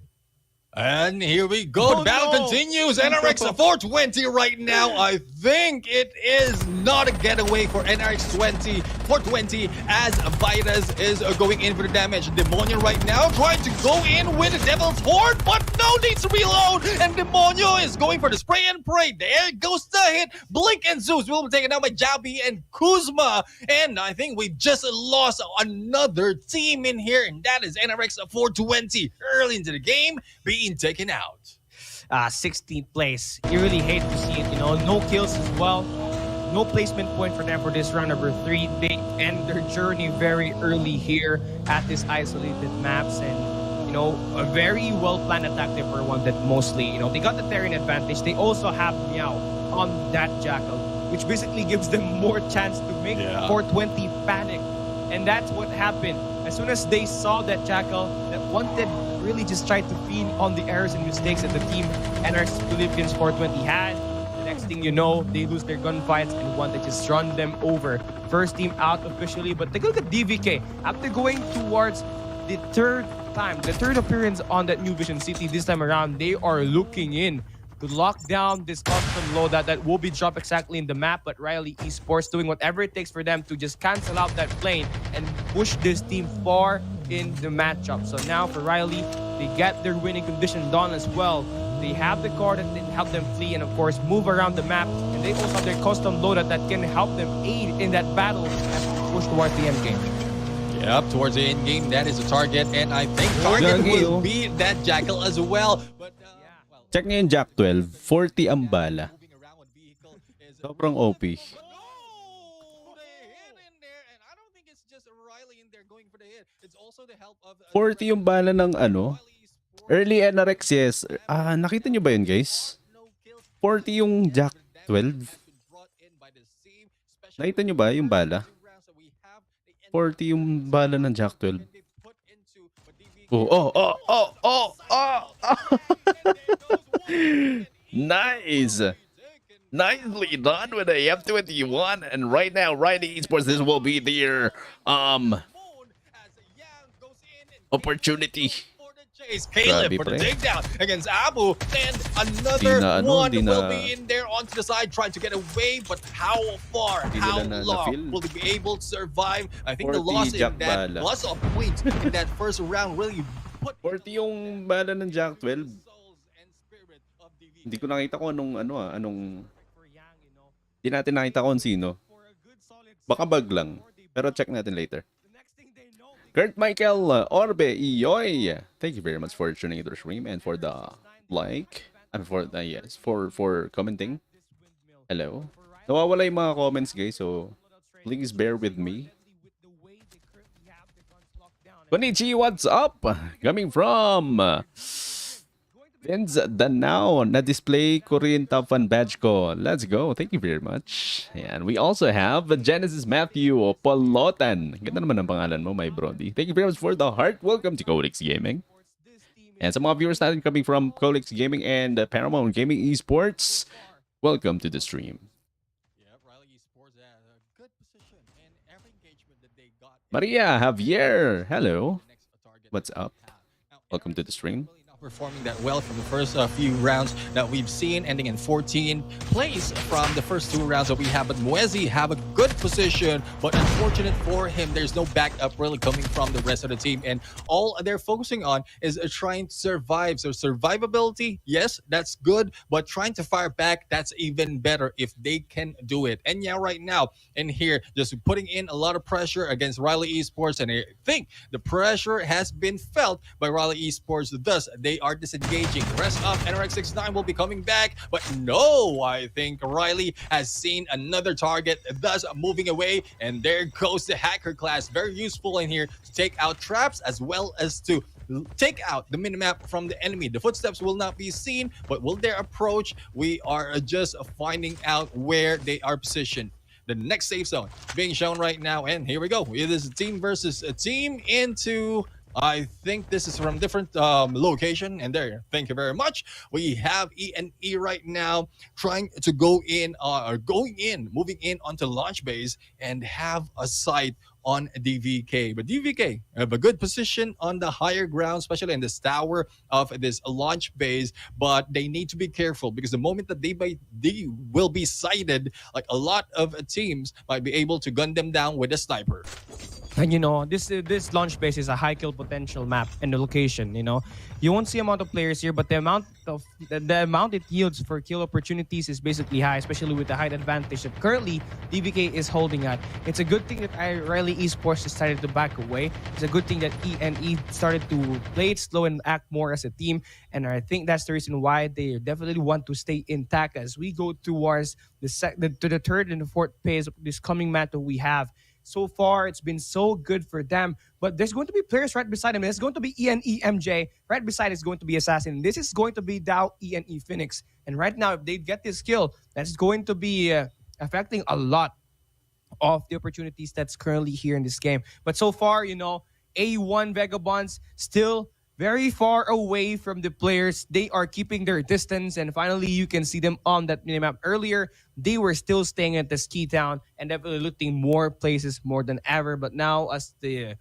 E: And here we go. Battle continues. NRX 420 right now. I think it is not a getaway for NRX 420 as VITAS is going in for the damage. Demonio right now trying to go in with the Devil's Horde, but no, needs to reload. And Demonio is going for the spray and pray. There goes the hit. Blink and Zeus will be taken out by Jabi and Kuzma. And I think we just lost another team in here, and that is NRX 420 early into the game being taken out.
D: 16th place. You really hate to see it, no kills as well. No placement point for them for this round number 3. They end their journey very early here at this isolated maps, and a very well-planned attack there for Wanted mostly. They got the terrain advantage. They also have Meow on that Jackal, which basically gives them more chance to make 420 panic. And that's what happened. As soon as they saw that Jackal, that Wanted really just tried to feed on the errors and mistakes that the team NRX Philippians 420 had. The next thing you know, they lose their gunfights and Wanted just run them over. First team out officially, but take a look at DVK. After going towards the 3rd time, the third appearance on that New Vision City this time around, they are looking in to lock down this custom loadout that will be dropped exactly in the map, but Riley Esports doing whatever it takes for them to just cancel out that plane and push this team far in the matchup. So now for Riley, they get their winning condition done as well. They have the car that can help them flee and of course move around the map, and they also have their custom loadout that can help them aid in that battle as they push towards the end game.
E: Yep, towards the end game, that is a target, and I think target will be that Jackal as well. But well,
C: Check nyo yung Jack 12. 40 ang bala. Sobrang OP.
E: No! The hit in there, and I don't think it's just Riley in there going for the hit. It's also the help of
C: 40 yung bala ng ano? Early NRX, yes. Nakita nyo ba yun, guys? 40 yung Jack 12. Nakita nyo ba yung bala? 40 yung bala ng Jack 12. Nice! Nicely done with a F21. And right now, Riley Esports, this will be their opportunity.
E: Caleb for the takedown against Abu, and another one will be in there onto the side trying to get away, but how far, how long will he be able to survive? I think the loss in that loss of points in that first round really put
C: 40 yung bala ng Jack 12. Hindi ko nakita kung anong hindi natin nakita kung sino. Baka bug lang, pero check natin later. Kurt Michael Orbe Iyoy, thank you very much for tuning into the stream and for the like and for the for commenting. Hello. Nawawala yung mga comments, guys, so please bear with me. Konnichi, what's up? Coming from Vince Danao, na-display ko rin top fan badge ko. Let's go. Thank you very much. And we also have Genesis Matthew Polotan. Ganda naman ang pangalan mo, my brody. Thank you very much for the heart. Welcome to Colicx Gaming. And some of viewers natin coming from Colicx Gaming and Paramount Gaming Esports. Welcome to the stream. Maria Javier, hello. What's up? Welcome to the stream.
E: Performing that well from the first few rounds that we've seen, ending in 14th place from the first two rounds that we have. But Mwezi have a good position, but unfortunate for him, there's no backup really coming from the rest of the team, and all they're focusing on is trying to survive. So survivability, yes, that's good, but trying to fire back, that's even better if they can do it. And yeah, right now in here, just putting in a lot of pressure against Riley Esports, and I think the pressure has been felt by Riley Esports. Thus, they are disengaging. The rest of NRX XIII will be coming back, but no, I think Riley has seen another target, thus moving away, and there goes the hacker class. Very useful in here to take out traps as well as to take out the minimap from the enemy. The footsteps will not be seen, but will their approach? We are just finding out where they are positioned. The next safe zone being shown right now, and here we go. It is a team versus a team into, I think this is from different location, and there, thank you very much. We have E&E right now trying to go in, moving in onto launch base and have a sight on DVK. But DVK have a good position on the higher ground, especially in this tower of this launch base, but they need to be careful because the moment that they will be sighted, like a lot of teams might be able to gun them down with a sniper.
D: And you know, this launch base is a high kill potential map and the location, you know. You won't see amount of players here, but the amount it yields for kill opportunities is basically high, especially with the height advantage that currently DVK is holding at. It's a good thing that Riley Esports decided to back away. It's a good thing that E&E started to play it slow and act more as a team. And I think that's the reason why they definitely want to stay intact as we go towards the third and the fourth phase of this coming match that we have. So far, it's been so good for them. But there's going to be players right beside him. There's going to be E&E MJ. Right beside is going to be Assassin. This is going to be Dow E&E Phoenix. And right now, if they get this kill, that's going to be affecting a lot of the opportunities that's currently here in this game. But so far, you know, A1 Vagabonds still very far away from the players. They are keeping their distance, and finally you can see them on that minimap. Earlier, they were still staying at the ski town and definitely looting more places more than ever. But now, as the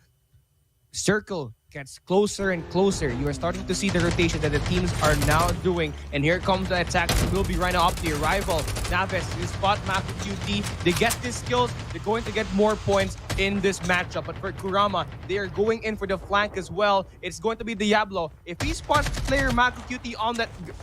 D: circle gets closer and closer. You are starting to see the rotation that the teams are now doing. And here comes the attack. It will be right now up to your rival. Naves, you spot Mako QT. They get these skills. They're going to get more points in this matchup. But for Kurama, they are going in for the flank as well. It's going to be Diablo. If he spots player Mako QT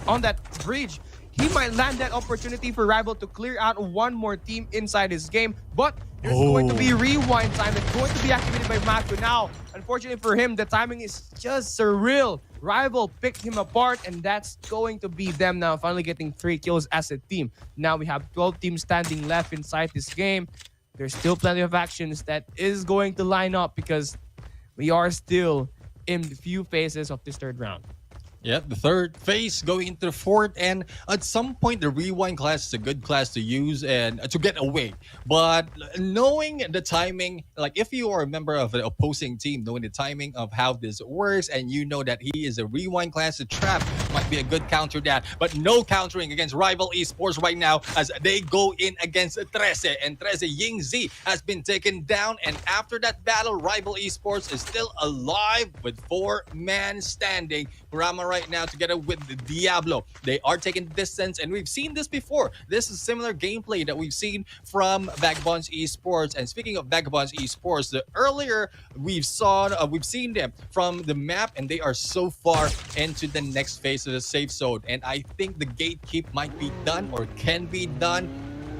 D: on that bridge, he might land that opportunity for rival to clear out one more team inside his game. But there's going to be rewind time that's going to be activated by Mako now. Unfortunately for him, the timing is just surreal. Rival picked him apart, and that's going to be them now finally getting 3 kills as a team. Now we have 12 teams standing left inside this game. There's still plenty of actions that is going to line up because we are still in the few phases of this third round.
E: Yeah, the third phase going into the fourth, and at some point the rewind class is a good class to use and to get away. But knowing the timing, like if you are a member of an opposing team, knowing the timing of how this works, and you know that he is a rewind class, the trap might be a good counter that. But no countering against Rival Esports right now as they go in against 13, and 13 Ying Z has been taken down. And after that battle, Rival Esports is still alive with 4-man standing. Kurama right now together with the Diablo. They are taking distance, and we've seen this before. This is similar gameplay that we've seen from VAGABONDS Esports. And speaking of VAGABONDS Esports, the earlier we've seen them from the map, and they are so far into the next phase of the safe zone. And I think the gatekeep might be done, or can be done,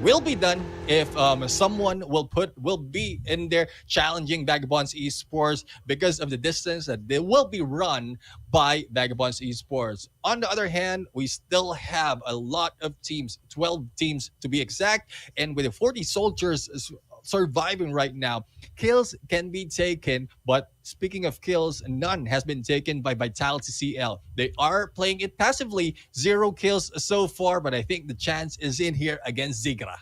E: will be done if someone will be in there challenging VAGABONDS Esports because of the distance that they will be run by VAGABONDS Esports. On the other hand, we still have a lot of teams, 12 teams to be exact, and with the 40 soldiers surviving right now, kills can be taken. But speaking of kills, none has been taken by Vitality CL. They are playing it passively, 0 kills so far, but I think the chance is in here against SIGRA.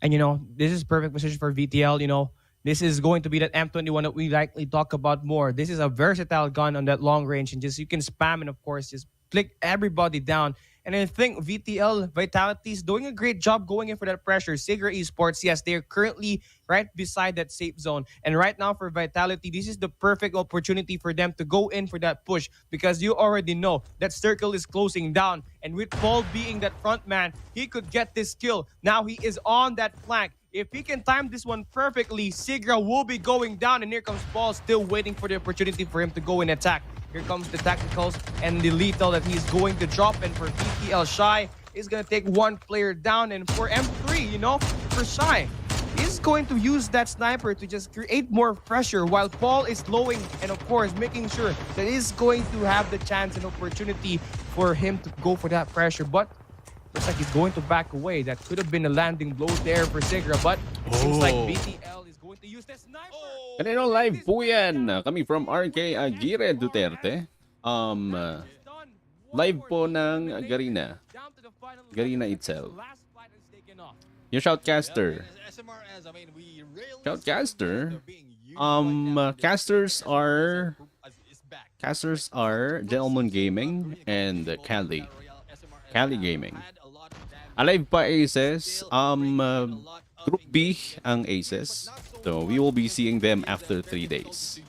D: And this is perfect position for VTL. This is going to be that M21 that we likely talk about more. This is a versatile gun on that long range, and just you can spam and of course just click everybody down. And I think VTL, Vitality is doing a great job going in for that pressure. SIGRA Esports, yes, they're currently right beside that safe zone. And right now for Vitality, this is the perfect opportunity for them to go in for that push, because you already know that circle is closing down. And with Paul being that front man, he could get this kill. Now he is on that flank. If he can time this one perfectly, SIGRA will be going down. And here comes Paul, still waiting for the opportunity for him to go and attack. Here comes the tacticals and the lethal that he's going to drop. And for VTL, Shy is going to take one player down. And for M3, for Shy, he's going to use that sniper to just create more pressure while Paul is slowing and, of course, making sure that he's going to have the chance and opportunity for him to go for that pressure. But looks like he's going to back away. That could have been a landing blow there for SIGRA, but it seems like VTL is going to use the sniper.
C: Kanino live po yan. Kami from RK Aguirre Duterte. Live po ng Garena. Garena itself. Yung Shoutcaster. Shoutcaster. Casters are Gentleman Gaming and Cali Gaming. Alive pa Aces. Group B ang Aces. So we will be seeing them after 3 days.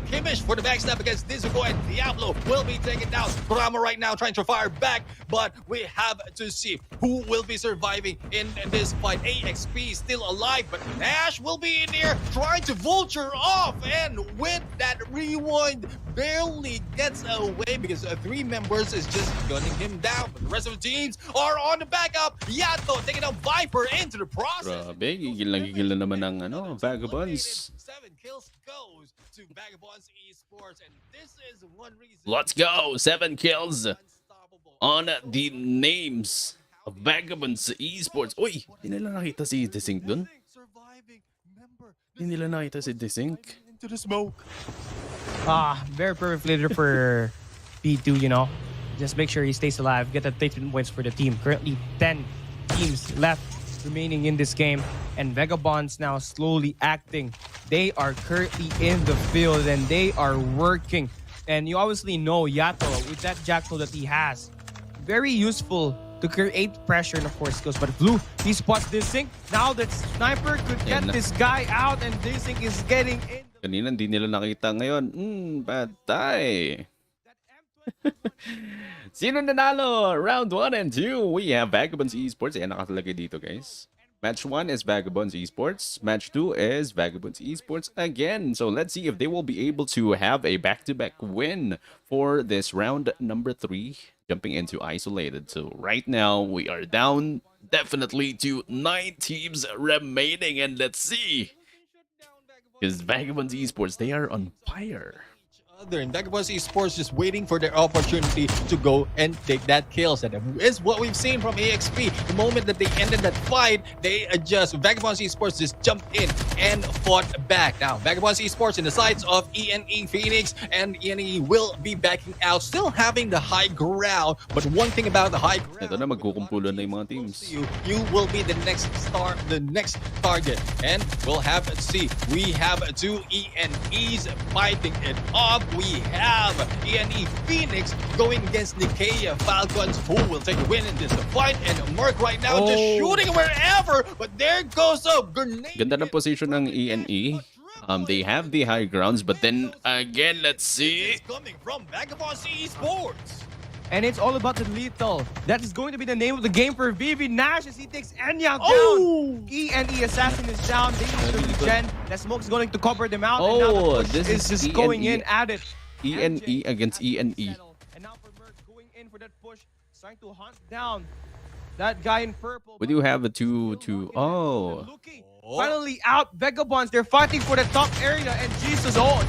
E: Kimmich for the backstab against Dizuko, and Diablo will be taken down. Kurama right now trying to fire back, but we have to see who will be surviving in this fight. AXP still alive, but Nash will be in here trying to vulture off, and with that rewind barely gets away because 3 members is just gunning him down. But the rest of the teams are on the backup. Yato taking out Viper into the process.
C: Grabe, gigil na naman ng Vagabonds.
E: 7 kills goes to VAGABONDS Esports, and this is one reason.
C: Let's go! 7 kills on the names of VAGABONDS Esports. Uy! Hindi nila nakita si Desync dun. Hindi nila nakita si Desync.
E: Into the smoke.
D: Very perfect leader for P2, Just make sure he stays alive. Get the 13 points for the team. Currently 10 teams left remaining in this game, and VAGABONDS now slowly acting. They are currently in the field and they are working. And you obviously know Yato with that Jackal that he has. Very useful to create pressure and of course skills. But Blue, he spots D-Sync. Now that Sniper could get this guy out and D-Sync is getting in.
C: Kanina hindi nila nakita, ngayon, patay. Sino nanalo? Round 1 and 2, we have Vagabonds Esports. Ayan, nakatalagay dito, guys. Match 1 is Vagabonds Esports. Match 2 is Vagabonds Esports again. So let's see if they will be able to have a back-to-back win for this round number 3, jumping into Isolated. So right now, we are down definitely to 9 teams remaining. And let's see. Because Vagabonds Esports, they are on fire.
E: And Vagabonds Esports just waiting for their opportunity to go and take that kills. And that is what we've seen from AXP. The moment that they ended that fight, they adjust. Vagabonds Esports just jumped in and fought back. Now, Vagabonds Esports in the sides of ENE Phoenix, and ENE will be backing out, still having the high ground. But one thing about the high ground,
C: Ito na, magkukumpulan na yung mga teams.
E: you will be the next star, the next target. And we'll have to see. We have 2 ENEs fighting it off. We have ENE Phoenix going against NICAEA Falcons, who will take a win in this fight. And Mark right now just shooting wherever, but there goes a grenade.
C: Ganda ng position ng ENE. They have the high grounds, but then again, let's see.
E: It's coming from Vagabonds Esports.
D: And it's all about the lethal. That is going to be the name of the game for Vivi Nash as he takes NEHEMIAH down. ENE Assassin is down. They need to regen. That smoke is going to cover them out. And now the push
C: this
D: is just going in at it.
C: ENE against ENE.
D: And now for Merc going in for that push, trying to hunt down that guy in purple.
C: We do have a 2-2. Oh.
D: Finally out, Vagabonds. They're fighting for the top area, and Jesus Wall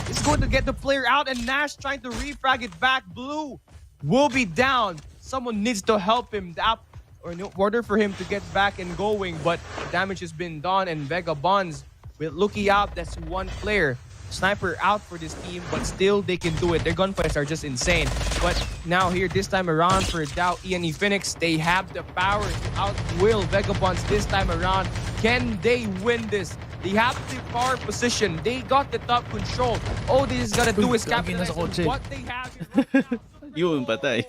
D: is going to get the player out, and Nash trying to refrag it back. Blue will be down. Someone needs to help him out or in order for him to get back and going, but damage has been done, and Vagabonds with Lucky out. That's one player. Sniper out for this team, but still they can do it. Their gunfights are just insane. But now here, this time around for Dow ENE Phoenix, they have the power to outwill Vagabonds this time around. Can they win this? They have the power position. They got the top control. All they just gotta do is capitalize on what they have.
C: Yun, patay.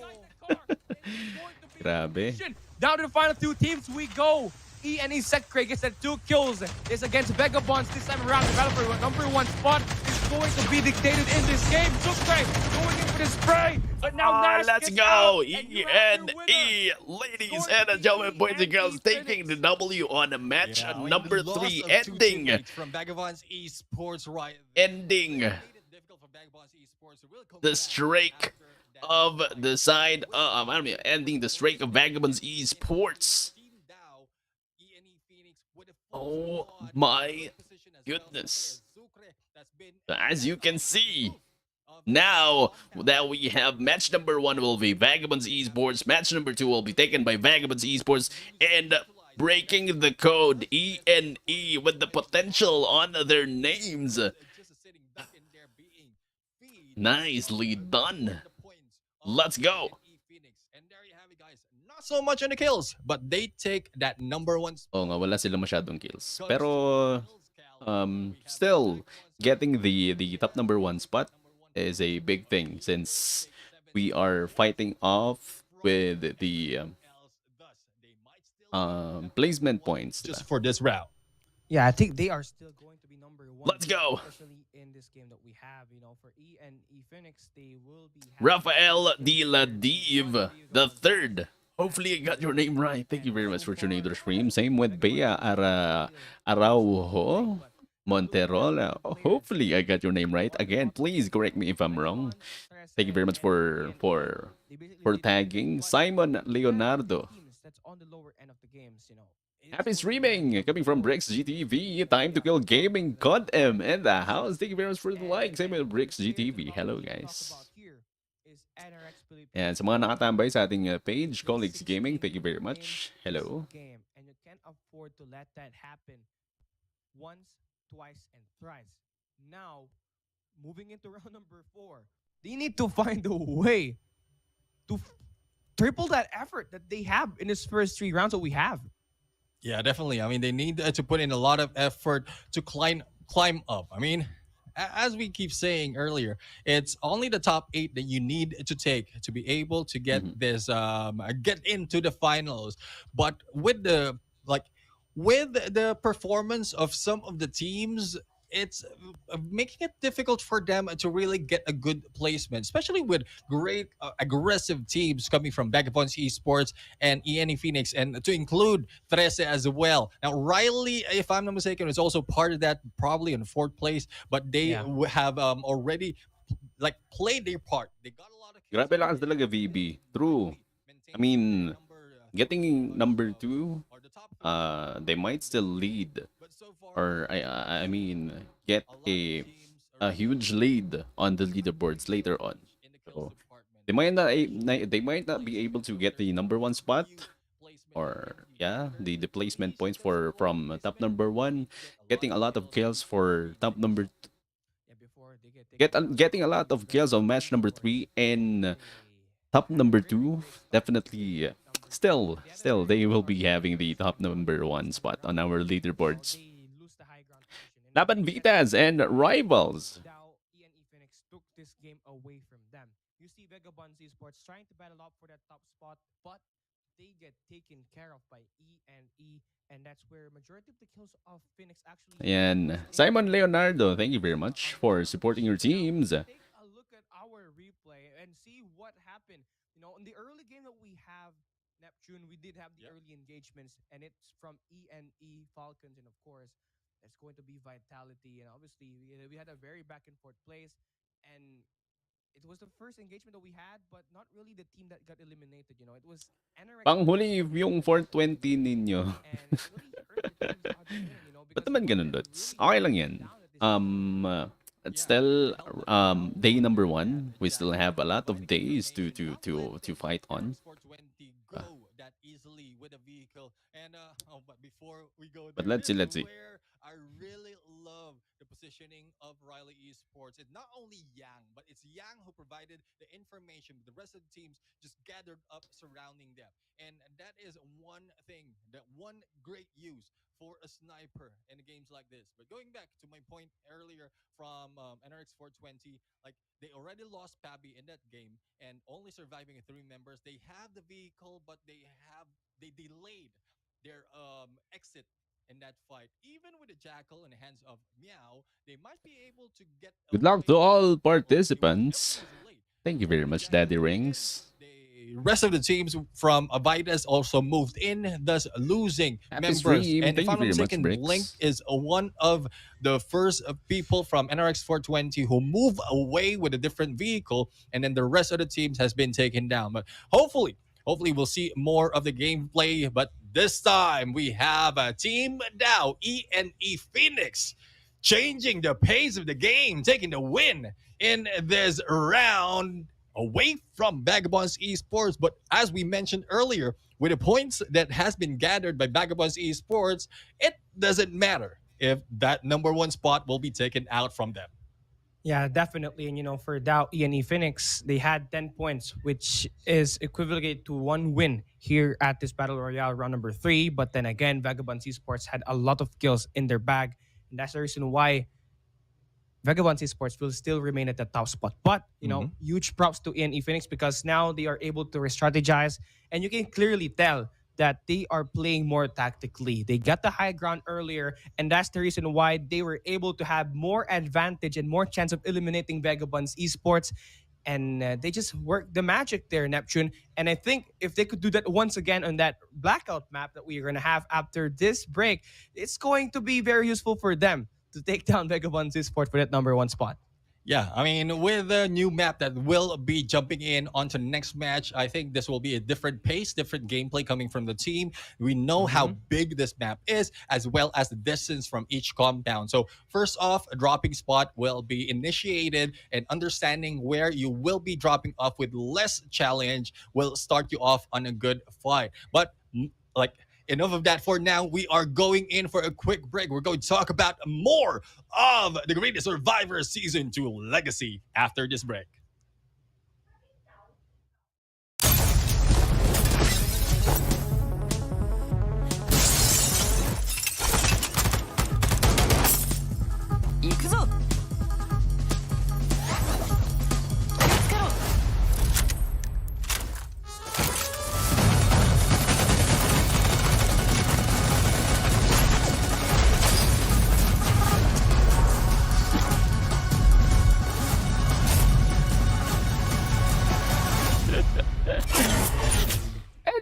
C: Grabe.
D: Down to the final 2 teams we go. ENE SIGRA gets that 2 kills. It's against Vagabonds this time around. The battle for number 1 spot is going to be dictated in this game. SIGRA going in for the spray. But now Nash
C: let's go. ENE, ladies and gentlemen, boys and girls, taking the W on match number 3, ending.
E: From Vagabonds Esports, right?
C: Ending the streak of the side of, ending the streak of Vagabonds Esports. Oh my goodness. As you can see, now that we have match number 1 will be Vagabonds Esports, match number 2 will be taken by Vagabonds Esports, and breaking the code, ENE with the potential on their names. Nicely done. Let's go.
E: Not so much on the kills, but they take that number 1 spot.
C: Oh nga, wala sila masyadong kills. Pero still getting the top number 1 spot is a big thing since we are fighting off with the placement points.
E: Just for this round.
D: Yeah, I think they are still going to be number 1.
C: Let's go.
D: Especially in this game that we have, for ENE Phoenix, they will be
C: Rafael De La Div the third. Hopefully I got your name right. Thank you very much for tuning to the stream. Same with Bea Araujo Monterola. Hopefully I got your name right. Again, please correct me if I'm wrong. Thank you very much for tagging Simon Leonardo.
D: That's on the lower end of the games,
C: Happy streaming! Coming from Brix GTV. Time to kill gaming. God M in the house. Thank you very much for the like. Same with Brix GTV. Hello guys. And sa mga nakatambay sa ating page, Colicx Gaming, thank you very much. Hello.
D: And you can't afford to let that happen once, twice, and thrice. Now, moving into round number 4, they need to find a way to triple that effort that they have in this first 3 rounds that we have.
E: Yeah, definitely. I mean, they need to put in a lot of effort to climb up. I mean, as we keep saying earlier, it's only the top 8 that you need to take to be able to get
C: Mhm.
E: this get into the finals. But with the like with the performance of some of the teams, it's making it difficult for them to really get a good placement, especially with great aggressive teams coming from Vagabonds Esports and ENE Phoenix, and to include 13 as well. Now, Riley, if I'm not mistaken, is also part of that, probably in fourth place, but they
D: Yeah.
E: have already like played their part. They got a lot of kills
C: Grabe lakas
E: already,
C: talaga,
E: and they
C: VB.
E: really,
C: True.
E: truly
C: I
E: maintained their
C: mean,
E: number two,
C: getting
E: but
C: number 2,
E: or the top three
C: they
E: in
C: might
E: this
C: still
E: league.
C: lead,
E: But so far,
C: or I mean, get
E: a lot of teams are
C: a
E: really
C: huge lead on the leaderboards later on.
E: in the kills
C: So
E: department.
C: they
E: But
C: might not
E: especially
C: they
E: with
C: might not be able
E: placement,
C: to
E: you know,
C: get the
E: there's
C: number one
E: quite a
C: spot,
E: few placement that can
C: or
E: be
C: yeah,
E: gathered.
C: the
E: But
C: placement
E: these are
C: points
E: just
C: for
E: small
C: from top
E: placement.
C: number
E: You
C: 1,
E: need to get a lot
C: getting
E: of
C: a lot of
E: kills
C: kills
E: before
C: for
E: you
C: top
E: get
C: number
D: Yeah, before they get taken down by
C: getting a
D: top
C: lot of kills on match number 3, and
D: They
C: top
D: had a
C: number
D: very
C: 2
D: great start
C: definitely
D: with number 3. They had a very
C: they
D: good
C: will
D: start
C: be
D: with
C: having
D: number
C: the
D: 3,
C: top
D: but
C: number 1
D: unfortunately
C: spot
D: for
C: on
D: them,
C: our
D: you know,
C: leaderboards.
D: they lose the high ground position. And I
C: Laban
D: think that's
C: Vitas and
D: where
C: Rivals.
D: ENE Phoenix took this game away from them. You see Vagabonds Esports trying to battle up for that top spot, but they get taken care of by ENE, and that's where majority of the kills of Phoenix actually
C: And
D: comes in.
C: Simon Leonardo, thank you very
D: With
C: much
D: our
C: for
D: top
C: supporting your
D: position. Now,
C: teams.
D: take a look at our replay and see what happened. You know, in the early game that we have, Neptune, we did have the
E: Yep.
D: early engagements, and it's from ENE Falcons, and of course, it's going to be Vitality. And obviously, we had a very back and forth plays, and it was the first engagement that we had, but not really the team that got eliminated. You know, it was NRX Philippians
C: Panghuli
D: who got
C: yung
D: eliminated from the
C: 420
D: game,
C: ninyo.
D: and it really hurt the teams other win. You know,
C: Ba't
D: because
C: naman
D: one
C: ganun,
D: can
C: Dots?
D: really
C: Okay lang
D: take
C: yan.
D: them down at this point.
C: It's
E: Yeah,
C: still
E: it helped them out
C: day
E: on
C: number
E: that
C: 1. We still
E: jackal,
C: have a lot of
E: providing
C: days
E: information, not
C: to
E: letting
C: fight on.
E: NRX 420
C: Uh,
E: go that easily with a vehicle. And but before we go
C: but
E: there, this is
C: let's see.
E: where I really love the positioning of Riley Esports. It's not only Yang, but it's Yang who provided the information. The rest of the teams just gathered up surrounding them. And that is one thing, that one great use for a sniper in games like this. But going back to my point earlier from NRX 420, like they already lost Pabi in that game and only surviving 3 members. They have the vehicle, but they delayed their exit in that fight. Even with the jackal in the hands of Meow, they might be able to get
C: Good luck
E: away
C: to
E: with
C: all
E: that fight. Well,
C: participants.
E: everything was late.
C: Thank you
E: But
C: very
E: with the
C: much, Daddy
E: jackal taken,
C: Rings.
E: the rest of the teams from VITAS also moved in, thus losing
C: Happy
E: members.
C: stream.
E: And
C: Thank
E: if
C: you
E: I'm not
C: very much,
E: mistaken, Blink
C: Bricks.
E: is one of the first people from NRX 420 who move away with a different vehicle, and then the rest of the teams has been taken down. But hopefully we'll see more of the gameplay. But this time we have a team now, ENE Phoenix, changing the pace of the game, taking the win in this round away from Vagabonds Esports. But as we mentioned earlier, with the points that has been gathered by Vagabonds Esports, it doesn't matter if that number 1 spot will be taken out from them.
D: Yeah, definitely. And you know, for Dow ENE Phoenix, they had 10 points, which is equivalent to 1 win here at this Battle Royale round number 3. But then again, Vagabonds Esports had a lot of kills in their bag. And that's the reason why Vagabonds Esports will still remain at the top spot. But, you know, huge props to ENE Phoenix because now they are able to re-strategize. And you can clearly tell that they are playing more tactically. They got the high ground earlier, and that's the reason why they were able to have more advantage and more chance of eliminating Vagabonds Esports. And they just worked the magic there, Neptune. And I think if they could do that once again on that blackout map that we are going to have after this break, it's going to be very useful for them to take down Vagabonds Esports for that number 1 spot.
E: Yeah, I mean, with the new map that will be jumping in onto the next match, I think this will be a different pace, different gameplay coming from the team. We know how big this map is, as well as the distance from each compound. So first off, a dropping spot will be initiated, and understanding where you will be dropping off with less challenge will start you off on a good fight. But like, enough of that for now. We are going in for a quick break. We're going to talk about more of the Greatest Survivor Season 2 Legacy after this break.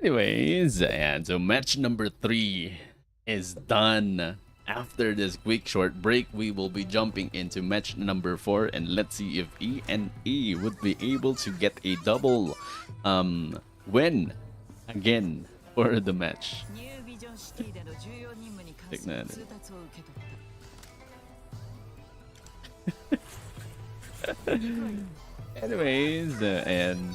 C: Anyways, and so match number 3 is done. After this quick short break, we will be jumping into match number 4, and let's see if E would be able to get a double win again for the match.
A: ニュービジョンシティでの重要任務に関す
C: Tignan
A: る
C: natin.
A: 通達を受け取った。
C: Anyways, and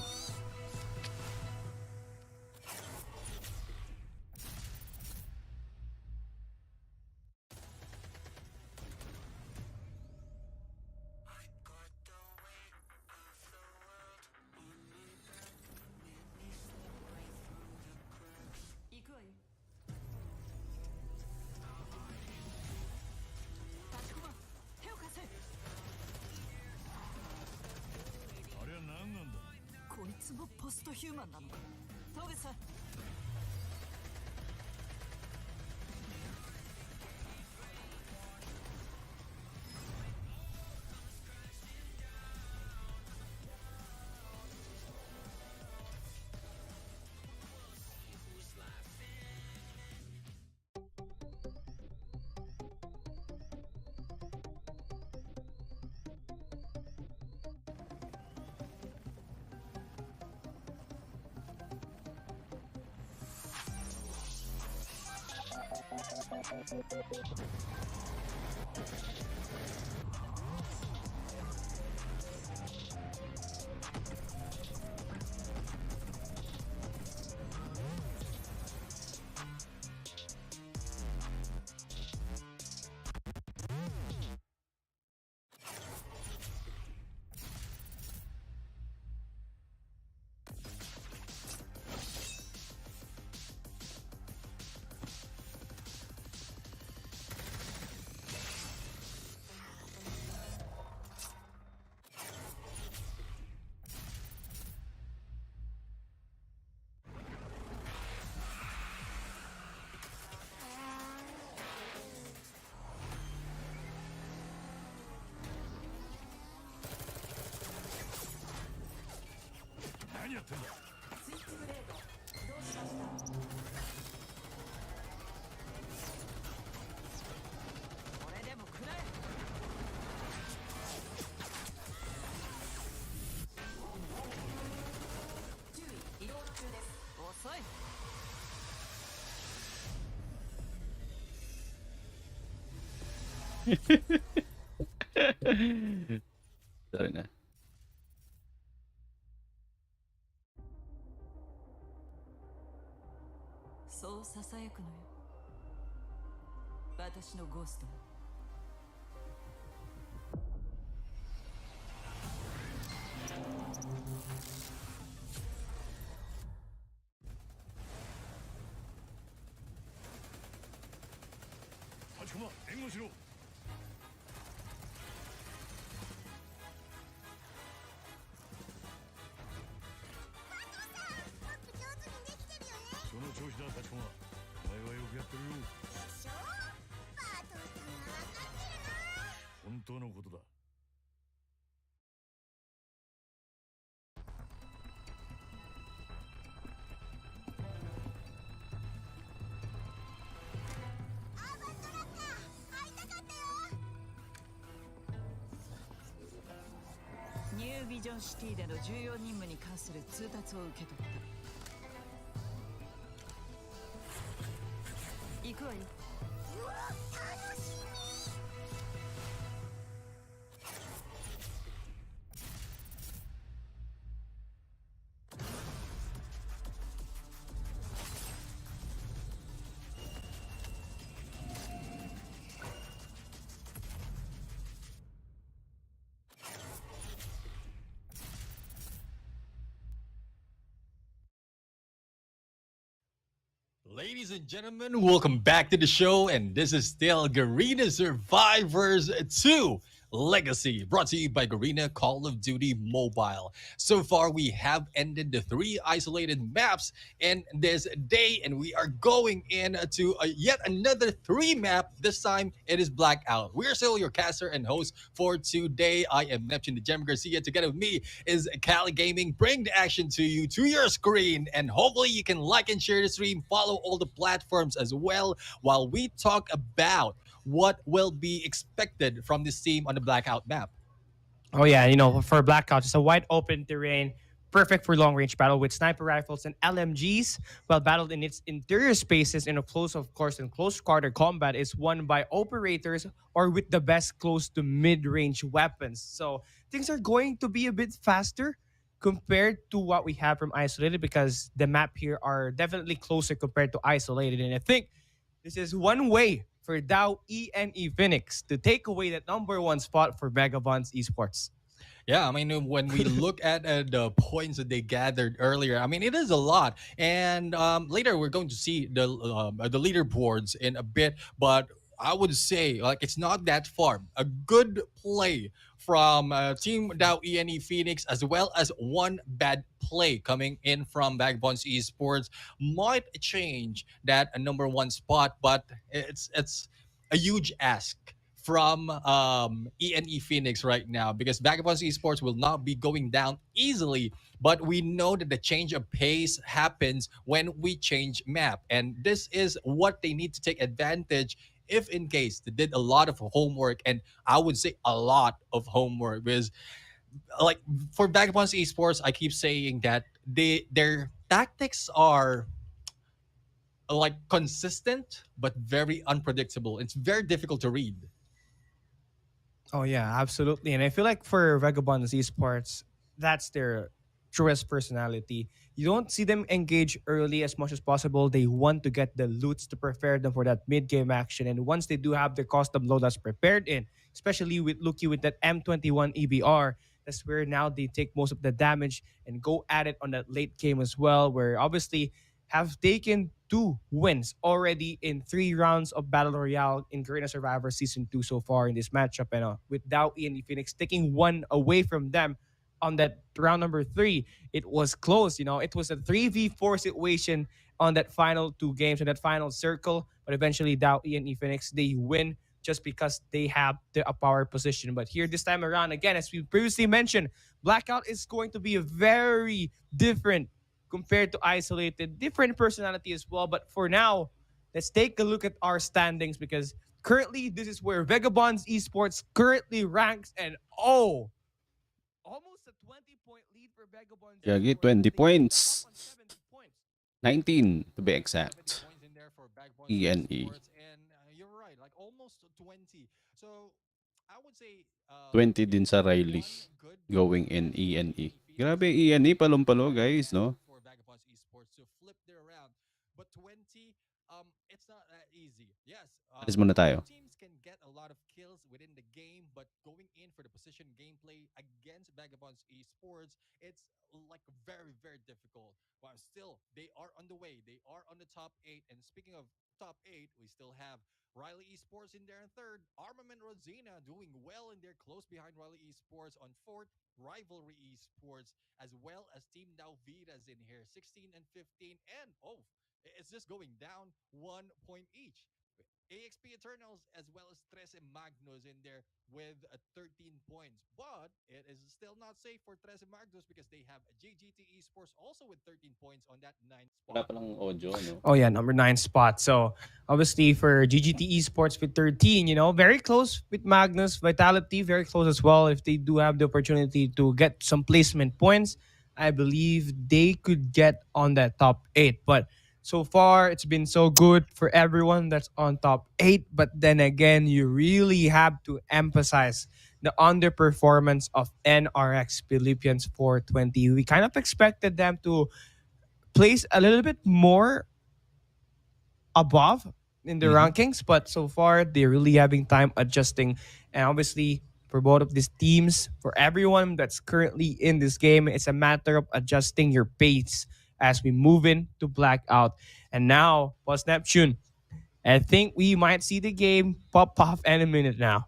C: sorry na.
A: そうささやくのよ。私のゴーストは。 ニュービジョンシティでの重要任務に関する通達を受け取った。行くわよ。
E: Ladies and gentlemen, welcome back to the show, and this is still Garena Survivors 2. Legacy, brought to you by Garena Call of Duty Mobile. So far, we have ended the three isolated maps in this day, and we are going into yet another three map. This time, it is Blackout. We're still your caster and host for today. I am Neptune the Gem Garcia. Together with me is Cali Gaming. Bring the action to you, to your screen, and hopefully you can like and share the stream, follow all the platforms as well, while we talk about what will be expected from this team on the Blackout map.
D: Oh yeah, for Blackout, it's a wide open terrain, perfect for long range battle with sniper rifles and LMGs. While battled in its interior spaces in a close, of course, in close quarter combat is won by operators or with the best close to mid range weapons. So things are going to be a bit faster compared to what we have from Isolated because the map here are definitely closer compared to Isolated, and I think this is one way for Dow ENE Phoenix to take away that number one spot for VAGABONDS Esports.
E: Yeah, I mean, when we look at the points that they gathered earlier, I mean, it is a lot. And later, we're going to see the leaderboards in a bit. But I would say, like, it's not that far. A good play from Team Dow ENE Phoenix, as well as one bad play coming in from Backbones Esports, might change that number one spot. But it's a huge ask from ENE Phoenix right now, because Vagabonds Esports will not be going down easily, but we know that the change of pace happens when we change map, and this is what they need to take advantage if in case they did a lot of homework, and I would say a lot of homework, because like for Vagabonds Esports, I keep saying that their tactics are like consistent but very unpredictable. It's very difficult to read.
D: Oh yeah, absolutely. And I feel like for Vagabonds Esports, that's their truest personality. You don't see them engage early as much as possible. They want to get the loots to prepare them for that mid-game action. And once they do have the custom loadouts prepared in, especially with Lucky with that M21 EBR, that's where now they take most of the damage and go at it on that late game as well, where obviously have taken 2 wins already in 3 rounds of Battle Royale in Garena Survivor Season 2 so far in this matchup. And with Dow ENE Phoenix taking one away from them on that round number 3, it was close. It was a 3v4 situation on that final 2 games, in that final circle. But eventually, Dow ENE Phoenix, they win just because they have the power position. But here, this time around, again, as we previously mentioned, Blackout is going to be a very different compared to Isolated, different personality as well. But for now, let's take a look at our standings, because currently this is where Vagabonds Esports currently ranks, and almost a 20-point lead for Vagabonds.
C: Yagi,
D: Esports.
C: 20
D: They
C: points.
D: up on 7 points.
C: 19 to be
E: 70
C: exact.
E: points in there for Backbone
C: ENE.
E: Esports, and you're right, like almost 20. So I would say
C: 20 din sa Riley
E: one good
C: going
E: move
C: in
E: by
C: ENE.
E: Phoenix
C: Grabe, ENE, palong-palo guys, no?
E: for Vagabonds Esports to flip their round. But 20, it's not that easy. Yes,
C: Alis muna tayo.
E: teams can get a lot of kills within the game, but going in for the position gameplay against Vagabonds Esports, it's like very, very difficult. But still, they are on the way. They are on the top 8. And speaking of top 8, we still have Riley Esports in there in third. ARMAMENT RODZINA doing well in there, close behind Riley Esports on fourth. Rivalry Esports, as well as Team Now VITAS in here, 16 and 15. And it's just going down 1 point each. AXP Eternals as well as XIII Magnus in there with 13 points. But it is still not safe for XIII Magnus because they have GGT Esports also with 13 points on that 9th
C: Wala
E: spot.
C: palang audio, no?
D: Oh yeah, number 9 spot. So obviously for GGT Esports with 13, very close with Magnus. Vitality, very close as well. If they do have the opportunity to get some placement points, I believe they could get on that top 8. But so far, it's been so good for everyone that's on top 8. But then again, you really have to emphasize the underperformance of NRX Philippians 420. We kind of expected them to place a little bit more above in the rankings, but so far they're really having time adjusting. And obviously, for both of these teams, for everyone that's currently in this game, it's a matter of adjusting your pace as we move into Blackout. And now, Boss Neptune, I think we might see the game pop off any minute now.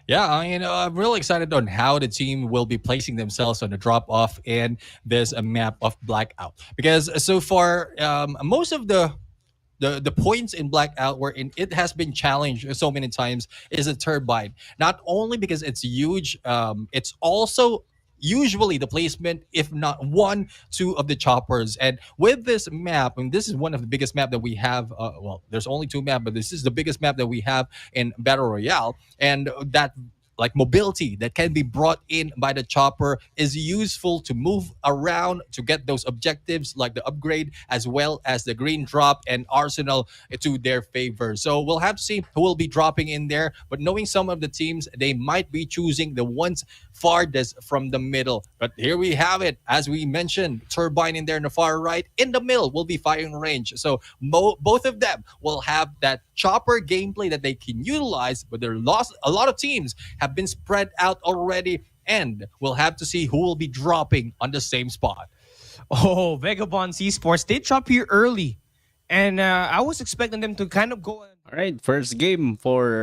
E: Yeah, I mean, I'm really excited on how the team will be placing themselves on the drop off in this map of Blackout, because so far, most of the points in Blackout where it has been challenged so many times is a turbine. Not only because it's huge, it's also usually the placement, if not one, two of the choppers. And with this map, and this is one of the biggest map that we have. Well, there's only two map, but this is the biggest map that we have in Battle Royale, and that like mobility that can be brought in by the chopper is useful to move around to get those objectives like the upgrade as well as the green drop and arsenal to their favor. So we'll have to see who will be dropping in there, but knowing some of the teams, they might be choosing the ones farthest from the middle. But here we have it, as we mentioned, turbine in there in the far right, in the middle will be firing range. So both of them will have that chopper gameplay that they can utilize, but there lost a lot of teams have been spread out already, and we'll have to see who will be dropping on the same spot.
D: Oh, VAGABONDS Esports, they drop here early. And I was expecting them to kind of go.
C: All right, first game para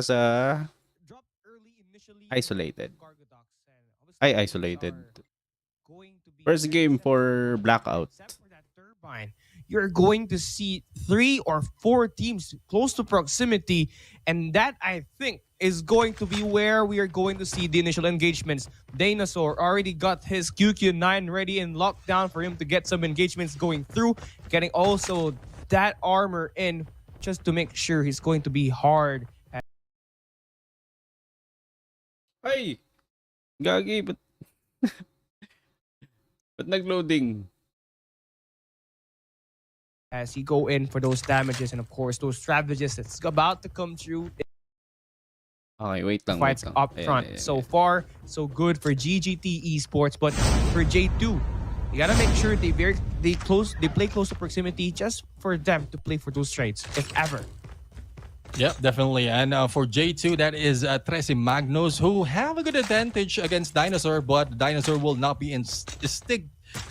C: sa
D: Drop early initially.
C: Isolated.
D: Cargo docks, and obviously
C: Isolated.
D: are going to be
C: First game for Blackout.
D: Except for that turbine, you're going to see 3 or 4 teams close to proximity, and that I think is going to be where we are going to see the initial engagements. Dinosaur already got his QQ9 ready and locked down for him to get some engagements going through, getting also that armor in just to make sure he's going to be hard.
C: Ay! Gagi, but but nag-loading?
D: As he go in for those damages and of course those strategies that's about to come through.
C: Okay, wait lang.
D: Fights up front. So far, so good for GGT Esports, but for J2, you gotta make sure they play close to proximity just for them to play for those trades, if ever.
E: Yep, definitely. And for J2, that is XIII MAGNUS, who have a good advantage against Dinosaur, but Dinosaur will not be in stick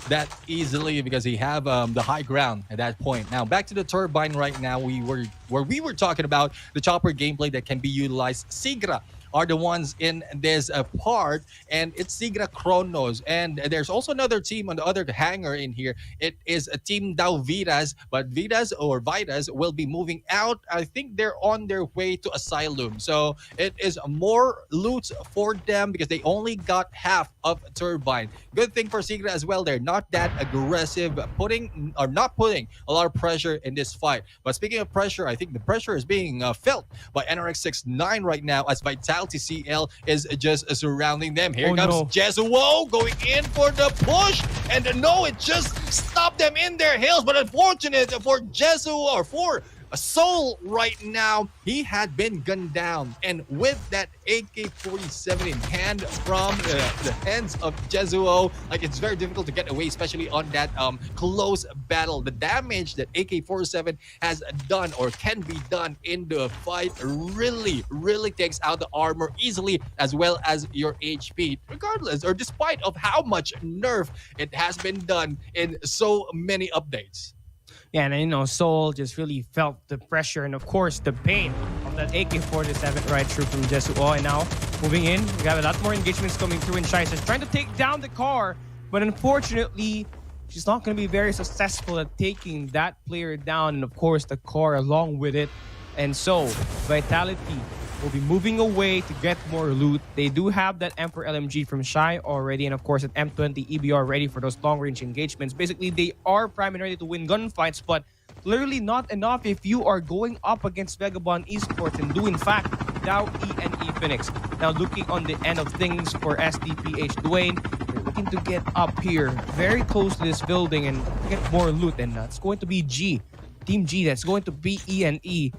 E: that easily because he have the high ground at that point. Now back to the turbine right now. We were talking about the chopper gameplay that can be utilized. SIGRA are the ones in this part, and it's SIGRA KRONUS. And there's also another team on the other hangar in here. It is a team VITAS, but VITAS will be moving out. I think they're on their way to Asylum. So it is more loot for them because they only got half of a turbine. Good thing for SIGRA as well. They're not that aggressive, not putting a lot of pressure in this fight. But speaking of pressure, I think the pressure is being felt by NRX XIII right now as Vitality CL is just surrounding them. Here comes Jesuo going in for the push, and no, it just stopped them in their heels. But unfortunate for Jesuo, or for Soul right now, he had been gunned down, and with that AK-47 in hand from the hands of Jesuo, like, it's very difficult to get away, especially on that close battle. The damage that AK-47 has done or can be done in the fight really takes out the armor easily, as well as your HP, regardless or despite of how much nerf it has been done in so many updates.
D: Yeah, and Soul just really felt the pressure and of course the pain of that AK-47 right through from Jesuo. And now moving in, we got a lot more engagements coming through, and Shais is trying to take down the car, but unfortunately she's not going to be very successful at taking that player down, and of course the car along with it. And so Vitality will be moving away to get more loot. They do have that Emperor LMG from Shy already, and of course an M20 EBR ready for those long-range engagements. Basically, they are primed and ready to win gunfights, but clearly not enough if you are going up against VAGABONDS Esports and do in fact E Phoenix. Now looking on the end of things for SDPH, Dwayne, they're looking to get up here very close to this building and get more loot, and it's going to be Team G that's going to be ENE. E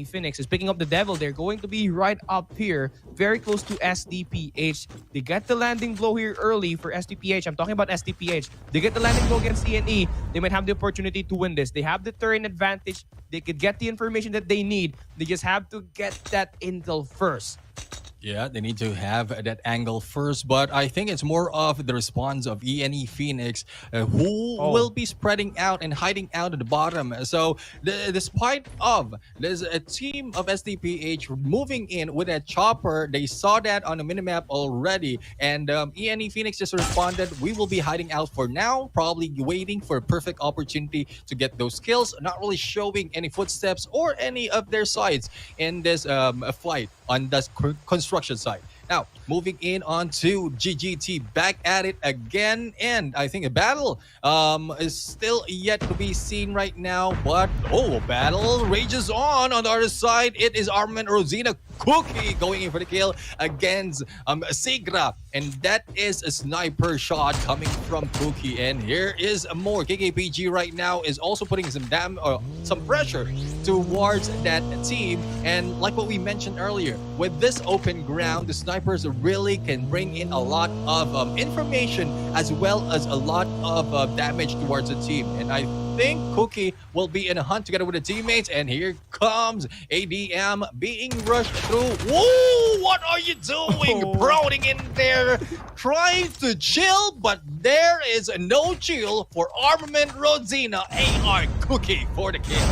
D: Phoenix is picking up the Devil. They're going to be right up here, very close to SDPH. They get the landing blow here early for SDPH. I'm talking about SDPH. They get the landing blow against ENE. They might have the opportunity to win this. They have the terrain advantage. They could get the information that they need. They just have to get that intel first.
E: Yeah, they need to have that angle first, but I think it's more of the response of ENE Phoenix, who will be spreading out and hiding out at the bottom. So, despite of there's a team of SDPH moving in with a chopper, they saw that on the minimap already, and ENE Phoenix just responded, "We will be hiding out for now, probably waiting for a perfect opportunity to get those kills." Not really showing any footsteps or any of their sides in this fight on the construction site. Now, moving in on to GGT, back at it again, and I think a battle is still yet to be seen right now, but battle rages on the other side. It is ARMAMENT RODZINA Cookie going in for the kill against SIGRA, and that is a sniper shot coming from Cookie, and here is more. KKPG right now is also putting some pressure towards that team, and like what we mentioned earlier, with this open ground, the snipers really can bring in a lot of information as well as a lot of damage towards the team, and I think Cookie will be in a hunt together with the teammates, and here comes ADM being rushed through. Whoa, what are you doing? Browning in there, trying to chill, but there is no chill for ARMAMENT RODZINA. AR Cookie for the kill.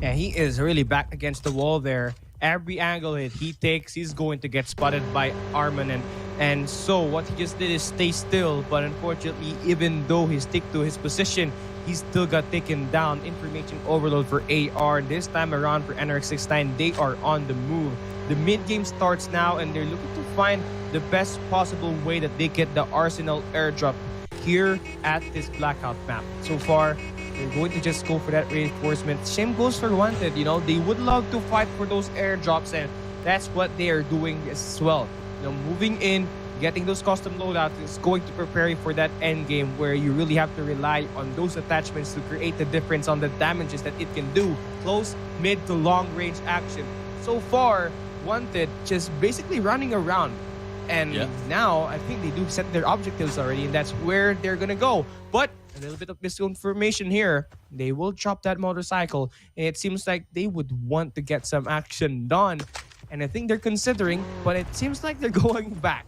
D: Yeah, he is really back against the wall there. Every angle he takes, he's going to get spotted by ARMAMENT. And so what he just did is stay still, but unfortunately, even though he stick to his position, he still got taken down. Information overload for AR. This time around for NRX XIII, they are on the move. The mid-game starts now, and they're looking to find the best possible way that they get the Arsenal airdrop here at this Blackout map. So far, they're going to just go for that reinforcement. Same goes for Wanted. You know, they would love to fight for those airdrops, and that's what they are doing as well. You know, moving in, getting those custom loadouts is going to prepare you for that end game where you really have to rely on those attachments to create the difference on the damages that it can do. Close, mid to long range action. So far, Wanted just basically running around. And now I think they do set their objectives already, and that's where they're gonna go. But a little bit of misinformation here. They will drop that motorcycle, and it seems like they would want to get some action done. And I think they're considering, but it seems like they're going back.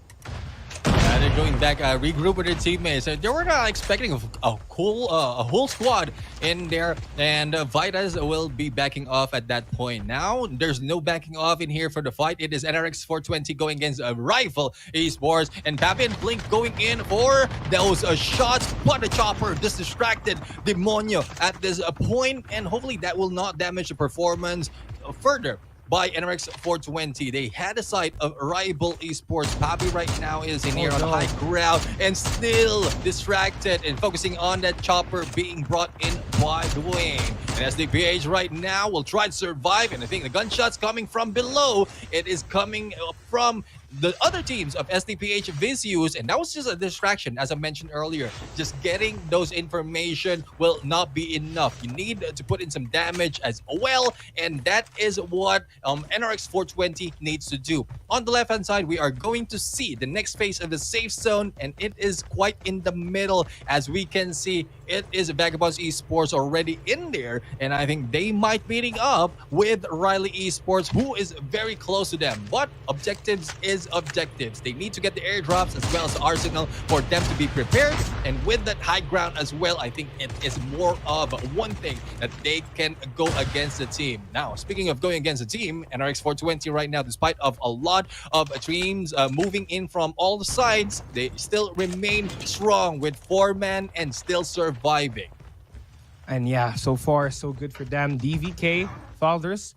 E: They're going back, regroup with their teammates. They were not expecting a whole squad in there, and VITAS will be backing off at that point. Now, there's no backing off in here for the fight. It is NRX 420 going against RIVALRY Esports, and Pappy and Blink going in for those shots, but the chopper just distracted Demonio at this point, and hopefully that will not damage the performance further by NRX 420. They had a sight of RIVALRY Esports. Pappy right now is in here on the high ground and still distracted and focusing on that chopper being brought in by Dwayne. And SDPH right now will try to survive, and I think the gunshots coming from below. It is coming from the other teams of SDPH Vicious, and that was just a distraction, as I mentioned earlier. Just getting those information will not be enough. You need to put in some damage as well, and that is what NRX 420 needs to do. On the left-hand side, we are going to see the next phase of the safe zone, and it is quite in the middle. As we can see, it is VAGABONDS Esports already in there, and I think they might meeting up with Riley Esports, who is very close to them. But objectives is objectives. They need to get the airdrops as well as the arsenal for them to be prepared, and with that high ground as well, I think it is more of one thing that they can go against the team. Now, speaking of going against the team, NRX 420 right now, despite of a lot of teams moving in from all the sides, they still remain strong with 4-man and still surviving.
D: And yeah, so far so good for them. DVK, FALDRUS,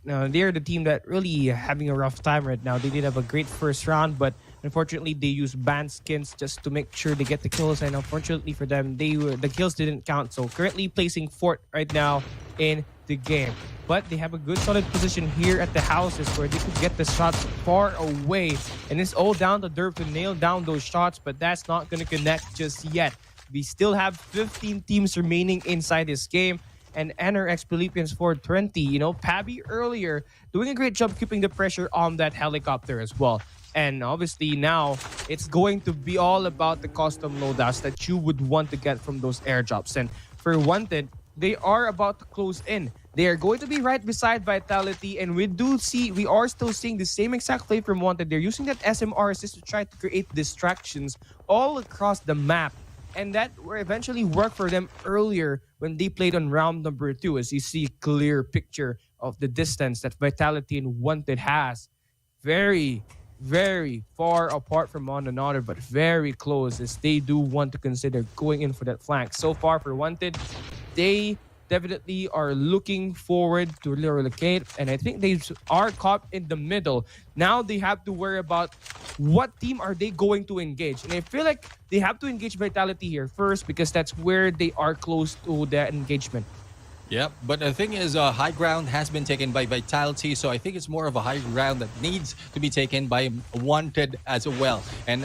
D: they're the team that really having a rough time right now. They did have a great first round, but unfortunately they use banned skins just to make sure they get the kills, and unfortunately for them, the kills didn't count. So currently placing fourth right now in the game. But they have a good solid position here at the houses where they could get the shots far away, and it's all down to Derv to nail down those shots, but that's not going to connect just yet. We still have 15 teams remaining inside this game. And NRX Philippians 420, you know, Pabby earlier doing a great job keeping the pressure on that helicopter as well. And obviously now it's going to be all about the custom loadouts that you would want to get from those airdrops. And for Wanted, they are about to close in. They are going to be right beside Vitality, and we are still seeing the same exact play from Wanted. They're using that SMR assist to try to create distractions all across the map. And that will eventually work for them earlier when they played on round number 2, as you see a clear picture of the distance that Vitality and Wanted has. Very, very far apart from one another, but very close, as they do want to consider going in for that flank. So far for Wanted, they definitely are looking forward to relocate, and I think they are caught in the middle. Now they have to worry about what team are they going to engage, and I feel like they have to engage Vitality here first because that's where they are close to their engagement.
E: Yep, but the thing is, high ground has been taken by Vitality, so I think it's more of a high ground that needs to be taken by Wanted as well. And,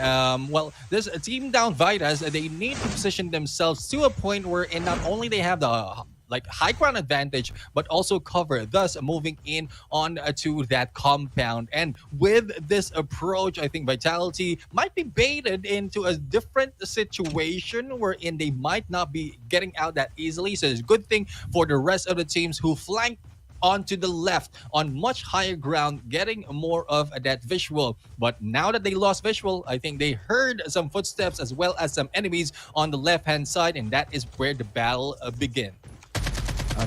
E: well, this team down VITAS, they need to position themselves to a point where not only they have the high ground advantage, but also cover, thus moving in on to that compound. And with this approach, I think Vitality might be baited into a different situation wherein they might not be getting out that easily. So it's a good thing for the rest of the teams who flank onto the left on much higher ground, getting more of that visual. But now that they lost visual, I think they heard some footsteps as well as some enemies on the left-hand side, and that is where the battle begins.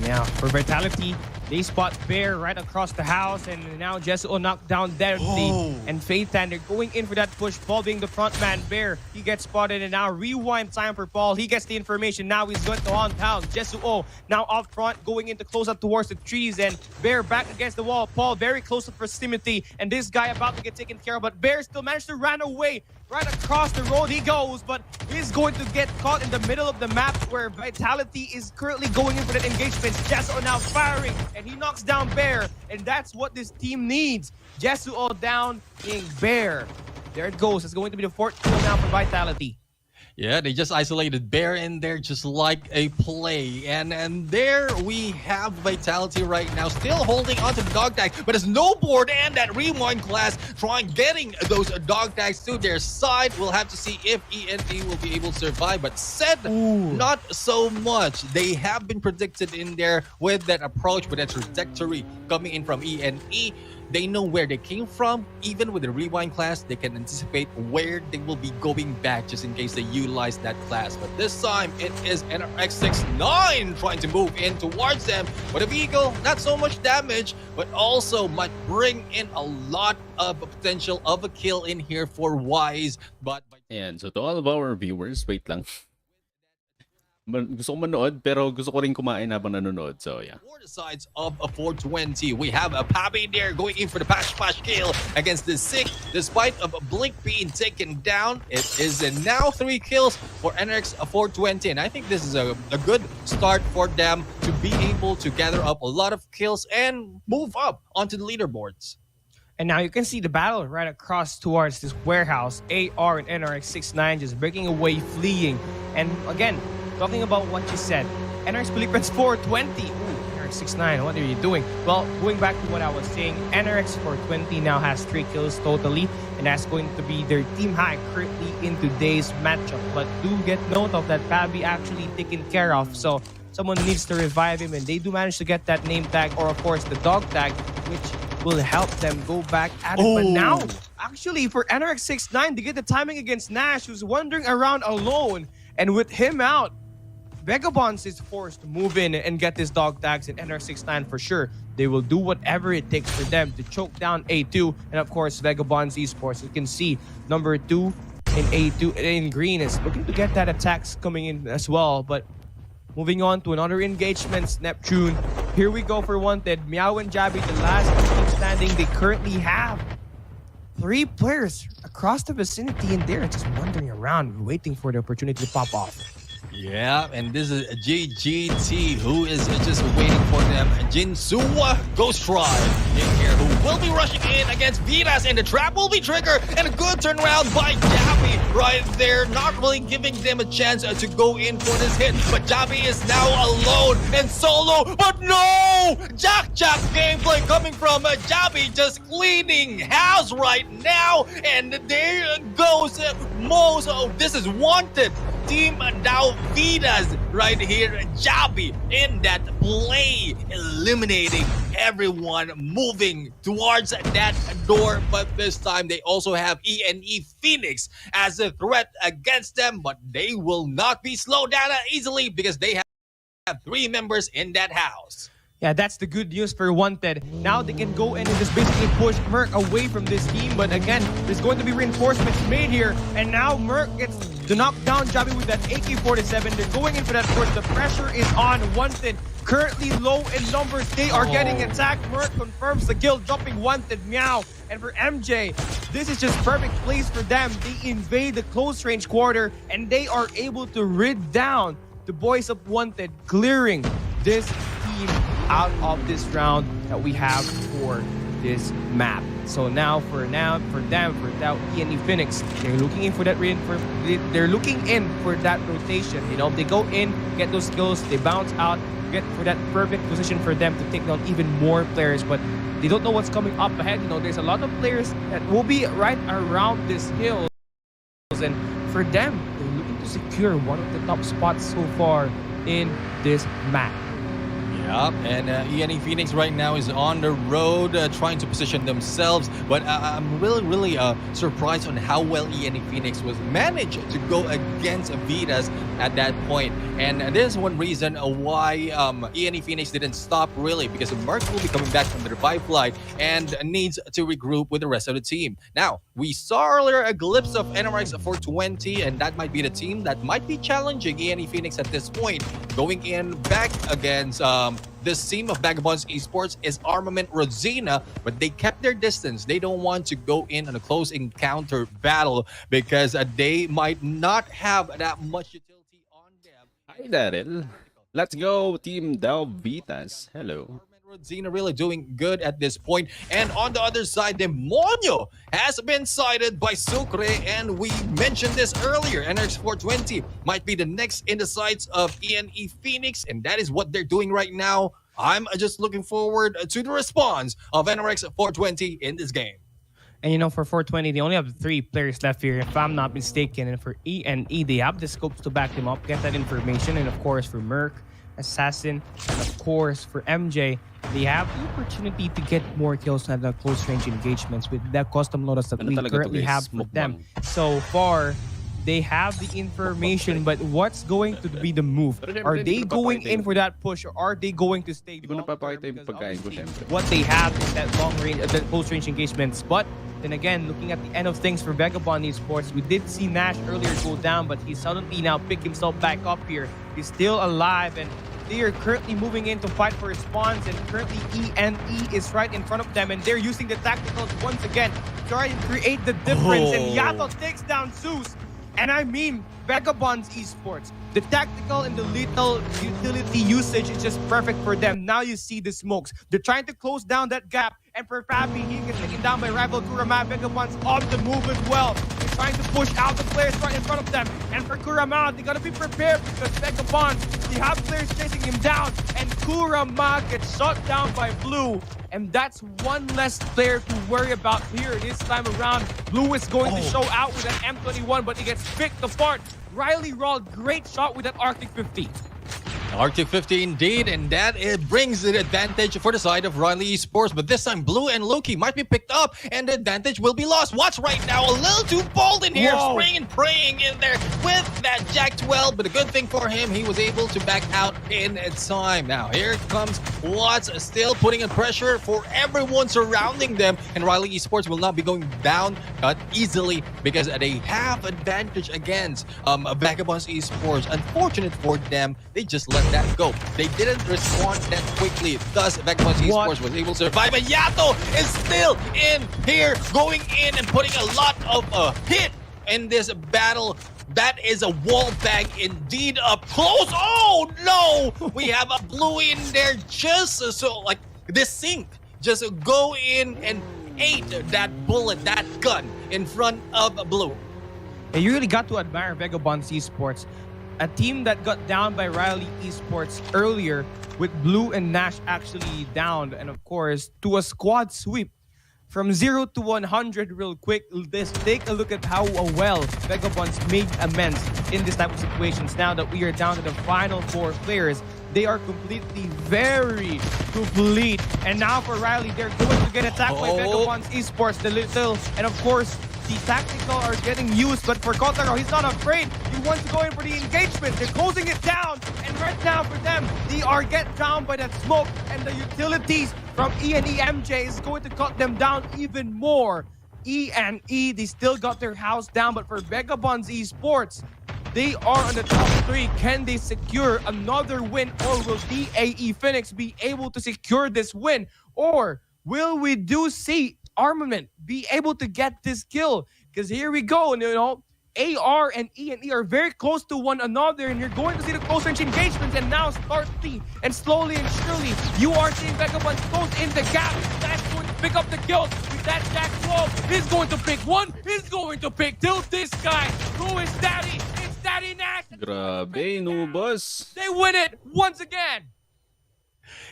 D: Yeah, for Vitality, they spot Bear right across the house, and now Jesuo knocked down deadly. And Faithan, they're going in for that push. Paul being the front man. Bear, he gets spotted, and now rewind time for Paul. He gets the information. Now he's going to hunt down Jesuo. Now up front, going into close up towards the trees, and Bear back against the wall. Paul very close to proximity, and this guy about to get taken care of, but Bear still managed to run away. Right across the road he goes, but he's going to get caught in the middle of the map where Vitality is currently going in for that engagement. Jesuo now firing, and he knocks down Bear, and that's what this team needs. Jesuo down in Bear. There it goes. It's going to be the 4th kill now for Vitality.
E: Yeah, they just isolated Bear in there just like a play. And there we have Vitality right now, still holding onto the dog tag, but it's Snowboard and that Rewind class trying getting those dog tags to their side. We'll have to see if ENT will be able to survive, but said not so much. They have been predicted in there with that approach, with that trajectory coming in from ENE. They know where they came from. Even with the Rewind class, they can anticipate where they will be going back just in case they utilize that class. But this time, it is NRX XIII trying to move in towards them. With a vehicle, not so much damage, but also might bring in a lot of potential of a kill in here for Wise. But
C: And so to all of our viewers, wait lang. Gusto ko manood, pero gusto ko rin kumain habang nanonood. So, yeah.
E: For the sides of a 420, we have a Papi there going in for the Pash kill against the Sig. Despite of Blink being taken down, it is now 3 kills for NRX 420. And I think this is a good start for them to be able to gather up a lot of kills and move up onto the leaderboards.
D: And now you can see the battle right across towards this warehouse. AR and NRX XIII just breaking away, fleeing. And again, talking about what you said, NRX Philippians 420. Ooh, NRX XIII, what are you doing? Well, going back to what I was saying, NRX 420 now has 3 kills totally, and that's going to be their team high currently in today's matchup. But do get note of that Pabi actually taken care of, so someone needs to revive him, and they do manage to get that name tag, or of course the dog tag, which will help them go back at it. But now, actually, for NRX XIII, they get the timing against Nash, who's wandering around alone, and with him out, VAGABONDS is forced to move in and get this dog tags in NRX XIII for sure. They will do whatever it takes for them to choke down A2 and of course VAGABONDS Esports. You can see number 2 in A2 in green is looking to get that attacks coming in as well. But moving on to another engagement, Neptune. Here we go for Wanted. Meow and Jabby, the last team standing. They currently have 3 players across the vicinity, and they're just wandering around waiting for the opportunity to pop off.
E: Yeah, and this is GGT who is just waiting for them. Jinsua Ghost Tribe in here who will be rushing in against VITAS, and the trap will be triggered, and a good turnaround by Jabby right there, not really giving them a chance to go in for this hit. But Jabby is now alone and solo, but no! Jack gameplay coming from Jabby, just cleaning house right now, and there goes Mose. Oh, this is Wanted Team now VITAS right here. Jabi in that play, eliminating everyone, moving towards that door. But this time they also have ENE Phoenix as a threat against them, but they will not be slowed down easily because they have 3 members in that house.
D: Yeah, that's the good news for Wanted. Now they can go in and just basically push Merc away from this team. But again, there's going to be reinforcements made here. And now Merc gets to knock down Jabi with that AK-47. They're going in for that push. The pressure is on Wanted. Currently low in numbers. They are getting attacked. Merc confirms the kill, dropping Wanted. Meow. And for MJ, this is just perfect place for them. They invade the close range quarter and they are able to rid down the boys of Wanted, clearing this team out of this round that we have for this map. So now for them, without ENE Phoenix, they're looking in for that rotation. You know, they go in, get those kills, they bounce out, get for that perfect position for them to take down even more players. But they don't know what's coming up ahead. You know, there's a lot of players that will be right around this hill, and for them, they're looking to secure one of the top spots so far in this map.
E: Yeah, and ENE Phoenix right now is on the road trying to position themselves. But I'm really surprised on how well ENE Phoenix was managed to go against VITAS at that point. And this is one reason why ENE Phoenix didn't stop really, because Merc will be coming back from the revive flight and needs to regroup with the rest of the team. Now, we saw earlier a glimpse of NRX 420, and that might be the team that might be challenging ENE Phoenix at this point. Going in back against this team of VAGABONDS Esports is Armament RODZINA, but they kept their distance. They don't want to go in on a close encounter battle because they might not have that much utility on them.
C: Hi, Daryl. Let's go, Team Del VITAS. Hello.
E: RODZINA really doing good at this point. And on the other side, Demonio has been sighted by Sucre, and we mentioned this earlier. NRX 420 might be the next in the sights of ENE Phoenix, and that is what they're doing right now. I'm just looking forward to the response of NRX 420 in this game.
D: And you know, for 420, they only have 3 players left here, if I'm not mistaken. And for ENE, they have the scopes to back them up, get that information. And of course, for Merc, Assassin, and of course, for MJ, they have the opportunity to get more kills at the close range engagements with the custom loadouts that we currently have for them. So far, they have the information, but what's going to be the move? Are they going in for that push, or are they going to stay long term? What they have is that long range, the close range engagements. But then again, looking at the end of things for VAGABONDS Esports, we did see Nash earlier go down, but he suddenly now picked himself back up here. He's still alive, and they are currently moving in to fight for spawns, and currently ENE is right in front of them, and they're using the tacticals once again to try and create the difference. And Yato takes down Zeus. And I mean, VAGABONDS Esports, the tactical and the lethal utility usage is just perfect for them. Now you see the smokes. They're trying to close down that gap. And for Fabi, he gets taken down by rival Kurama. VAGABONDS on the move as well. They're trying to push out the players right in front of them. And for Kurama, they gotta be prepared because VAGABONDS, they have players chasing him down. And Kurama gets shot down by Blue. And that's one less player to worry about here this time around. Blue is going to show out with an M21, but he gets picked apart. Riley rolled great shot with that Arctic 50.
E: Arctic 50 indeed, and that it brings the advantage for the side of Riley Esports. But this time, Blue and Loki might be picked up, and the advantage will be lost. Watch right now, a little too bold in here, spraying and praying in there with that Jack 12. But the good thing for him, he was able to back out in time. Now, here comes Watts, still putting in pressure for everyone surrounding them, and Riley Esports will not be going down easily because they have advantage against VAGABONDS Esports. Unfortunate for them, they just let that go. They didn't respond that quickly. Thus, VAGABONDS Esports was able to survive. And Yato is still in here, going in and putting a lot of hit in this battle. That is a wall bang indeed up close. Oh no! We have a Blue in there just so like this sync. Just go in and ate that bullet, that gun in front of Blue.
D: And you really got to admire VAGABONDS Esports. A team that got down by Riley Esports earlier with Blue and Nash actually down. And of course, to a squad sweep from 0 to 100 real quick. Let's take a look at how well VAGABONDS made amends in this type of situations. Now that we are down to the final 4 players, they are completely very complete. And now for Riley, they're going to get attacked by VAGABONDS Esports, the little, and of course, the tactical are getting used, but for Kotaro, he's not afraid. He wants to go in for the engagement. They're closing it down, and right now for them, they are get down by that smoke, and the utilities from NEHEMIAH is going to cut them down even more. E, they still got their house down, but for VAGABONDS Esports, they are on the top 3. Can they secure another win, or will D Phoenix be able to secure this win? Or will we see ARMAMENT be able to get this kill? Because here we go, AR and E are very close to one another, and you're going to see the close range engagements, and now startly and slowly and surely, you are seeing VAGABONDS close in the gap. That's going to pick up the kills with that Jack 12. He's going to pick 1, he's going to pick 2. This guy, who is Daddy? It's Daddy Nash.
C: Grabe, Nubos.
D: They win it once again.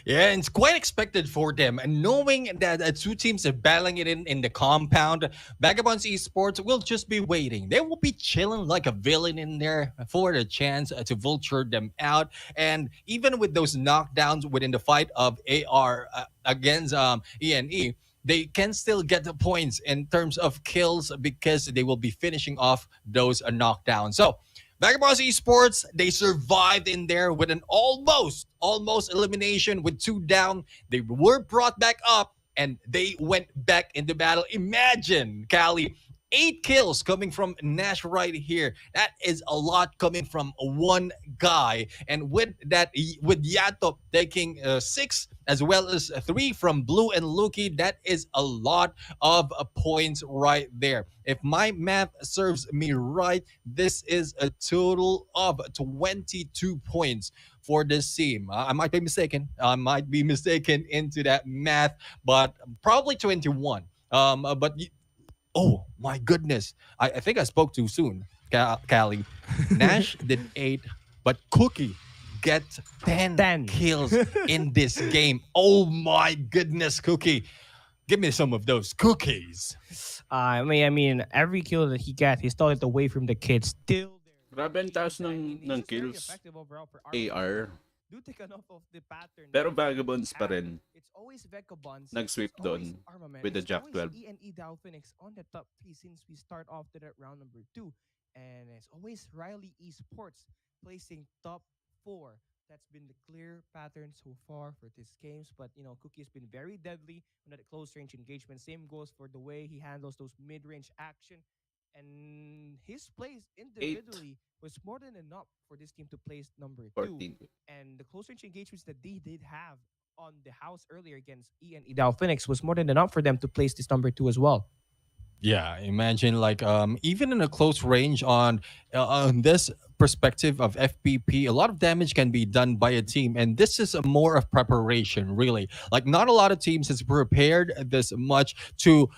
E: Yeah, and it's quite expected for them. And knowing that 2 teams are battling it in the compound, VAGABONDS Esports will just be waiting. They will be chilling like a villain in there for the chance to vulture them out. And even with those knockdowns within the fight of AR against ENE, they can still get the points in terms of kills because they will be finishing off those knockdowns. So, VAGABONDS Esports, they survived in there with an almost elimination with 2 down. They were brought back up and they went back into battle. Imagine, Callie, 8 kills coming from Nash right here. That is a lot coming from one guy. And with Yato taking 6 as well as 3 from Blue and Luki, that is a lot of points right there. If my math serves me right, this is a total of 22 points for this team. I might be mistaken. I might be mistaken into that math, but probably 21. Oh my goodness. I think I spoke too soon, Callie. Nash did 8, but Cookie get 10 kills in this game. Oh my goodness, Cookie. Give me some of those cookies.
D: I mean, every kill that he got, he stole it away from the kids. Still there.
C: Grabe ang taas ng kills. AR.
D: Do take enough of the pattern.
C: Pero VAGABONDS pa rin.
D: It's always VAGABONDS.
C: Nag-sweep doon with the Jack 12.
D: E Phoenix on the top 3 since we start off to that round number 2. And it's always Riley Esports placing top 4. That's been the clear pattern so far for these games. But, Cookie's been very deadly on that close range engagement. Same goes for the way he handles those mid-range action. And his plays individually was more than enough for this team to place number 2.
C: 14.
D: And the close range engagements that they did have on the house earlier against E Phoenix was more than enough for them to place this number 2 as well.
E: Yeah, imagine even in a close range on this perspective of FPP, a lot of damage can be done by a team, and this is a more of preparation, really. Like, not a lot of teams has prepared this much to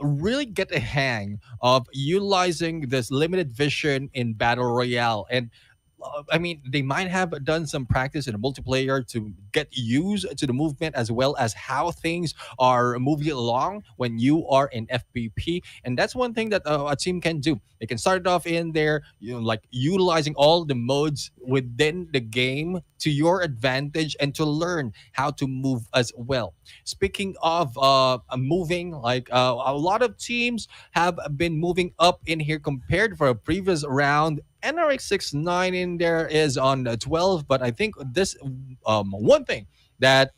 E: really get a hang of utilizing this limited vision in Battle Royale. And they might have done some practice in a multiplayer to get used to the movement as well as how things are moving along when you are in FPP. And that's one thing that a team can do. They can start it off in there, utilizing all the modes within the game to your advantage and to learn how to move as well. Speaking of moving, a lot of teams have been moving up in here compared for a previous round. NRX XIII in there is on 12, but I think this one thing that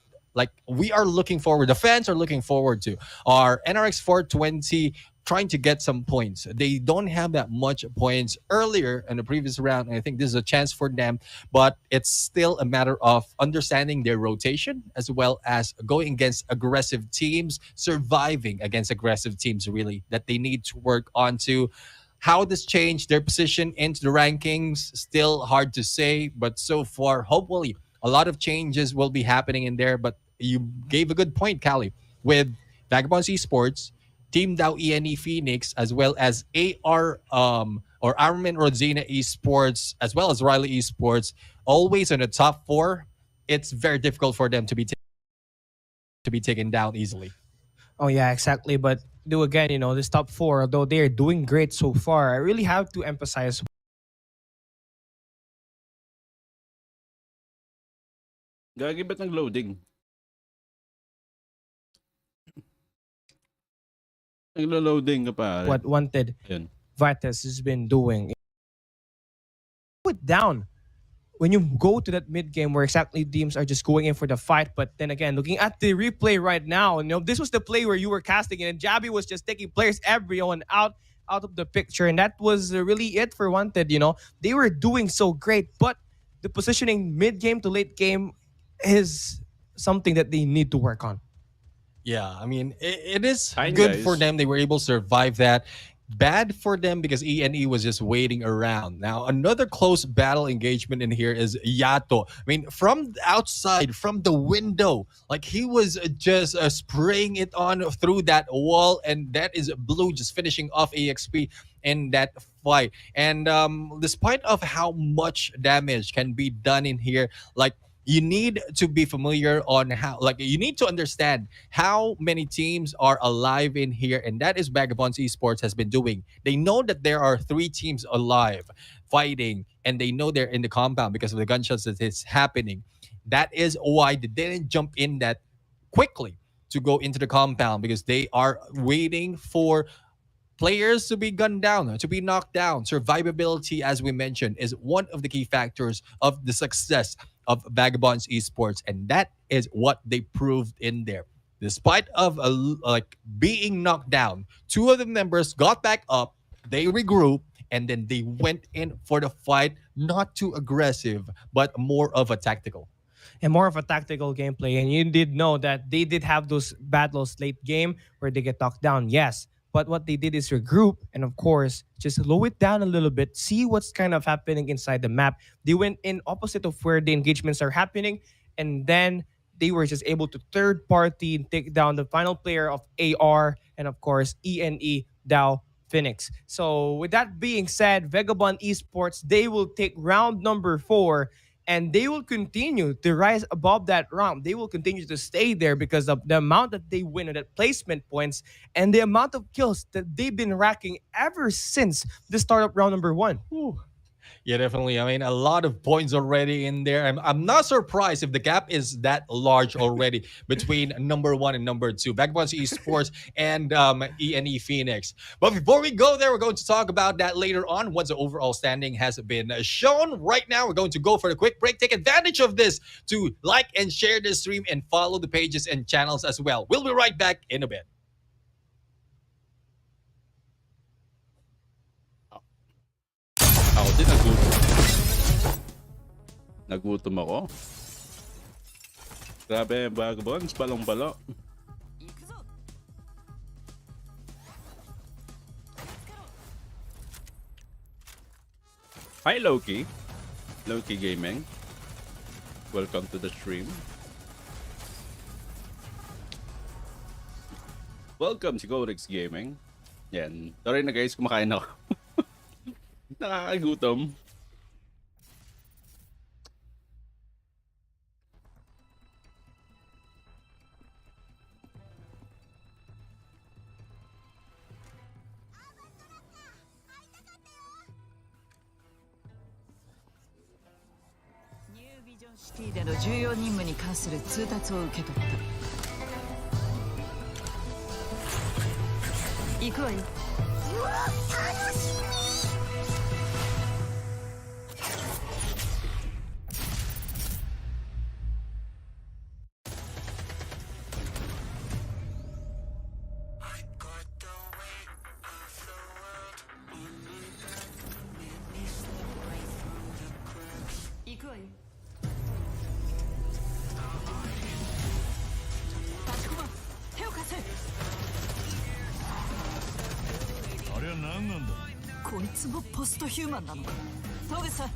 E: we are looking forward, the fans are looking forward to, are NRX 420 trying to get some points. They don't have that much points earlier in the previous round, and I think this is a chance for them, but it's still a matter of understanding their rotation as well as going against aggressive teams, surviving against aggressive teams, really, that they need to work on to. How this changed their position into the rankings, still hard to say, but so far, hopefully, a lot of changes will be happening in there. But you gave a good point, Callie, with VAGABONDS Esports, Team DAO ENE Phoenix, as well as AR or ARMAMENT RODZINA Esports, as well as Riley Esports, always in the top 4. It's very difficult for them to be taken down easily.
D: Oh, yeah, exactly. But again, this top 4, although they are doing great so far, I really have to emphasize
C: Gagi ba't nag-loading? Naglo-loading ka pare.
D: What Wanted
C: Ayun.
D: VITAS has been doing. Put down when you go to that mid game where exactly teams are just going in for the fight. But then again, looking at the replay right now, this was the play where you were casting it, and Jabby was just taking players everyone out of the picture, and that was really it for Wanted. They were doing so great, but the positioning mid game to late game is something that they need to work on.
E: Yeah, I mean, it is
C: Fine,
E: good
C: guys.
E: for them. They were able to survive that. Bad for them because ENE was just waiting around. Now, another close battle engagement in here is Yato. I mean, from outside, from the window, like he was just spraying it on through that wall, and that is Blue just finishing off EXP in that fight. And despite of how much damage can be done in here, like, you need to be familiar on how, like, you need to understand how many teams are alive in here, and that is Vagabonds Esports has been doing. They know that there are 3 teams alive fighting, and they know they're in the compound because of the gunshots that is happening. That is why they didn't jump in that quickly to go into the compound, because they are waiting for players to be gunned down, to be knocked down. Survivability, as we mentioned, is one of the key factors of the success of Vagabonds Esports, and that is what they proved in there. Despite of like being knocked down, 2 of the members got back up, they regrouped, and then they went in for the fight, not too aggressive, but more of a tactical.
D: And more of a tactical gameplay. And you did know that they did have those battles late game where they get knocked down, yes. But what they did is regroup and, of course, just low it down a little bit, see what's kind of happening inside the map. They went in opposite of where the engagements are happening, and then they were just able to third party take down the final player of AR and, of course, ENE Dow Phoenix. So with that being said, Vagabond Esports, they will take round number 4, and they will continue to rise above that round. They will continue to stay there because of the amount that they win at placement points and the amount of kills that they've been racking ever since the start of round number 1.
E: Whew. Yeah, definitely. I mean, a lot of points already in there. I'm not surprised if the gap is that large already between number 1 and number 2, Vagabonds Esports and ENE Phoenix. But before we go there, we're going to talk about that later on once the overall standing has been shown. Right now, we're going to go for a quick break. Take advantage of this to like and share the stream and follow the pages and channels as well. We'll be right back in a bit.
C: Ako din nagutom. Nagutom ako. Grabe, Vagabonds, balong-balo. Hi, Loki. Loki Gaming. Welcome to the stream. Welcome si Colicx Gaming. Yan. Sorry na guys, kumakain ako. Nakakagutom.
A: T.E.A.M での重要任務に関する通達を受け取った。行くわよ。うわ、楽しみ。行くわよ。立ちこま、手を貸せ。
B: あれは何なんだ。
A: こいつもポストヒューマンなのか。トグさん。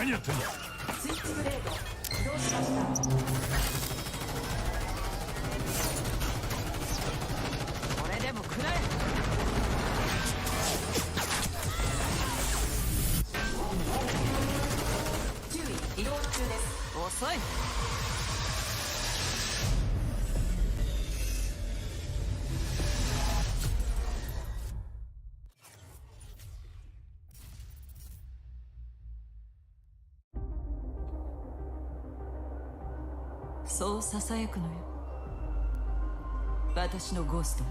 B: 何やってんだ。
A: スイッチブレード起動しましたこれでも食らえ注意移動中です遅いそうささやくのよ私のゴーストは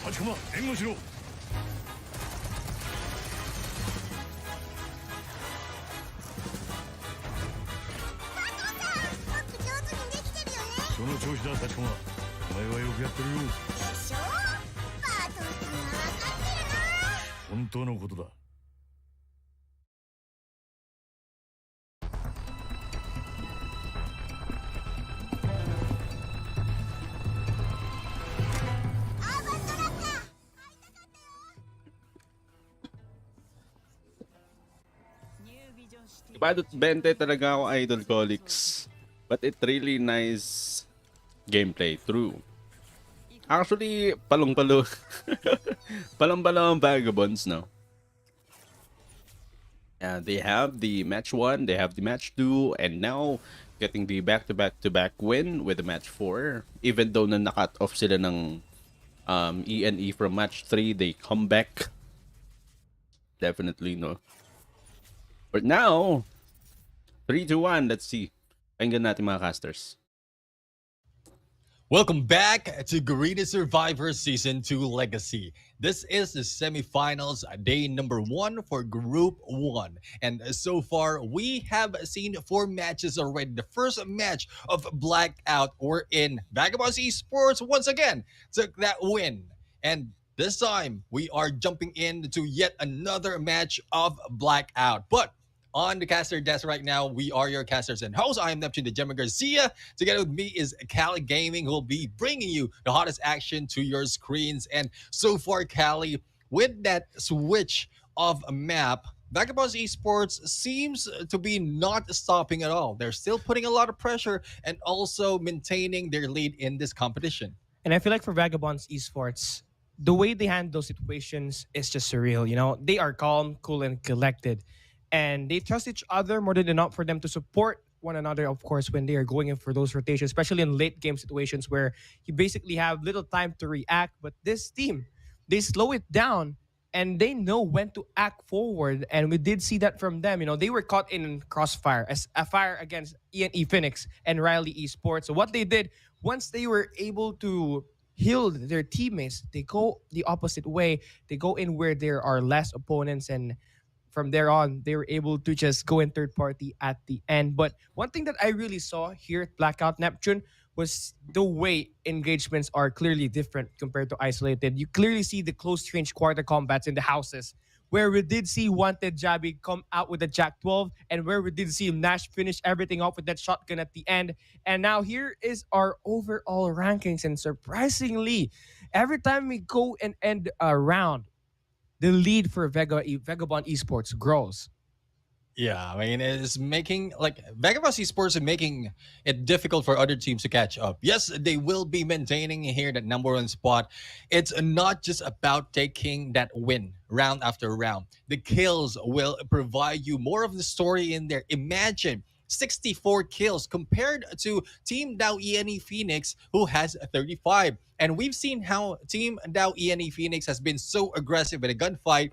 B: 立ちこま援護しろ。その調子だ立ちこま。お前はよくやってるよ。
F: でしょバートンさんは分かってるな。
B: 本当のことだ。
F: アーバントラッカー会いたかったよ。
A: ニュービジョンシティ
C: Padot 20 talaga ako idol Colicx. But it really nice gameplay through. Actually, palong-palo. Palong-palo ang Vagabonds, no? They have the match 1, they have the match 2, and now getting the back-to-back-to-back win with the match 4. Even though na nakat off sila ng E from match 3, they come back. Definitely, no? But now, 3-1, let's see. Pakinggan natin mga casters.
E: Welcome back to Garena Survivor Season 2 Legacy. This is the semifinals, day number 1 for Group 1. And so far, we have seen 4 matches already. The first match of Blackout, wherein VAGABONDS Esports once again took that win. And this time, we are jumping into yet another match of Blackout. But on the caster desk right now, we are your casters and hosts. I am Neptune the Gemma Garcia. Together with me is Cali Gaming, who will be bringing you the hottest action to your screens. And so far, Cali, with that switch of a map, VAGABONDS Esports seems to be not stopping at all. They're still putting a lot of pressure and also maintaining their lead in this competition.
D: And I feel like for VAGABONDS Esports, the way they handle situations is just surreal. You know, they are calm, cool, and collected. And they trust each other more than enough for them to support one another, of course, when they are going in for those rotations, especially in late game situations where you basically have little time to react. But this team, they slow it down and they know when to act forward. And we did see that from them. You know, they were caught in crossfire as a fire against E Phoenix and Riley Esports. So what they did, once they were able to heal their teammates, they go the opposite way. They go in where there are less opponents, and from there on, they were able to just go in third party at the end. But one thing that I really saw here at Blackout Neptune was the way engagements are clearly different compared to Isolated. You clearly see the close range quarter combats in the houses, where we did see Wanted Jabby come out with the Jack 12, and where we did see Nash finish everything off with that shotgun at the end. And now here is our overall rankings, and surprisingly, every time we go and end a round, the lead for VAGABOND Esports grows.
E: Yeah, I mean, it's making like Vagabonds Esports are making it difficult for other teams to catch up. Yes, they will be maintaining here that number one spot. It's not just about taking that win round after round. The kills will provide you more of the story in there. Imagine 64 kills compared to Team Dow ENE Phoenix, who has 35. And we've seen how Team Dow ENE Phoenix has been so aggressive in a gunfight,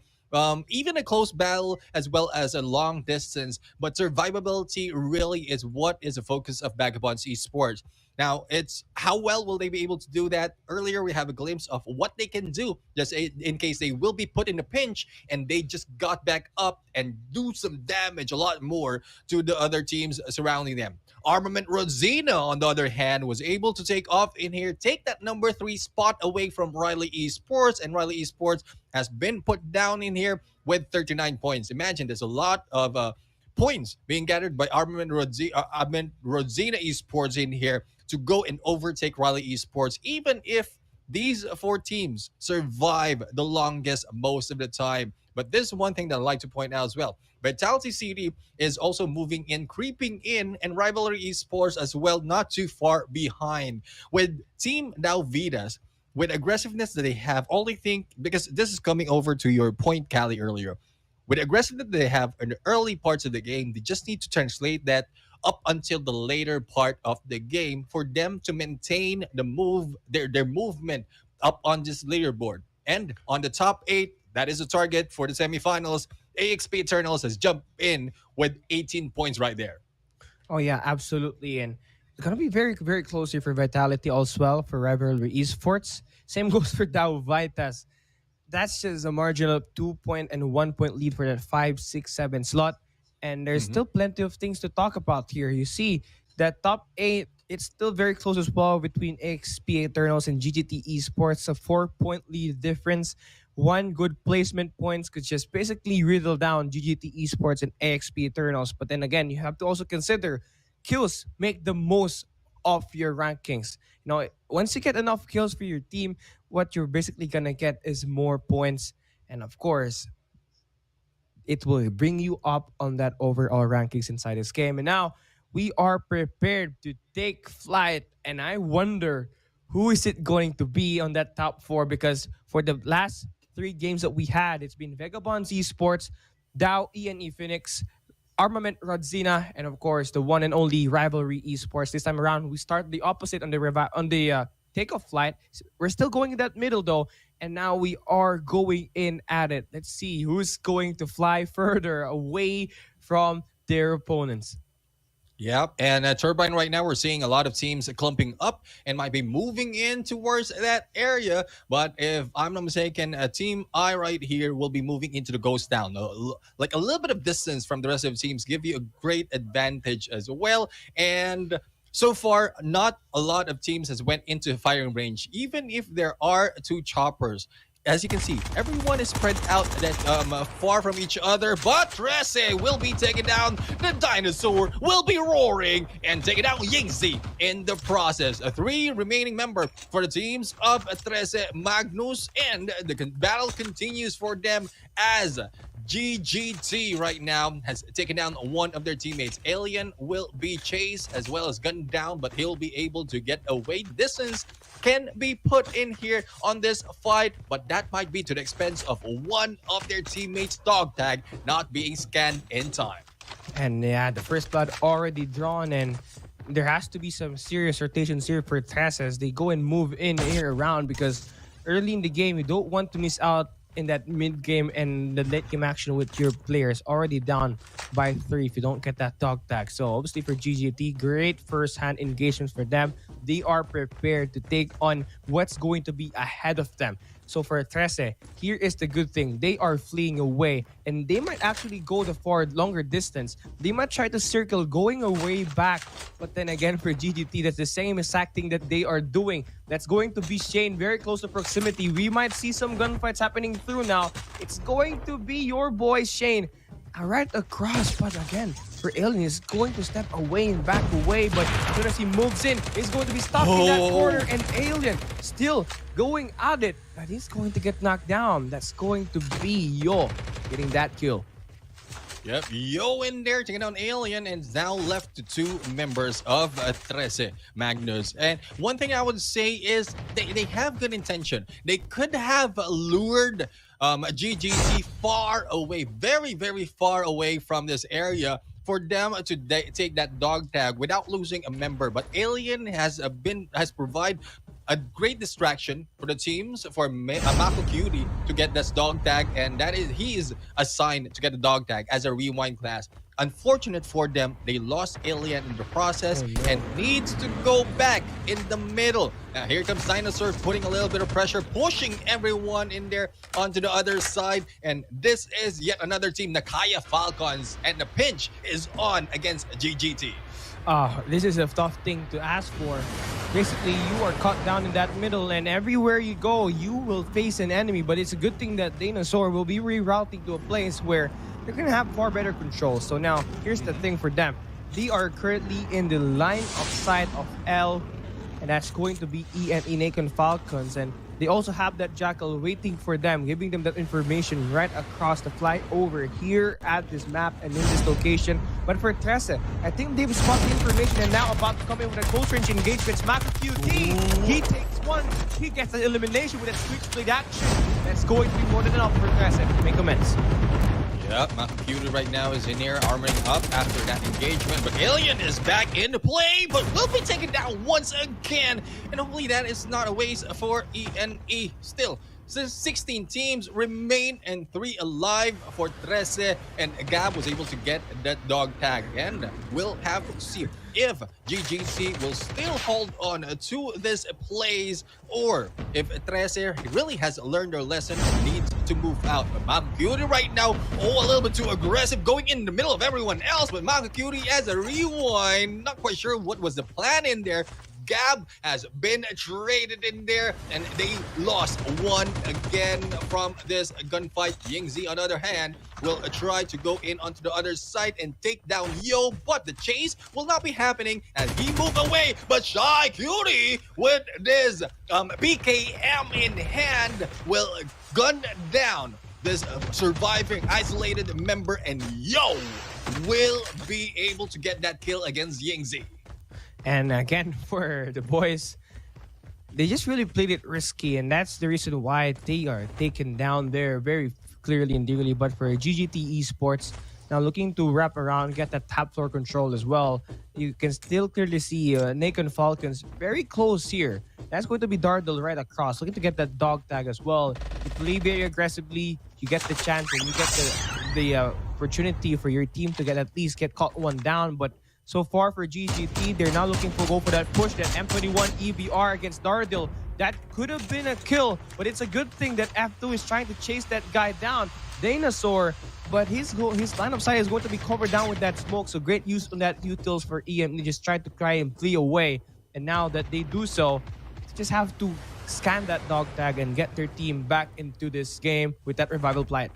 E: even a close battle as well as a long distance. But survivability really is what is the focus of Vagabonds Esports. Now, it's how well will they be able to do that? Earlier, we have a glimpse of what they can do just in case they will be put in a pinch and they just got back up and do some damage, a lot more to the other teams surrounding them. Armament RODZINA, on the other hand, was able to take off in here, take that number 3 spot away from Riley Esports, and Riley Esports has been put down in here with 39 points. Imagine there's a lot of points being gathered by Armament RODZINA Esports in here to go and overtake Riley Esports, even if these 4 teams survive the longest most of the time. But this is one thing that I'd like to point out as well. Vitality City is also moving in, creeping in, and Rivalry Esports as well, not too far behind. With Team Dow VITAS, with aggressiveness that they have, all they think, because this is coming over to your point, Callie, earlier. With aggressiveness that they have in the early parts of the game, they just need to translate that up until the later part of the game for them to maintain their movement up on this leaderboard. And on the top 8, that is the target for the semifinals. AXP Eternals has jumped in with 18 points right there.
D: Oh yeah, absolutely. And it's gonna be very, very close here for Vitality as well for Rivalry Esports. Same goes for Dow VITAS. That's just a margin of 2 point and 1 point lead for that 5, 6, 7 slot. And there's still plenty of things to talk about here. You see that top 8, it's still very close as well between AXP Eternals and GGT Esports. A 4-point lead difference. 1 good placement points could just basically riddle down GGT Esports and AXP Eternals. But then again, you have to also consider kills make the most of your rankings. You know, once you get enough kills for your team, what you're basically gonna get is more points. And of course, it will bring you up on that overall rankings inside this game. And now we are prepared to take flight. And I wonder who is it going to be on that top 4, because for the last 3 games that we had, it's been Vagabonds Esports, Dow ENE Phoenix, Armament RODZINA, and of course the one and only Rivalry Esports. This time around, we start the opposite on the takeoff flight. We're still going in that middle though, and now we are going in at it. Let's see who's going to fly further away from their opponents.
E: Yep, and Turbine right now, we're seeing a lot of teams clumping up and might be moving in towards that area. But if I'm not mistaken, Team I right here will be moving into the Ghost Town. Like a little bit of distance from the rest of the teams give you a great advantage as well. And so far, not a lot of teams has went into firing range, even if there are 2 choppers. As you can see, everyone is spread out that far from each other, but T.E.A.M will be taken down, the dinosaur will be roaring, and taking down Yingzi in the process. 3 remaining members for the teams of T.E.A.M, Magnus, and the battle continues for them as GGT right now has taken down one of their teammates. Alien will be chased as well as gunned down, but he'll be able to get away. Distance can be put in here on this fight, but that might be to the expense of one of their teammates' dog tag not being scanned in time.
D: And yeah, the first blood already drawn, and there has to be some serious rotations here for T.E.A.M as they go and move in here around, because early in the game, you don't want to miss out in that mid game and the late game action with your players already down by 3 if you don't get that dog tag. So obviously for GGT, great first hand engagements for them. They are prepared to take on what's going to be ahead of them. So for T.E.A.M, here is the good thing. They are fleeing away, and they might actually go the far longer distance. They might try to circle going away back. But then again, for GGT, that's the same exact thing that they are doing. That's going to be Shane very close to proximity. We might see some gunfights happening through now. It's going to be your boy Shane right across, but again, for Alien is going to step away and back away, but as soon as he moves in, he's going to be stopped in that corner, and Alien still going at it, but he's going to get knocked down. That's going to be Yo getting that kill.
E: Yep, Yo in there taking down Alien, and now left to 2 members of 13, Magnus. And one thing I would say is they have good intention. They could have lured GGT far away, very, very far away from this area for them to take that dog tag without losing a member. But Alien has provided a great distraction for the teams for Mako Cutie to get this dog tag, and he is assigned to get the dog tag as a rewind class. Unfortunate for them, they lost Alien in the process and needs to go back in the middle. Now here comes Dinosaur putting a little bit of pressure, pushing everyone in there onto the other side, and this is yet another team, NICAEA Falcons, and the pinch is on against GGT.
D: This is a tough thing to ask for. Basically, you are caught down in that middle, and everywhere you go, you will face an enemy. But it's a good thing that Dinosaur will be rerouting to a place where they're going to have far better control. So now, here's the thing for them. They are currently in the line of sight of L, and that's going to be NEHEMIAH Falcons. And they also have that Jackal waiting for them, giving them that information right across the flyover here at this map and in this location. But for 13, I think they've spotted the information and now about to come in with a close range engagement. Mako QT, he takes one. He gets the elimination with a switchblade action. That's going to be more than enough for 13 to make amends.
E: Yep, Mako Cutie right now is in here, armoring up after that engagement. But Alien is back into play, but will be taken down once again. And hopefully that is not a waste for ENE. Still, 16 teams remain and 3 alive for 13. And Gab was able to get that dog tag. And we'll have to see if GGT will still hold on to this plays or if 13 really has learned their lesson and needs to move out. But Mako Cutie right now, a little bit too aggressive, going in the middle of everyone else. But Mako Cutie as a rewind, not quite sure what was the plan in there. Gab has been traded in there, and they lost one again from this gunfight. Yingzi, on the other hand, will try to go in onto the other side and take down Yo, but the chase will not be happening as he moved away. But Shy Cutie, with this PKM in hand, will gun down this surviving isolated member, and Yo will be able to get that kill against Yingzi.
D: And again, for the boys, they just really played it risky, and that's the reason why they are taken down there very clearly and dearly. But for GGT Esports, now looking to wrap around, get that top floor control as well, you can still clearly see NEHEMIAH Falcons very close here. That's going to be Dardal right across, looking to get that dog tag as well. You play very aggressively, you get the chance and you get the opportunity for your team to at least get caught one down. But so far for GGT, they're now looking for go for that push, that M21 EBR against Dardil. That could have been a kill, but it's a good thing that F2 is trying to chase that guy down. Dinosaur, but his line of sight is going to be covered down with that smoke, so great use on that utils for EM. They just tried to try and flee away, and now that they do so, they just have to scan that dog tag and get their team back into this game with that revival plight.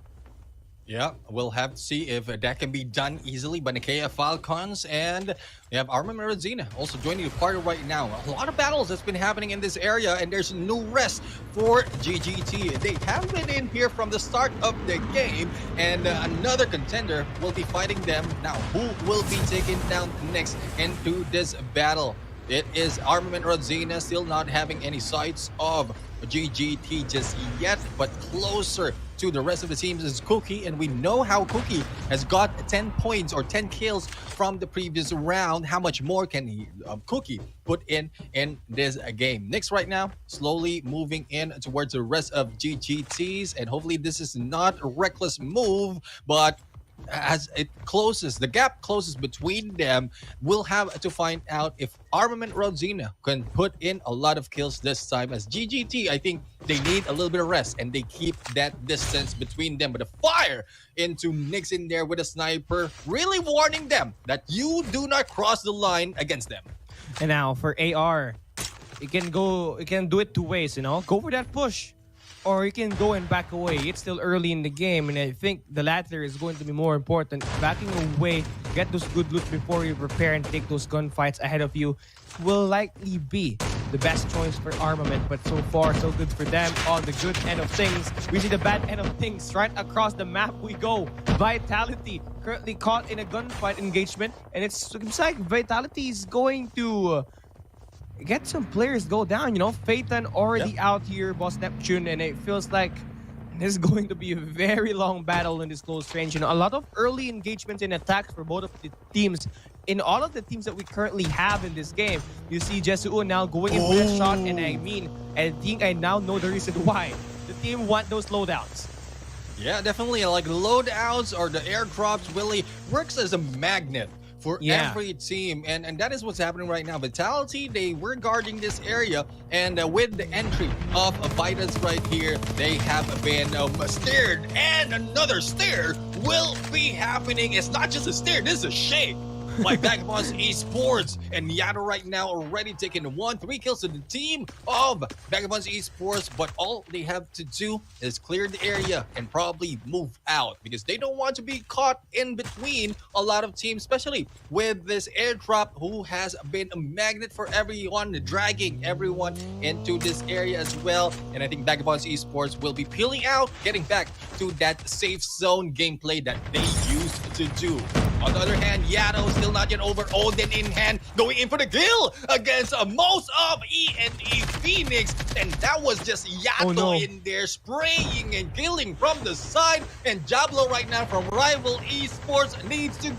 E: Yeah, we'll have to see if that can be done easily by NICAEA Falcons. And we have ARMAMENT RODZINA also joining the party right now. A lot of battles that's been happening in this area, and there's no rest for GGT. They have been in here from the start of the game, and another contender will be fighting them. Now, who will be taken down next into this battle? It is ARMAMENT RODZINA, still not having any sights of GGT just yet, but closer to the rest of the teams is Cookie, and we know how Cookie has got 10 points or 10 kills from the previous round. How much more can he, Cookie put in this game? Nyx right now slowly moving in towards the rest of GGTs, and hopefully this is not a reckless move, but as it closes, the gap closes between them, we'll have to find out if ARMAMENT RODZINA can put in a lot of kills this time. As GGT, I think they need a little bit of rest and they keep that distance between them. But the fire into Nyx in there with a sniper, really warning them that you do not cross the line against them.
D: And now for AR, it can do it two ways, you know, go for that push, or you can go and back away. It's still early in the game, and I think the latter is going to be more important. Backing away, get those good loot before you prepare and take those gunfights ahead of you will likely be the best choice for Armament, but so far so good for them on the good end of things. We see the bad end of things. Right across the map we go. Vitality currently caught in a gunfight engagement, and it seems like Vitality is going to get some players go down. You know, Phaeton already out here, Boss Neptune, and it feels like this is going to be a very long battle in this close range. You know, a lot of early engagements and attacks for both of the teams. In all of the teams that we currently have in this game, you see Jesuo now going in with a shot, and I think I now know the reason why. The team want those loadouts.
E: Yeah, definitely. Like loadouts or the airdrops really works as a magnet for every team, and that is what's happening right now. Vitality, they were guarding this area, and with the entry of VITAS right here, they have been steered, and another steer will be happening. It's not just a steer, this is a shake by VAGABONDS Esports, and Yato right now already taking 3 kills to the team of VAGABONDS Esports, but all they have to do is clear the area and probably move out because they don't want to be caught in between a lot of teams, especially with this airdrop who has been a magnet for everyone, dragging everyone into this area as well. And I think VAGABONDS Esports will be peeling out, getting back to that safe zone gameplay that they used to do. On the other hand, Yato still not yet over. Odin in hand, going in for the kill against most of E&E Phoenix. And that was just Yato in there spraying and killing from the side. And Jablo right now from Rival Esports needs to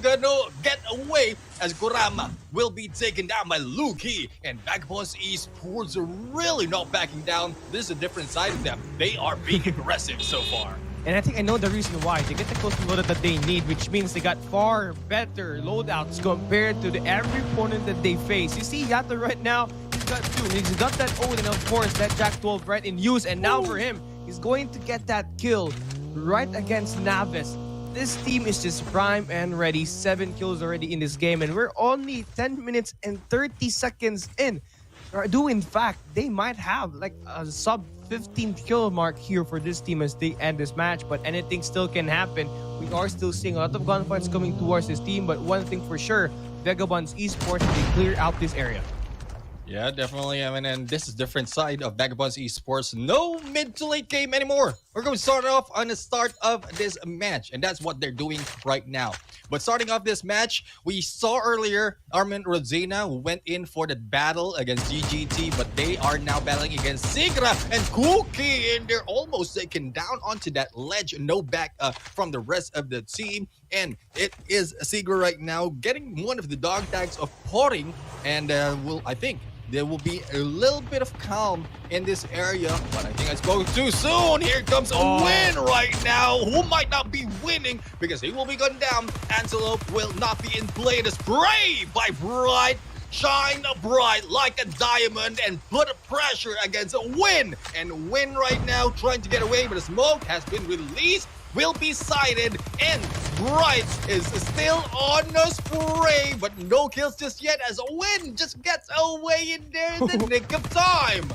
E: get away as Kurama will be taken down by Luki. And VAGABONDS Esports are really not backing down. This is a different side of them. They are being aggressive so far.
D: And I think I know the reason why. They get the close loadout that they need, which means they got far better loadouts compared to every opponent that they face. You see Yato right now, he's got 2. He's got that Odin, of course, that Jack 12 right in use. And now for him, he's going to get that kill right against Navis. This team is just prime and ready. 7 kills already in this game. And we're only 10 minutes and 30 seconds in. In fact, they might have like a sub 15 kill mark here for this team as they end this match, but anything still can happen. We are still seeing a lot of gunfights coming towards this team, but one thing for sure, VAGABONDS Esports, they clear out this area.
E: Yeah, definitely. I mean, and this is different side of VAGABONDS Esports. No mid to late game anymore. We're going to start off on the start of this match, and that's what they're doing right now. But starting off this match, we saw earlier ARMAMENT RODZINA who went in for the battle against GGT, but they are now battling against SIGRA and Cookie, and they're almost taken down onto that ledge. No back from the rest of the team, and it is SIGRA right now getting one of the dog tags of potting, and I think there will be a little bit of calm in this area, but I think I spoke too soon. Here comes a win right now. Who might not be winning because he will be gunned down. Antelope will not be in play. The spray by Bright. Shine bright like a diamond and put pressure against a Win. And Win right now trying to get away, but the smoke has been released. Will be sighted, and Bright is still on the spray, but no kills just yet as Win just gets away in there in the nick of time.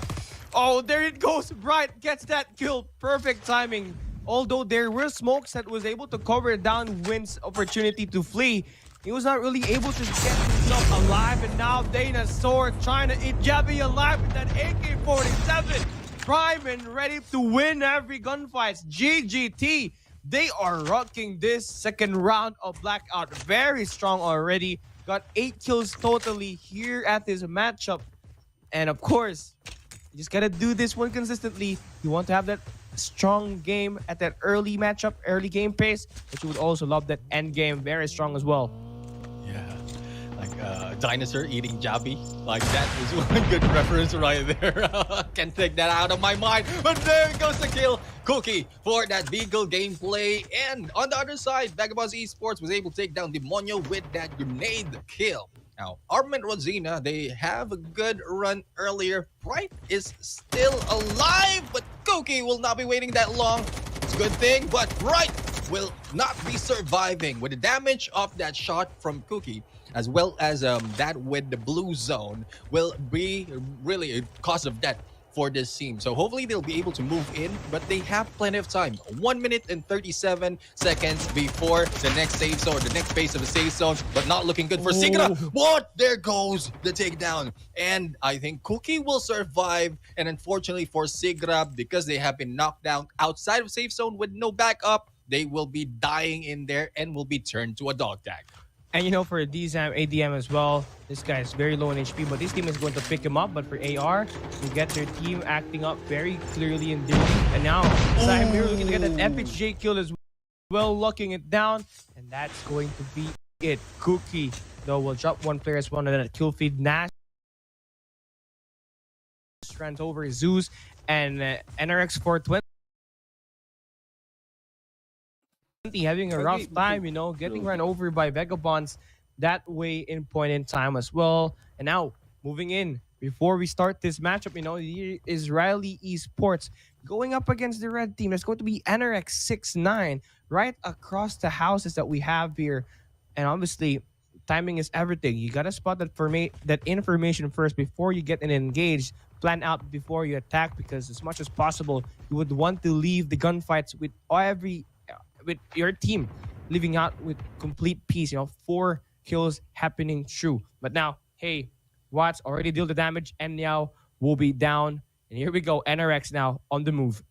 D: Oh, there it goes. Bright gets that kill. Perfect timing. Although there were smokes that was able to cover down Win's opportunity to flee, he was not really able to get himself alive, and now Dinosaur trying to eat Jabby alive with that AK-47. Prime and ready to win every gunfight. GGT. They are rocking this second round of Blackout. Very strong already. Got 8 kills totally here at this matchup. And of course, you just gotta do this one consistently. You want to have that strong game at that early matchup, early game pace. But you would also love that end game. Very strong as well.
E: Yeah, like Dinosaur eating Jabby. Like that is one good reference right there. Can't take that out of my mind. But there goes the kill. Cookie for that Beagle gameplay. And on the other side, VAGABONDS Esports was able to take down Demonio with that grenade kill. Now, ARMAMENT RODZINA, they have a good run earlier. Bright is still alive, but Cookie will not be waiting that long. It's a good thing, but Bright will not be surviving with the damage of that shot from Cookie, as well as that with the blue zone will be really a cause of death for this team. So hopefully they'll be able to move in, but they have plenty of time. 1 minute and 37 seconds before the next save zone, the next phase of the save zone, but not looking good for SIGRA. What? There goes the takedown. And I think Cookie will survive. And unfortunately for SIGRA, because they have been knocked down outside of safe zone with no backup, they will be dying in there and will be turned to a dog tag.
D: And for DZAM, ADM as well, this guy is very low in HP, but this team is going to pick him up. But for AR, you get their team acting up very clearly and dirty. And now, Simon, we're looking to get an FHJ kill as well, locking it down. And that's going to be it. Cookie, though, will drop one player as well, and then a kill feed. Nash runs over Zeus, and NRX 420 having a rough time, getting run over by Vagabonds that way in point in time as well. And now, moving in, before we start this matchup, here is Riley Esports going up against the red team. It's going to be NRX XIII right across the houses that we have here. And obviously, timing is everything. You got to spot that information first before you get engaged. Plan out before you attack, because as much as possible, you would want to leave the gunfights with your team living out with complete peace. 4 kills happening true. But now, hey, Watts already dealt the damage, and now will be down. And here we go, NRX now on the move.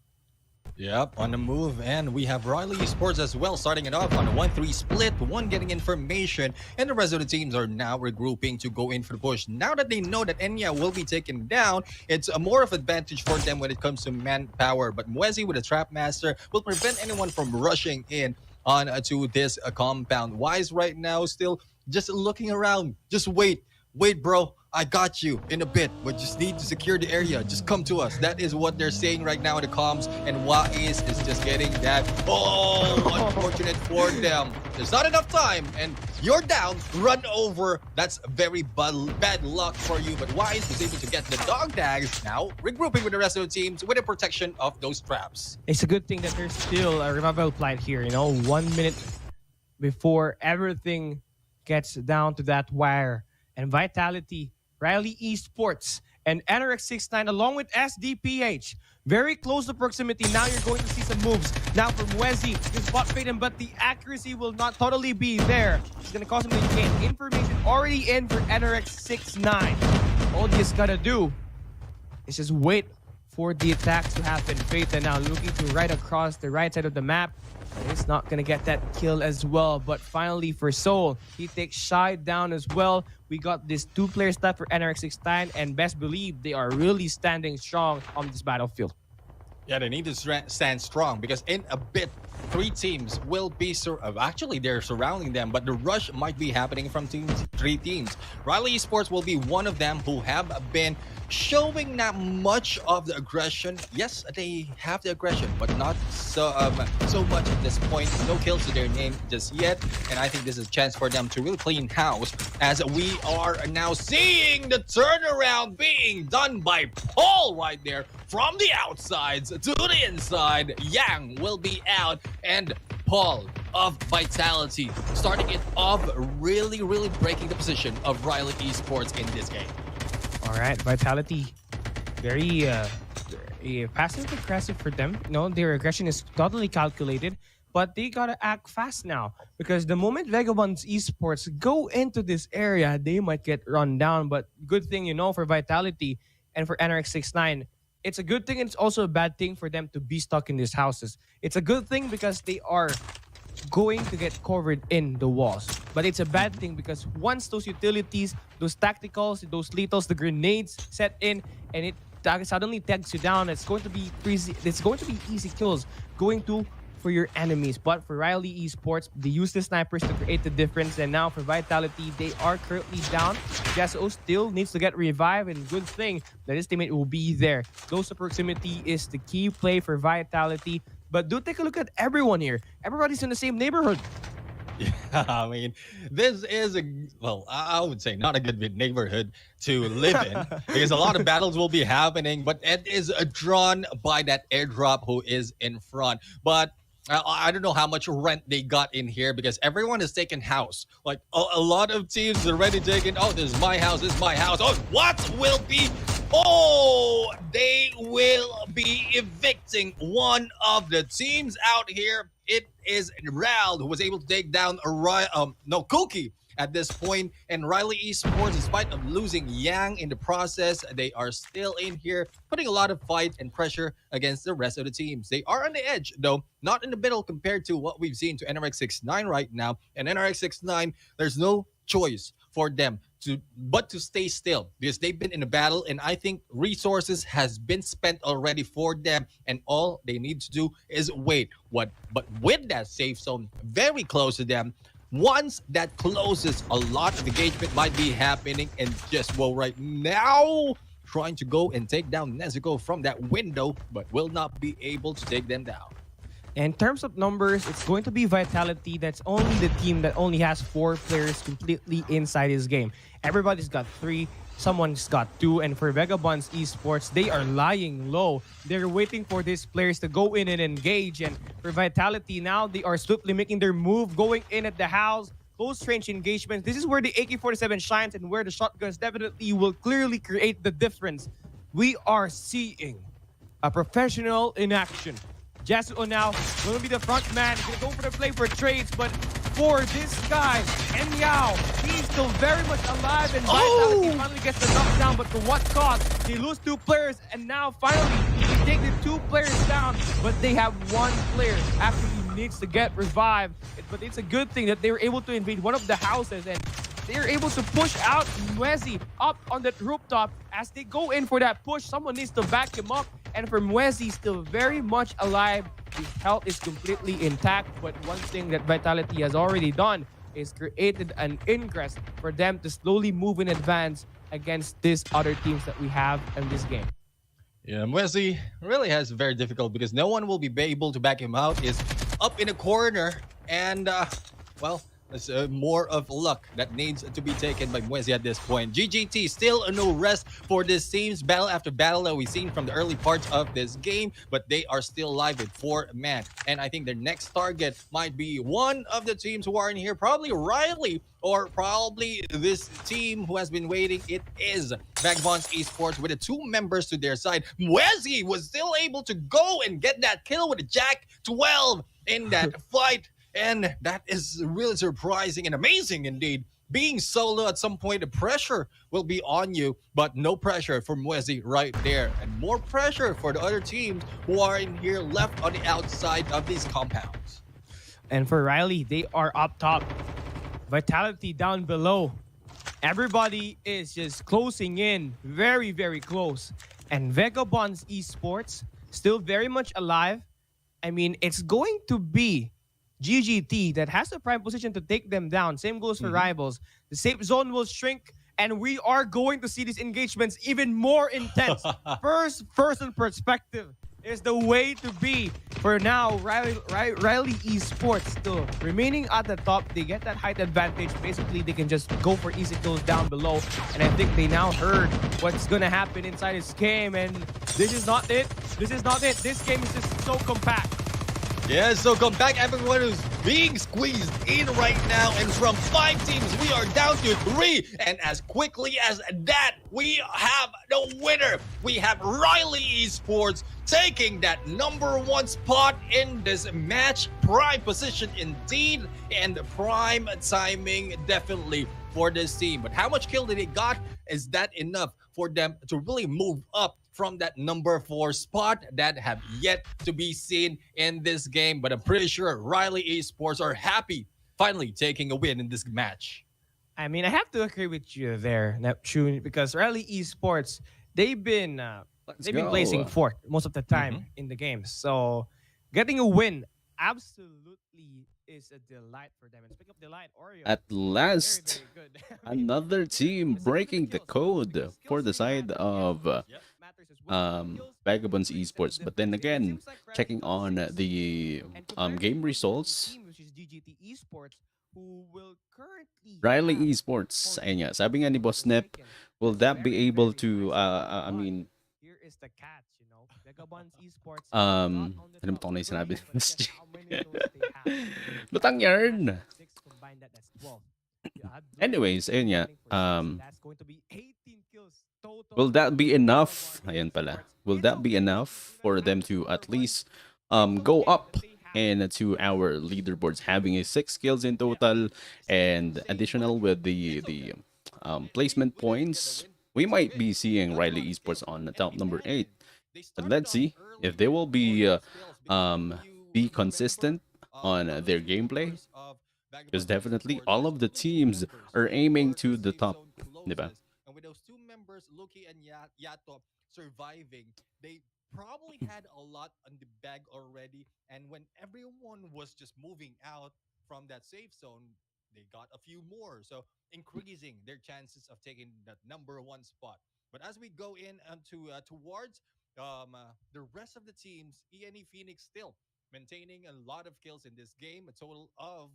E: Yep, on the move, and we have Riley Esports as well, starting it off on a 1-3 split, one getting information, and the rest of the teams are now regrouping to go in for the push. Now that they know that NEHEMIAH will be taken down, it's a more of advantage for them when it comes to manpower. But Mwezi with a Trap Master will prevent anyone from rushing in on to this compound. Wise right now still just looking around. Just wait, bro. I got you in a bit, but just need to secure the area. Just come to us. That is what they're saying right now in the comms. And Wais is just getting that. Oh, unfortunate for them. There's not enough time, and you're down. Run over. That's very bad luck for you. But Wise was able to get the dog tags. Now regrouping with the rest of the teams with the protection of those traps.
D: It's a good thing that there's still a revival plan here. 1 minute before everything gets down to that wire. And Vitality, Riley Esports, and NRX XIII along with SDPH. Very close to proximity. Now you're going to see some moves. Now from Wezi, you spot fade him, but the accuracy will not totally be there. It's going to cause him to gain information already in for NRX XIII. All you just got to do is just wait for the attacks to happen. Vita now looking to right across the right side of the map. It's not going to get that kill as well. But finally for Soul, he takes Shy down as well. We got this 2-player stat for NRX XIII, and best believe they are really standing strong on this battlefield.
E: Yeah, they need to stand strong, because in a bit, 3 teams will be actually they're surrounding them, but the rush might be happening from 3 teams. Riley Esports will be one of them who have been showing not much of the aggression. Yes, they have the aggression, but not so much at this point. No kills to their name just yet, and I think this is a chance for them to really clean house, as we are now seeing the turnaround being done by Paul right there from the outsides to the inside. Yang will be out, and Paul of Vitality starting it off, really breaking the position of Riley Esports in this game.
D: All right, Vitality, very passive-aggressive for them. Their aggression is totally calculated, but they gotta act fast now, because the moment Vagabonds Esports go into this area, they might get run down. But good thing, for Vitality and for NRX XIII, it's a good thing, and it's also a bad thing for them to be stuck in these houses. It's a good thing because they are going to get covered in the walls. But it's a bad thing because once those utilities, those tacticals, those lethals, the grenades set in, and it suddenly tags you down, it's going to be easy kills going to for your enemies. But for Riley Esports, they use the snipers to create the difference. And now for Vitality, they are currently down. Yasuo still needs to get revived, and good thing that his teammate will be there. Close to proximity is the key play for Vitality. But do take a look at everyone here. Everybody's in the same neighborhood.
E: Yeah, I mean, this is I would say not a good neighborhood to live in, because a lot of battles will be happening, but it is drawn by that airdrop who is in front. But I don't know how much rent they got in here, because everyone is taking house. Like a lot of teams are already taking, oh, this is my house, this is my house. Oh, what will be? Oh, they will be evicting one of the teams out here. It is RAL who was able to take down Cookie at this point, and Riley Esports, despite of losing Yang in the process, they are still in here putting a lot of fight and pressure against the rest of the teams. They are on the edge, though, not in the middle compared to what we've seen to NRX XIII right now. And NRX XIII, there's no choice for them but to stay still, because they've been in a battle, and I think resources has been spent already for them, and all they need to do is wait. But with that safe zone very close to them, once that closes, a lot of engagement might be happening. And just right now, trying to go and take down Nezuko from that window, but will not be able to take them down.
D: In terms of numbers, it's going to be Vitality. That's only the team that only has 4 players completely inside his game. Everybody's got 3. Someone's got 2. And for Vagabonds Esports, they are lying low. They're waiting for these players to go in and engage. And for Vitality now, they are swiftly making their move, going in at the house. Close range engagement. This is where the AK-47 shines and where the shotguns definitely will clearly create the difference. We are seeing a professional in action. Jasuo now going to be the front man. He's going to go for the play for trades, but for this guy, NEHEMIAH, he's still very much alive, and Vitality finally gets the knockdown, but for what cost? They lose 2 players, and now finally they take the 2 players down, but they have 1 player after he needs to get revived. But it's a good thing that they were able to invade one of the houses, and they're able to push out Mwezi up on that rooftop. As they go in for that push, someone needs to back him up. And for Mwezi, still very much alive. His health is completely intact. But one thing that Vitality has already done is created an ingress for them to slowly move in advance against these other teams that we have in this game.
E: Yeah, Mwezi really has very difficult because no one will be able to back him out. Is up in a corner, and well, it's more of luck that needs to be taken by Mwezi at this point. GGT still no rest for this team's battle after battle that we've seen from the early parts of this game, but they are still live with 4 man. And I think their next target might be one of the teams who are in here, probably Riley, or probably this team who has been waiting. It is Vagabonds Esports with the 2 members to their side. Mwezi was still able to go and get that kill with a Jack 12 in that fight. And that is really surprising and amazing indeed. Being solo at some point, the pressure will be on you, but no pressure for Mwezi right there. And more pressure for the other teams who are in here left on the outside of these compounds.
D: And for Riley, they are up top. Vitality down below. Everybody is just closing in. Very, very close. And Vagabonds Esports, still very much alive. I mean, it's going to be GGT that has the prime position to take them down. Same goes for Rivals. The safe zone will shrink, and we are going to see these engagements even more intense. First person perspective is the way to be. For now, Riley Esports still remaining at the top. They get that height advantage. Basically, they can just go for easy kills down below. And I think they now heard what's going to happen inside this game. And this is not it. This is not it. This game is just so compact.
E: Yeah, so come back, everyone who's being squeezed in right now. And from 5 teams, we are down to 3. And as quickly as that, we have the winner. We have Riley Esports taking that #1 spot in this match. Prime position indeed, and prime timing definitely for this team. But how much kill did they got? Is that enough for them to really move up from that #4 spot? That have yet to be seen in this game, but I'm pretty sure Riley Esports are happy finally taking a win in this match.
D: I mean, I have to agree with you there, Neptune, because Riley Esports, they've been placing 4th most of the time in the game. So getting a win absolutely is a delight for them. And speaking of delight, Oreo,
C: At last,
D: very, very good.
C: another team breaking the code for the side of Vagabonds Esports. But then again, checking on the game results, Riley Esports, ayun nga, sabi nga ni Boss Nep, will that be able to, I mean,
D: here is the catch, you know. Vagabonds Esports,
C: ano ba ito na yung sinabi? Lutang yarn! Anyways, ayun nga, will that be enough? Ayan pala. will that be enough for them to at least go up and to our leaderboards, having a 6 kills in total, and additional with the placement points? We might be seeing Riley Esports on the top number 8. But let's see if they will be consistent on their gameplay, because definitely all of the teams are aiming to the top, diba?
E: And with those two members, Luki and Yato, surviving, they probably had a lot on the bag already. And when everyone was just moving out from that safe zone, they got a few more. So increasing their chances of taking that number 1 spot. But as we go in towards the rest of the teams, ENE Phoenix still maintaining a lot of kills in this game, a total of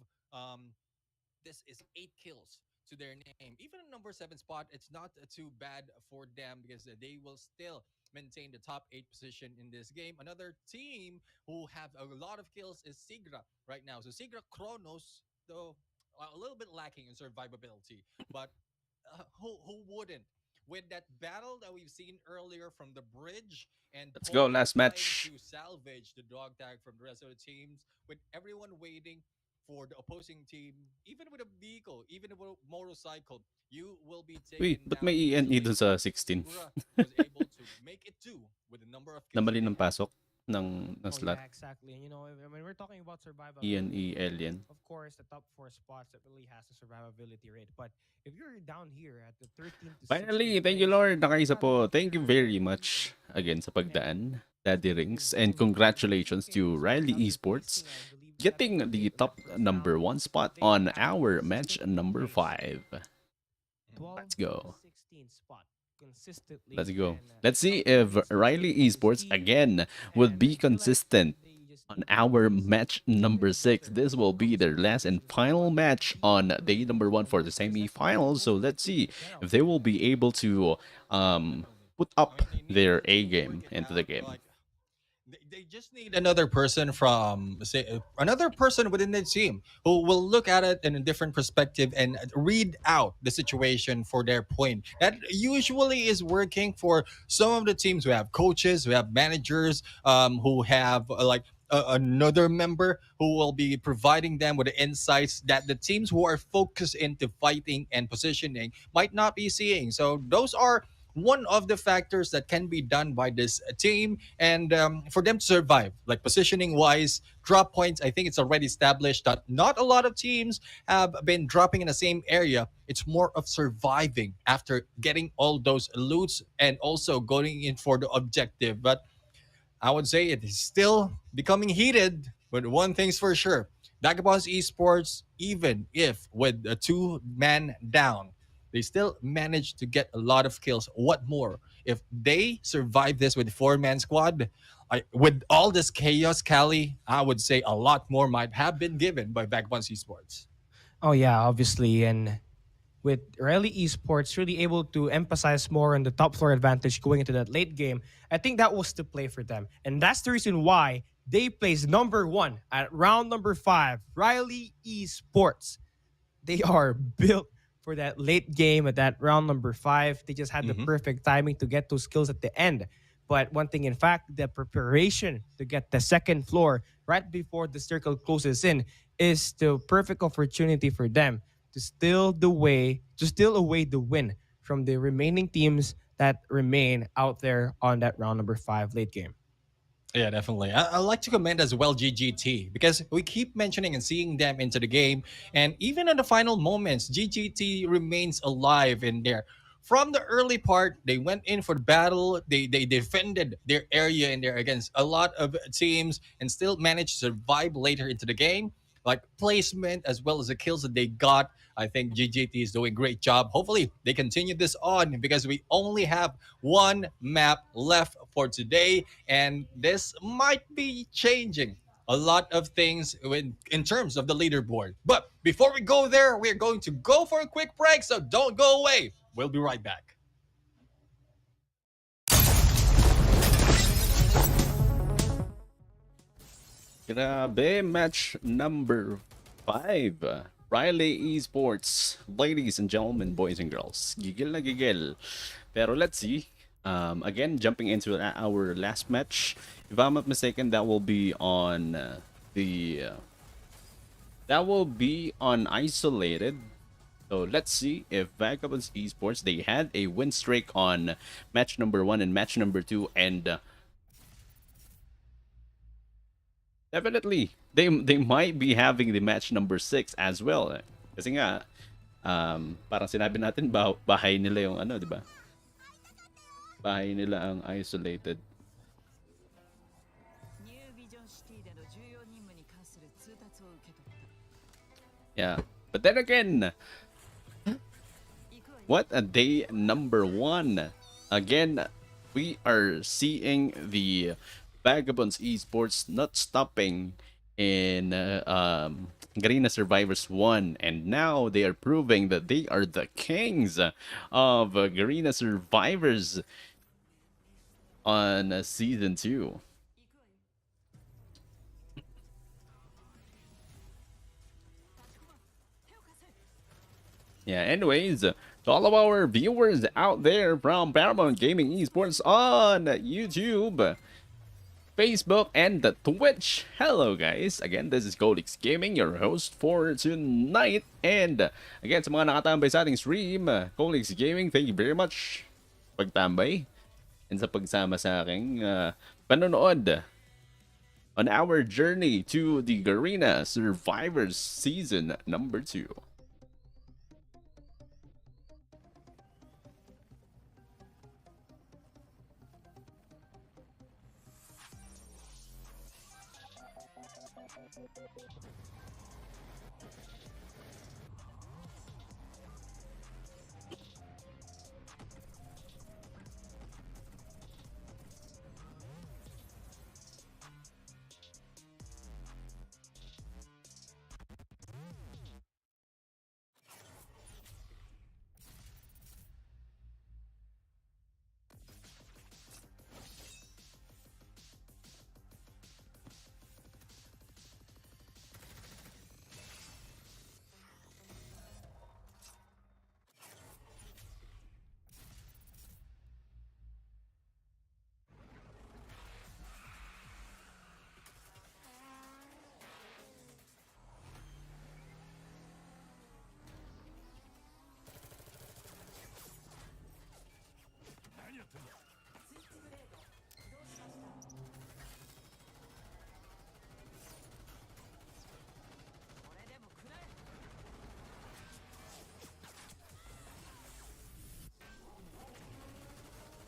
E: this is 8 kills to their name. Even a number 7 spot, it's not too bad for them because they will still maintain the top 8 position in this game. Another team who have a lot of kills is SIGRA right now. So SIGRA KRONUS, though a little bit lacking in survivability, but who wouldn't? With that battle that we've seen earlier from the bridge and
C: Let's go,
E: Paul
C: last
E: trying
C: match.
E: to salvage the dog tag from the rest of the teams, with everyone waiting for the opposing team, even with a vehicle, even with a motorcycle, you will be
C: Uy,
E: taken
C: ba't
E: down
C: may ENE
E: easily.
C: dun sa
E: But
C: 16?
E: Sigura was able to make it too with the number of kills that
C: Namali
E: they
C: ng
E: had.
C: pasok ng
D: Oh
C: slot.
D: yeah, exactly. And when we're talking about
C: ENE
D: survivability,
C: Alien.
D: of course, the top 4 spots that really has the survivability rate. But if you're down here at the 13th to
C: Finally,
D: 16th
C: thank you
D: place,
C: Lord,
D: you
C: nakaisa
D: gotta
C: po.
D: make
C: Thank you
D: sure
C: very
D: that you
C: much again sa
D: and
C: pagdaan, Daddy
D: keep
C: Rings,
D: going
C: and
D: because
C: congratulations
D: okay,
C: to
D: so
C: Riley
D: another
C: Esports
D: placing, I believe we got
C: getting
D: number
C: the
D: 8 on
C: top
D: that first
C: number
D: round.
C: 1 spot
D: They
C: on
D: have
C: our match
D: consistently
C: number
D: placed
C: 5.
D: 12
C: Let's
D: to
C: go.
D: 16th spot consistently.
C: Let's go.
D: And
C: Let's see
D: something
C: if
D: really speaks
C: Riley
D: good for this
C: Esports
D: team.
C: again would
D: And I
C: be
D: feel like
C: consistent
D: they just
C: on
D: need to
C: our
D: place
C: match
D: even
C: number 6.
D: better
C: This
D: when
C: will
D: it
C: be
D: comes to
C: their
D: this
C: last and
D: because we
C: final
D: want them to
C: match
D: be
C: on
D: on the
C: day number 1 for the
D: leaderboard because that's what
C: semifinals.
D: most
C: So
D: of the
C: let's
D: teams
C: see
D: care
C: if
D: about.
C: they will be able to put
E: I
C: up
E: mean, they
C: their
E: need to
C: A
E: work
C: game
E: it
C: into the
E: out.
C: game.
E: Like they just need another person from say another person within the team who will look at it in a different perspective and read out the situation for their point. That usually is working for some of the teams who have coaches, who have managers, who have another member who will be providing them with the insights that the teams who are focused into fighting and positioning might not be seeing. So those are one of the factors that can be done by this team, and for them to survive, like positioning wise, drop points, I think it's already established that not a lot of teams have been dropping in the same area. It's more of surviving after getting all those loots and also going in for the objective. But I would say it is still becoming heated, but one thing's for sure. Vagabonds Esports, even if with a 2-man down, they still managed to get a lot of kills. What more? If they survive this with 4-man squad, with all this chaos, Cali, I would say a lot more might have been given by Vagabonds Esports.
D: Oh yeah, obviously, and with Riley Esports really able to emphasize more on the top floor advantage going into that late game, I think that was the play for them. And that's the reason why they placed number 1 at round number 5, Riley Esports. They are built for that late game at that round number 5. They just had the
E: Mm-hmm.
D: perfect timing to get those skills at the end. But one thing, in fact, the preparation to get the second floor right before the circle closes in is the perfect opportunity for them to steal away the win from the remaining teams that remain out there on that round number 5 late game.
E: Yeah, definitely. I like to commend as well GGT because we keep mentioning and seeing them into the game. And even in the final moments, GGT remains alive in there. From the early part, they went in for the battle. They defended their area in there against a lot of teams and still managed to survive later into the game. Like placement as well as the kills that they got. I think GGT is doing a great job. Hopefully, they continue this on because we only have one map left for today, and this might be changing a lot of things in terms of the leaderboard. But before we go there, we're going to go for a quick break, so don't go away. We'll be right back.
C: Grabe, match number 5. Riley Esports. Ladies and gentlemen, boys and girls. Gigil na gigil. Pero let's see Again, jumping into our last match, if I'm not mistaken, that will be on the that will be on isolated. So let's see if Vagabonds Esports, they had a win streak on match number 1 and match number 2, and definitely they might be having the match number 6 as well. Kasi nga parang sinabi natin bahay nila yung ano, 'di ba? Bahay nila ang isolated.
A: ニュービジョンシティでの重要任務に関する通達を受け取った。
C: Yeah. But then again,
A: 行くわよ。
C: what a day number 1. Again, we are seeing the Vagabonds Esports not stopping in Garena Survivors 1, and now they are proving that they are the kings of Garena Survivors on season 2. Yeah, anyways, to all of our viewers out there from Paramount Gaming Esports on YouTube, Facebook, and the Twitch, hello guys! Again, this is Colicx Gaming, your host for tonight. And again, sa mga nakatambay sa ating stream, Colicx Gaming, thank you very much pagtambay and sa pagsama sa aking panonood on our journey to the Garena Survivors Season number 2.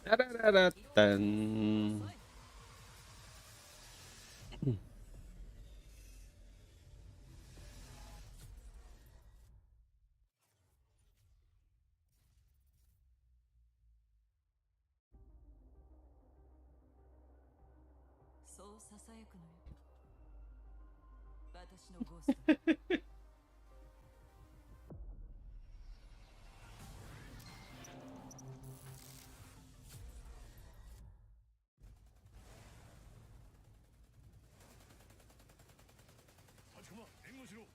C: Da-da-da-da-dun.
A: そうささやくのよ。私のゴースト。
B: 立駒援護しろ。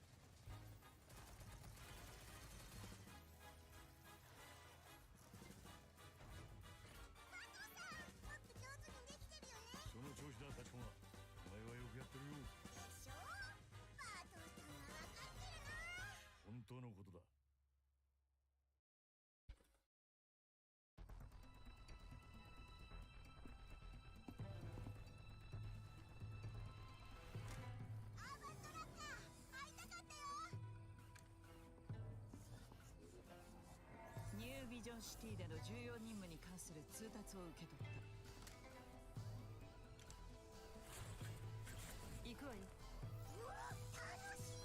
B: その調子だ立駒。お前はよくやってるよ。
F: でしょ？パートさんは分かってるな。
B: 本当のことだ。
A: ニュービジョンシティでの重要任務に関する通達を受け取った。行くわよ。
F: 楽しみ。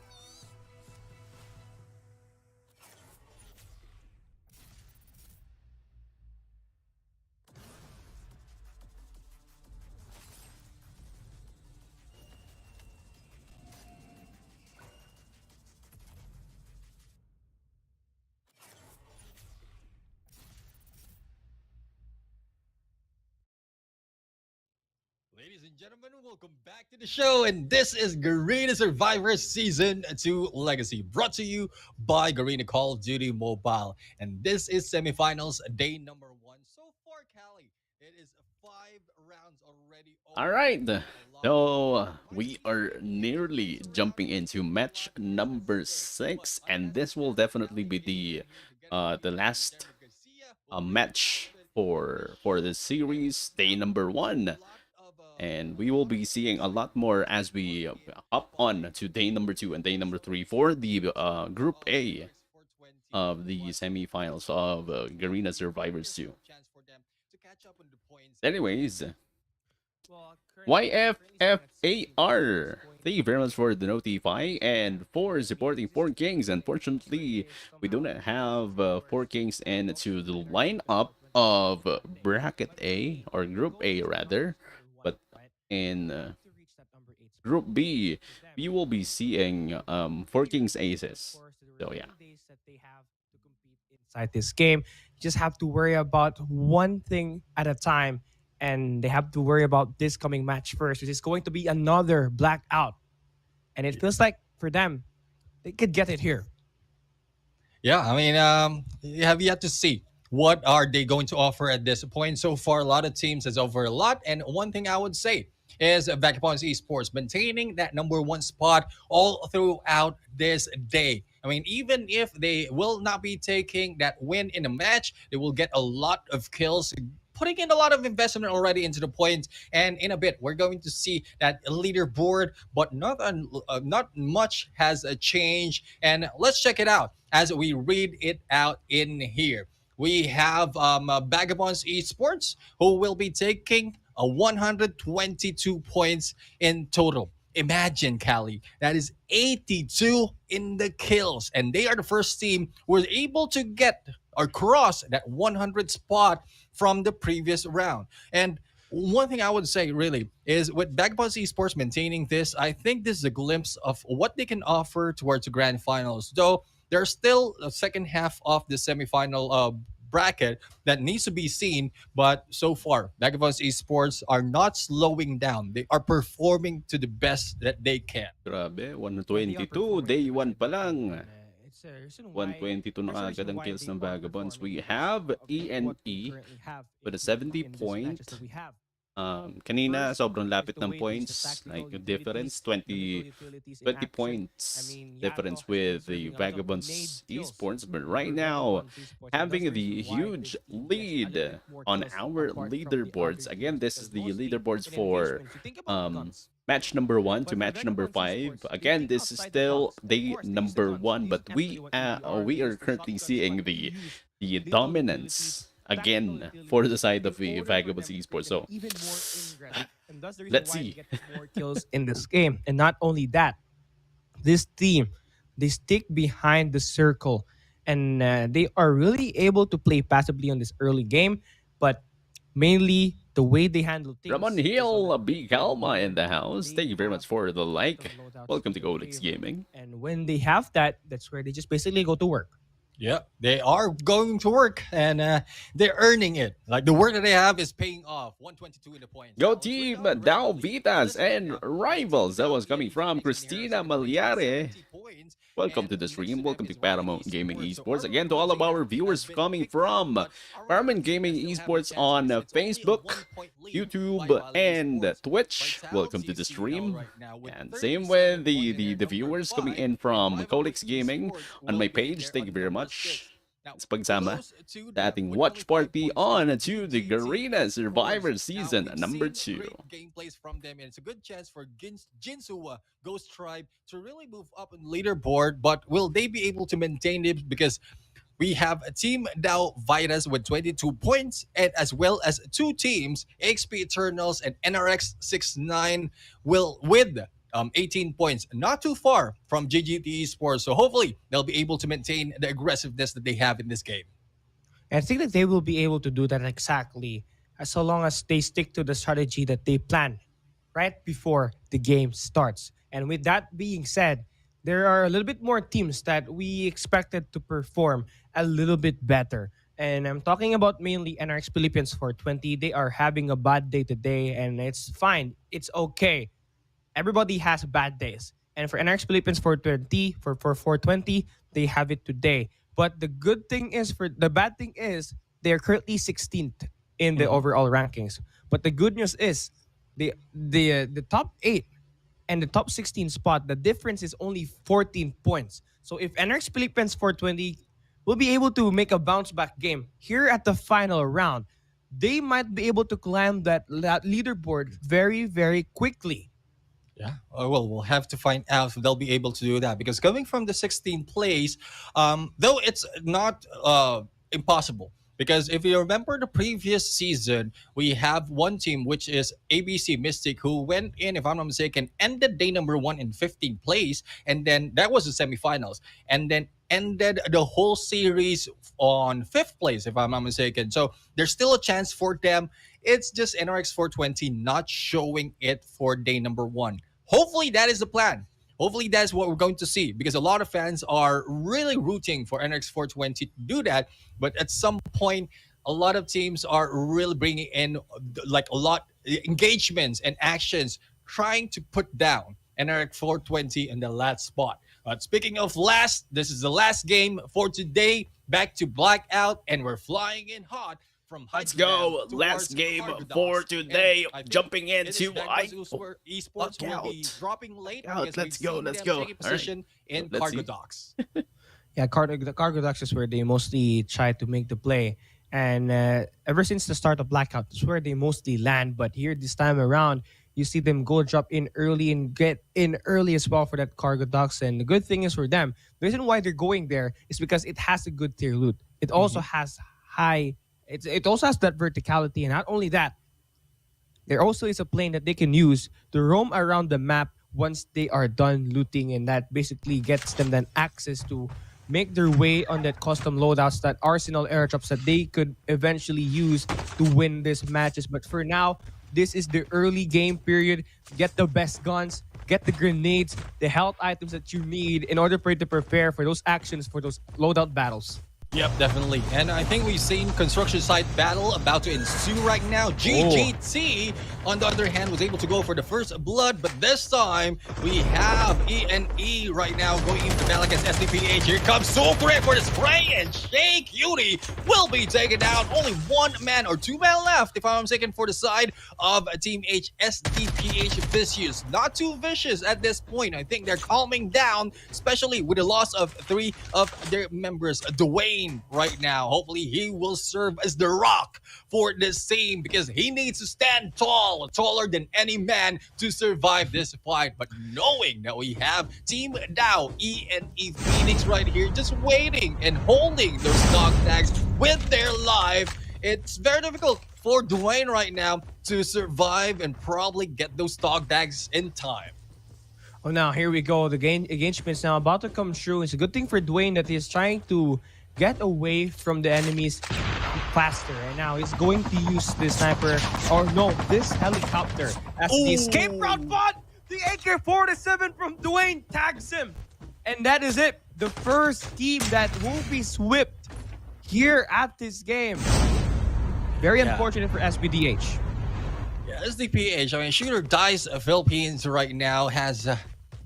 E: Ladies and gentlemen, welcome back to the show. And this is Garena Survivors Season 2 Legacy, brought to you by Garena Call of Duty Mobile. And this is semifinals day number 1. So far, Callie, It is 5 rounds already.
C: All right.
E: over. A lot
C: So
E: of
C: we are nearly jumping into match number 6, and this will definitely be the last match for the series, day number 1. And we will be seeing a lot more as we hop on to day number 2 and day number 3 for the Group A of the semifinals of Garena Survivors 2. Anyways, YFFAR, thank you very much for the notify and for supporting 4 Kings. Unfortunately, we do not have 4 Kings into the lineup of Bracket A, or Group A rather, but in Group B, we will be seeing 4 Kings Aces. So yeah.
D: Inside this game, you just have to worry about one thing at a time, and they have to worry about this coming match first, which is going to be another blackout. And it feels like for them, they could get it here.
E: Yeah, I mean, you have yet to see what are they going to offer at this point. So far, a lot of teams has offered a lot, and one thing I would say is VAGABONDS Esports maintaining that number 1 spot all throughout this day. I mean, even if they will not be taking that win in a match, they will get a lot of kills, putting in a lot of investment already into the points. And in a bit, we're going to see that leaderboard, but not much has changed. And let's check it out as we read it out in here. We have VAGABONDS Esports, who will be taking 122 points in total. Imagine, Cali, that is 82 in the kills. And they are the first team who was able to get or cross that 100 spot from the previous round. And one thing I would say really is with VAGABONDS Esports maintaining this, I think this is a glimpse of what they can offer towards the grand finals. Though there's still a second half of the semifinal bracket that needs to be seen, but so far VAGABONDS Esports are not slowing down. They are performing to the best that they can.
C: Grabe, 122, day 1 pa lang. 122 na agad ang kills ng VAGABONDS. We have ENE with a 70 point. Kanina, sobrang lapit ng points. Like, the difference, 20 points difference with the VAGABONDS Esports. But right now, having the huge lead on our leaderboards. Again, this is the leaderboards for match number 1 to match number 5. Again, this is still day number 1, but we are currently seeing the dominance again for the side of the VAGABONDS Esports. So let's see
D: more kills in this game. And not only that, this team, they stick behind the circle, and they are really able to play passively on this early game, but mainly the way they handle things.
C: Ramon Hill, Big Alma in the house. Thank you very much for the like. Welcome to Colicx Gaming.
D: And when they have that, that's where they just basically go to work.
E: Yeah, they are going to work, and they're earning it. Like, the work that they have is paying off. 122 in the points.
C: Go team, Dow VITAS and Rivals. That was coming from Christina Maliare. Welcome to the stream. Welcome to Paramount Gaming Esports. Again, to all of our viewers coming from Paramount Gaming Esports on Facebook, YouTube, and Twitch. Welcome to the stream. And same with the viewers coming in from Colicx Gaming on my page. Thank you very much. It's pagsama sa ating watch party on to the Garena Survivor Season number 2.
E: Gameplays from them, and it's a good chance for Jinsu Ghost Tribe to really move up on the leaderboard. But will they be able to maintain it? Because we have a team now, VITAS, with 22 points, and as well as 2 teams, XP Eternals and NRX 69 with 18 points, not too far from GGT Esports. So hopefully they'll be able to maintain the aggressiveness that they have in this game.
D: And I think that they will be able to do that exactly as so long as they stick to the strategy that they plan right before the game starts. And with that being said, there are a little bit more teams that we expected to perform a little bit better. And I'm talking about mainly NRX Philippians 420. They are having a bad day today, and it's fine. It's okay. Everybody has bad days. And for NRX Philippians 420, for 420, they have it today. But the bad thing is, they're currently 16th in the overall rankings. But the good news is the top 8 and the top 16 spot, the difference is only 14 points. So if NRX Philippians 420 will be able to make a bounce back game here at the final round, they might be able to climb that leaderboard very, very quickly.
E: Yeah, well, we'll have to find out if they'll be able to do that, because coming from the 16th place, though it's not impossible. Because if you remember the previous season, we have one team, which is ABC Mystic, who went in, if I'm not mistaken, ended day number 1 in 15th place. And then that was the semifinals. And then ended the whole series on 5th place, if I'm not mistaken. So there's still a chance for them. It's just NRX 420 not showing it for day number 1. Hopefully that is the plan. Hopefully that's what we're going to see, because a lot of fans are really rooting for NRX 420 to do that. But at some point, a lot of teams are really bringing in like a lot engagements and actions trying to put down NRX 420 in the last spot. But speaking of last, this is the last game for today. Back to Blackout, and we're flying in hot.
C: Let's go. Last game for today. Jumping into
E: Esports will be dropping late.
C: Let's go.
E: Position in Cargo Docks.
D: Yeah, the Cargo Docks is where they mostly try to make the play. And ever since the start of Blackout, it's where they mostly land. But here this time around, you see them go drop in early and get in early as well for that Cargo Docks. And the good thing is for them, the reason why they're going there is because it has a good tier loot. It also has high... It also has that verticality, and not only that, there also is a plane that they can use to roam around the map once they are done looting, and that basically gets them then access to make their way on that custom loadouts, that arsenal airdrops that they could eventually use to win these matches. But for now, this is the early game period. Get the best guns, get the grenades, the health items that you need in order for you to prepare for those actions, for those loadout battles.
E: Yep, definitely. And I think we've seen construction site battle about to ensue right now. GGT, on the other hand, was able to go for the first blood, but this time we have ENE right now going into battle against SDPH. Here comes Sucre for the spray, and Shea Cutie will be taken down. Only 1 man or 2 men left, if I'm mistaken, for the side of Team H. SDPH Vicious. Not too vicious at this point. I think they're calming down, especially with the loss of 3 of their members. Dwayne right now, hopefully he will serve as the rock for this team, because he needs to stand tall, taller than any man, to survive this fight. But knowing that we have Team Dow, ENE Phoenix right here, just waiting and holding those stock tags with their life, it's very difficult for Dwayne right now to survive and probably get those stock tags in time.
D: Oh, now here we go. The engagement is now about to come through. It's a good thing for Dwayne that he's trying to get away from the enemies faster. And now he's going to use this sniper, or no, this helicopter as the escape route. But the AK-47 from Dwayne tags him. And that is it. The first team that will be swept here at this game. Very unfortunate for SBDH.
E: Yeah, SDPH, I mean, Shooter Dice Philippines right now has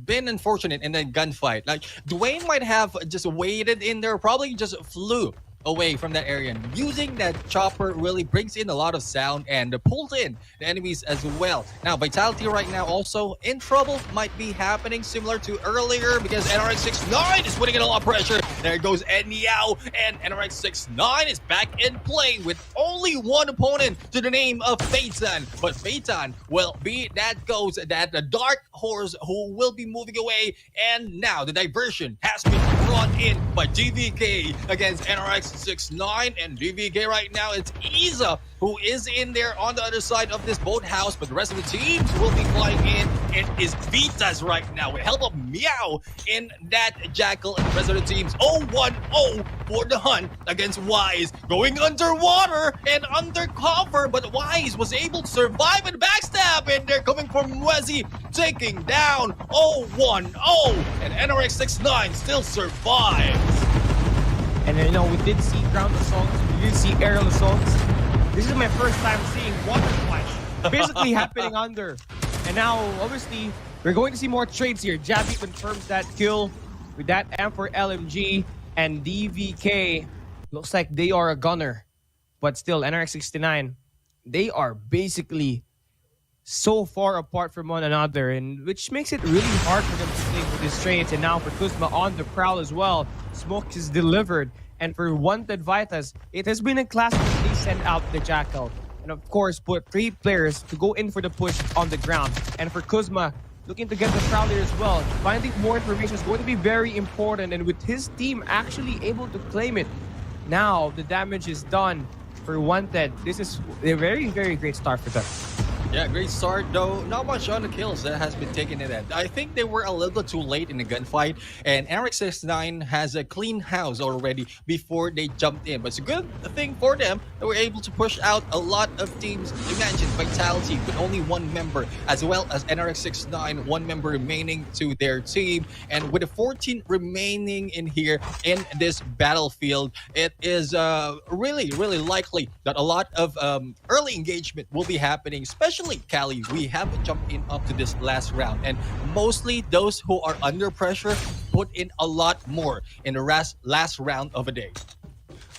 E: been unfortunate in the gunfight. Like, Dwayne might have just waited in there, probably just flew away from that area. And using that chopper really brings in a lot of sound and pulls in the enemies as well. Now, Vitality right now also in trouble might be happening, similar to earlier, because NRX is putting in a lot of pressure. There goes NEHEMIAH, and NRX 69 is back in play with only 1 opponent to the name of Phaeton. But Phaeton will be that goes that the dark horse who will be moving away. And now the diversion has been brought in by DVK against NRX 69, and DVK right now, it's Isa who is in there on the other side of this boathouse, but the rest of the teams will be flying in. It is VITAS right now with help of Meow in that Jackal, and the rest of the teams 0-1-0 for the hunt against Wise, going underwater and undercover, but Wise was able to survive and backstab, and they're coming from Mwezi, taking down 0-1-0, and NRX 69 still survives.
D: And you know, we did see ground assaults, we did see aerial assaults. This is my first time seeing water flash basically happening under. And now, obviously, we're going to see more trades here. Javi confirms that kill with that M for LMG, and DVK looks like they are a gunner. But still, NRX 69 they are basically so far apart from one another, and which makes it really hard for them to play for these trades. And now for Kuzma on the prowl as well, smoke is delivered. And for Wanted VITAS, it has been a classic that they send out the Jackal. And of course, put 3 players to go in for the push on the ground. And for Kuzma, looking to get the Prowler as well. Finding more information is going to be very important. And with his team actually able to claim it, now the damage is done for Wanted. This is a very, very great start for them.
E: Yeah, great start, though not much on the kills that has been taken in that. I think they were a little bit too late in the gunfight, and NRX has a clean house already before they jumped in. But it's a good thing for them that we're able to push out a lot of teams. Imagine Vitality with only 1 member, as well as NRX 1 member remaining to their team. And with the 14 remaining in here in this battlefield, it is really, really likely that a lot of early engagement will be happening, especially Cali. We haven't jumped in up to this last round, and mostly those who are under pressure put in a lot more in the last round of a day.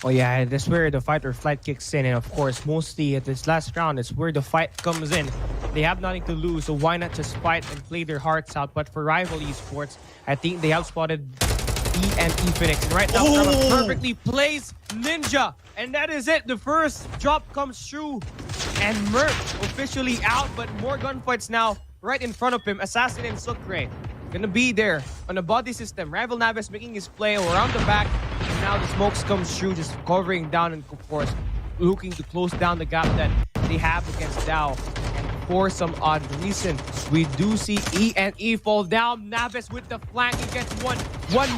D: Oh yeah, that's where the fight or flight kicks in, and of course, mostly at this last round is where the fight comes in. They have nothing to lose, so why not just fight and play their hearts out? But for Rival Esports, I think they outspotted E Phoenix, and right now Karma perfectly plays Ninja, and that is it. The first drop comes through, and Merc officially out, but more gunfights now right in front of him. Assassin and SIGRA gonna be there on the body system. Rival Naves making his play around the back, and now the smokes comes through, just covering down, and of course looking to close down the gap that they have against Dow. And for some odd reason, we do see E fall down. Naves with the flank, he gets one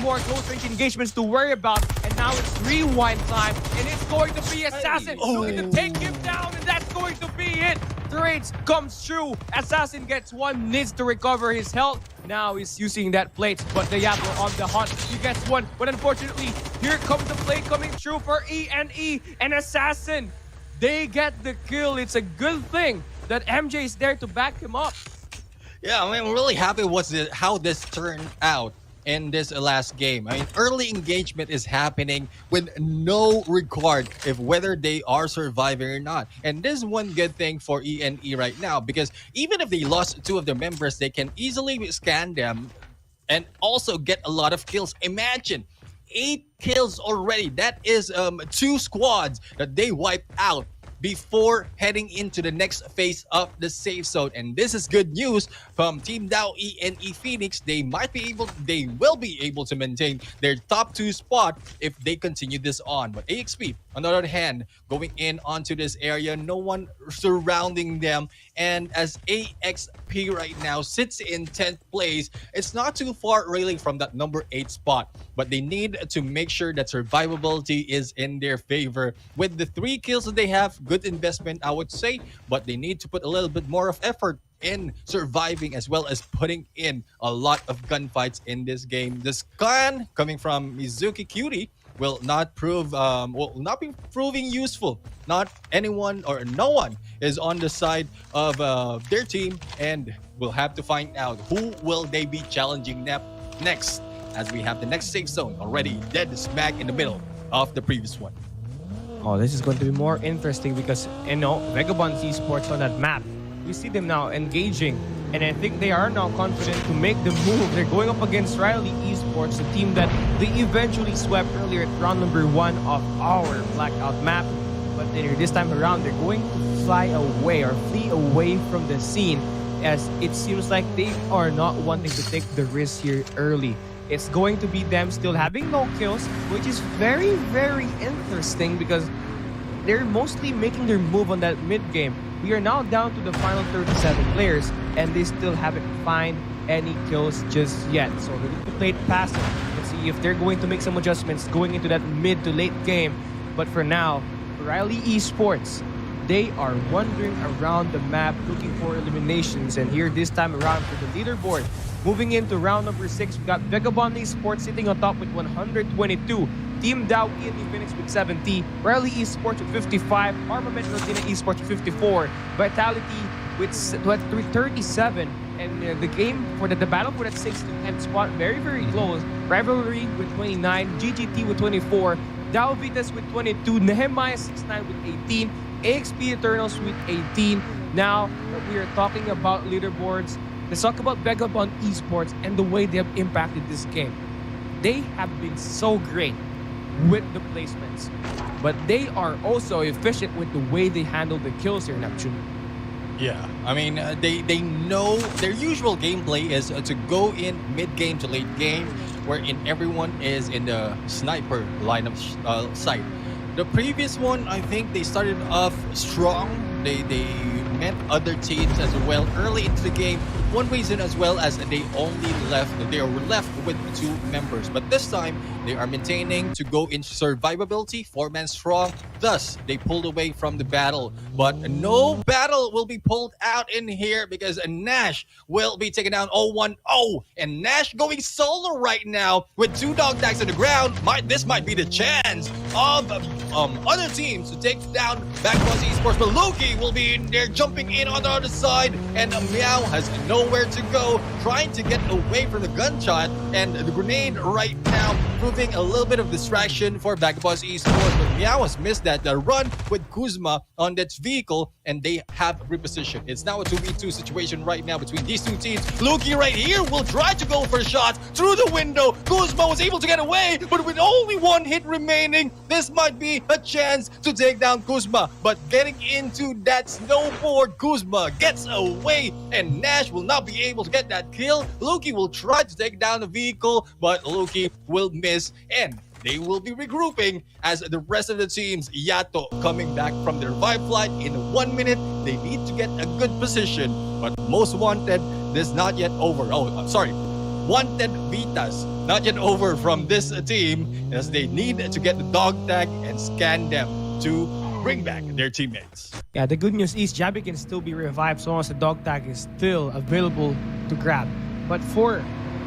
D: more close range engagements to worry about, and now it's rewind time, and it's going to be Assassin looking to take him down, and that's going to be it. Trades comes through. Assassin gets 1, needs to recover his health. Now he's using that plate, but the Diablo on the hunt. He gets 1, but unfortunately, here comes the plate coming through for E, and Assassin. They get the kill. It's a good thing that MJ is there to back him up.
E: Yeah, I mean, I'm really happy with how this turned out in this last game. I mean, early engagement is happening with no regard if whether they are surviving or not. And this is one good thing for E right now, because even if they lost 2 of their members, they can easily scan them and also get a lot of kills. Imagine 8 kills already. That is 2 squads that they wiped out before heading into the next phase of the safe zone. And this is good news from Team Dow Phoenix. They will be able to maintain their top 2 spot if they continue this on. But AXP, on the other hand, going in onto this area, no one surrounding them. And as AXP right now sits in 10th place, it's not too far really from that number 8 spot. But they need to make sure that survivability is in their favor. With the 3 kills that they have, good investment, I would say, but they need to put a little bit more of effort in surviving, as well as putting in a lot of gunfights in this game. The scan coming from Mizuki Cutie will not be proving useful. Not anyone or no one is on the side of their team, and we'll have to find out who will they be challenging next, as we have the next safe zone already dead smack in the middle of the previous one.
D: Oh, this is going to be more interesting because, you know, VAGABONDS Esports on that map, we see them now engaging, and I think they are now confident to make the move. They're going up against Riley Esports, the team that they eventually swept earlier at round number 1 of our Blackout map. But then this time around, they're going to fly away or flee away from the scene, as it seems like they are not wanting to take the risk here early. It's going to be them still having no kills, which is very, very interesting because they're mostly making their move on that mid game. We are now down to the final 37 players, and they still haven't found any kills just yet. So they need to play it passive. Let's see if they're going to make some adjustments going into that mid to late game. But for now, Riley Esports, they are wandering around the map looking for eliminations. And here this time around for the leaderboard, moving into round number 6, we got VAGABONDS Esports sitting on top with 122. Team Dow Phoenix with 70. Riley Esports with 55. ARMAMENT RODZINA Esports with 54. Vitality with 37. And the game for the battle for that 6th to 10th spot, very, very close. Rivalry with 29. GGT with 24. Dow VITAS with 22. NEHEMIAH 69 with 18. AXP Eternals with 18. Now that we are talking about leaderboards, let's talk about Vagabond Esports and the way they have impacted this game. They have been so great with the placements, but they are also efficient with the way they handle the kills here, Neptune.
E: Yeah, I mean, they know their usual gameplay is to go in mid-game to late game, wherein everyone is in the sniper line of sight. The previous one, I think they started off strong. They met other teams as well early into the game. One reason as well as they were left with 2 members. But this time, they are maintaining to go into survivability, 4-man strong. Thus, they pulled away from the battle. But no battle will be pulled out in here because Nash will be taken down 0-1-0. And Nash going solo right now with 2 dog tags on the ground. This might be the chance of other teams to take down VAGABONDS Esports. But Loki will be in there jumping in on the other side. And Meow has nowhere to go, trying to get away from the gunshot. And the grenade right now proving a little bit of distraction for VAGABONDS Esports. But Meow has missed that run with Kuzma on that vehicle, and they have repositioned. It's now a 2v2 situation right now between these 2 teams. Loki right here will try to go for a shot through the window. Kuzma was able to get away, but with only 1 hit remaining, this might be a chance to take down Kuzma. But getting into that snowboard, Kuzma gets away, and Nash will not be able to get that kill. Loki will try to take down the vehicle, but Loki will miss, and they will be regrouping as the rest of the teams. Yato coming back from their revive flight in 1 minute. They need to get a good position, but most wanted is not yet over. Wanted VITAS not yet over from this team, as they need to get the dog tag and scan them to bring back their teammates.
D: Yeah, the good news is Jabby can still be revived so long as the dog tag is still available to grab. But for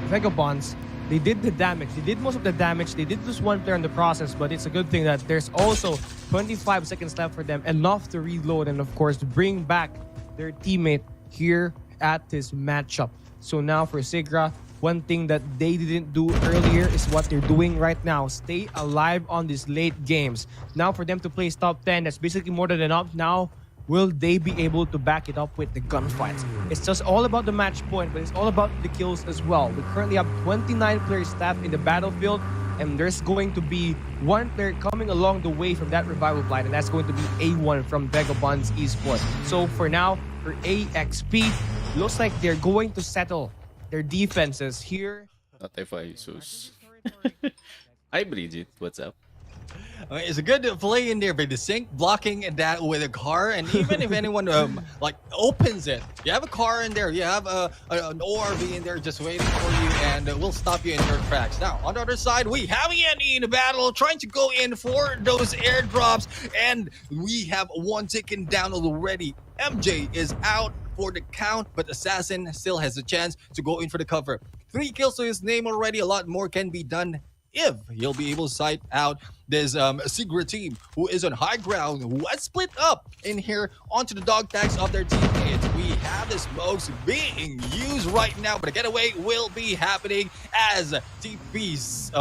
D: Vagabonds, they did the damage. They did most of the damage. They did lose 1 player in the process, but it's a good thing that there's also 25 seconds left for them, enough to reload and, of course, to bring back their teammate here at this matchup. So now for SIGRA, one thing that they didn't do earlier is what they're doing right now. Stay alive on these late games. Now for them to place top 10, that's basically more than enough. Now, will they be able to back it up with the gunfights? It's just all about the match point, but it's all about the kills as well. We currently have 29 players left in the battlefield, and there's going to be 1 player coming along the way from that revival flight, and that's going to be A1 from VAGABONDS Esports. So for now, for AXP, looks like they're going to settle their defenses here.
C: Notify Jesus. Hi, Bridget. What's up?
E: It's a good play in there by the Sync, blocking that with a car, and even if anyone opens it, you have a car in there, you have an ORV in there just waiting for you, and we'll stop you in your tracks. Now, on the other side, we have Yanni in the battle, trying to go in for those airdrops, and we have 1 taken down already. MJ is out for the count, but Assassin still has a chance to go in for the cover. 3 kills to his name already. A lot more can be done if he'll be able to sight out this SIGRA team, who is on high ground, who has split up in here onto the dog tags of their teammates. We have the smokes being used right now, but a getaway will be happening as Tipsy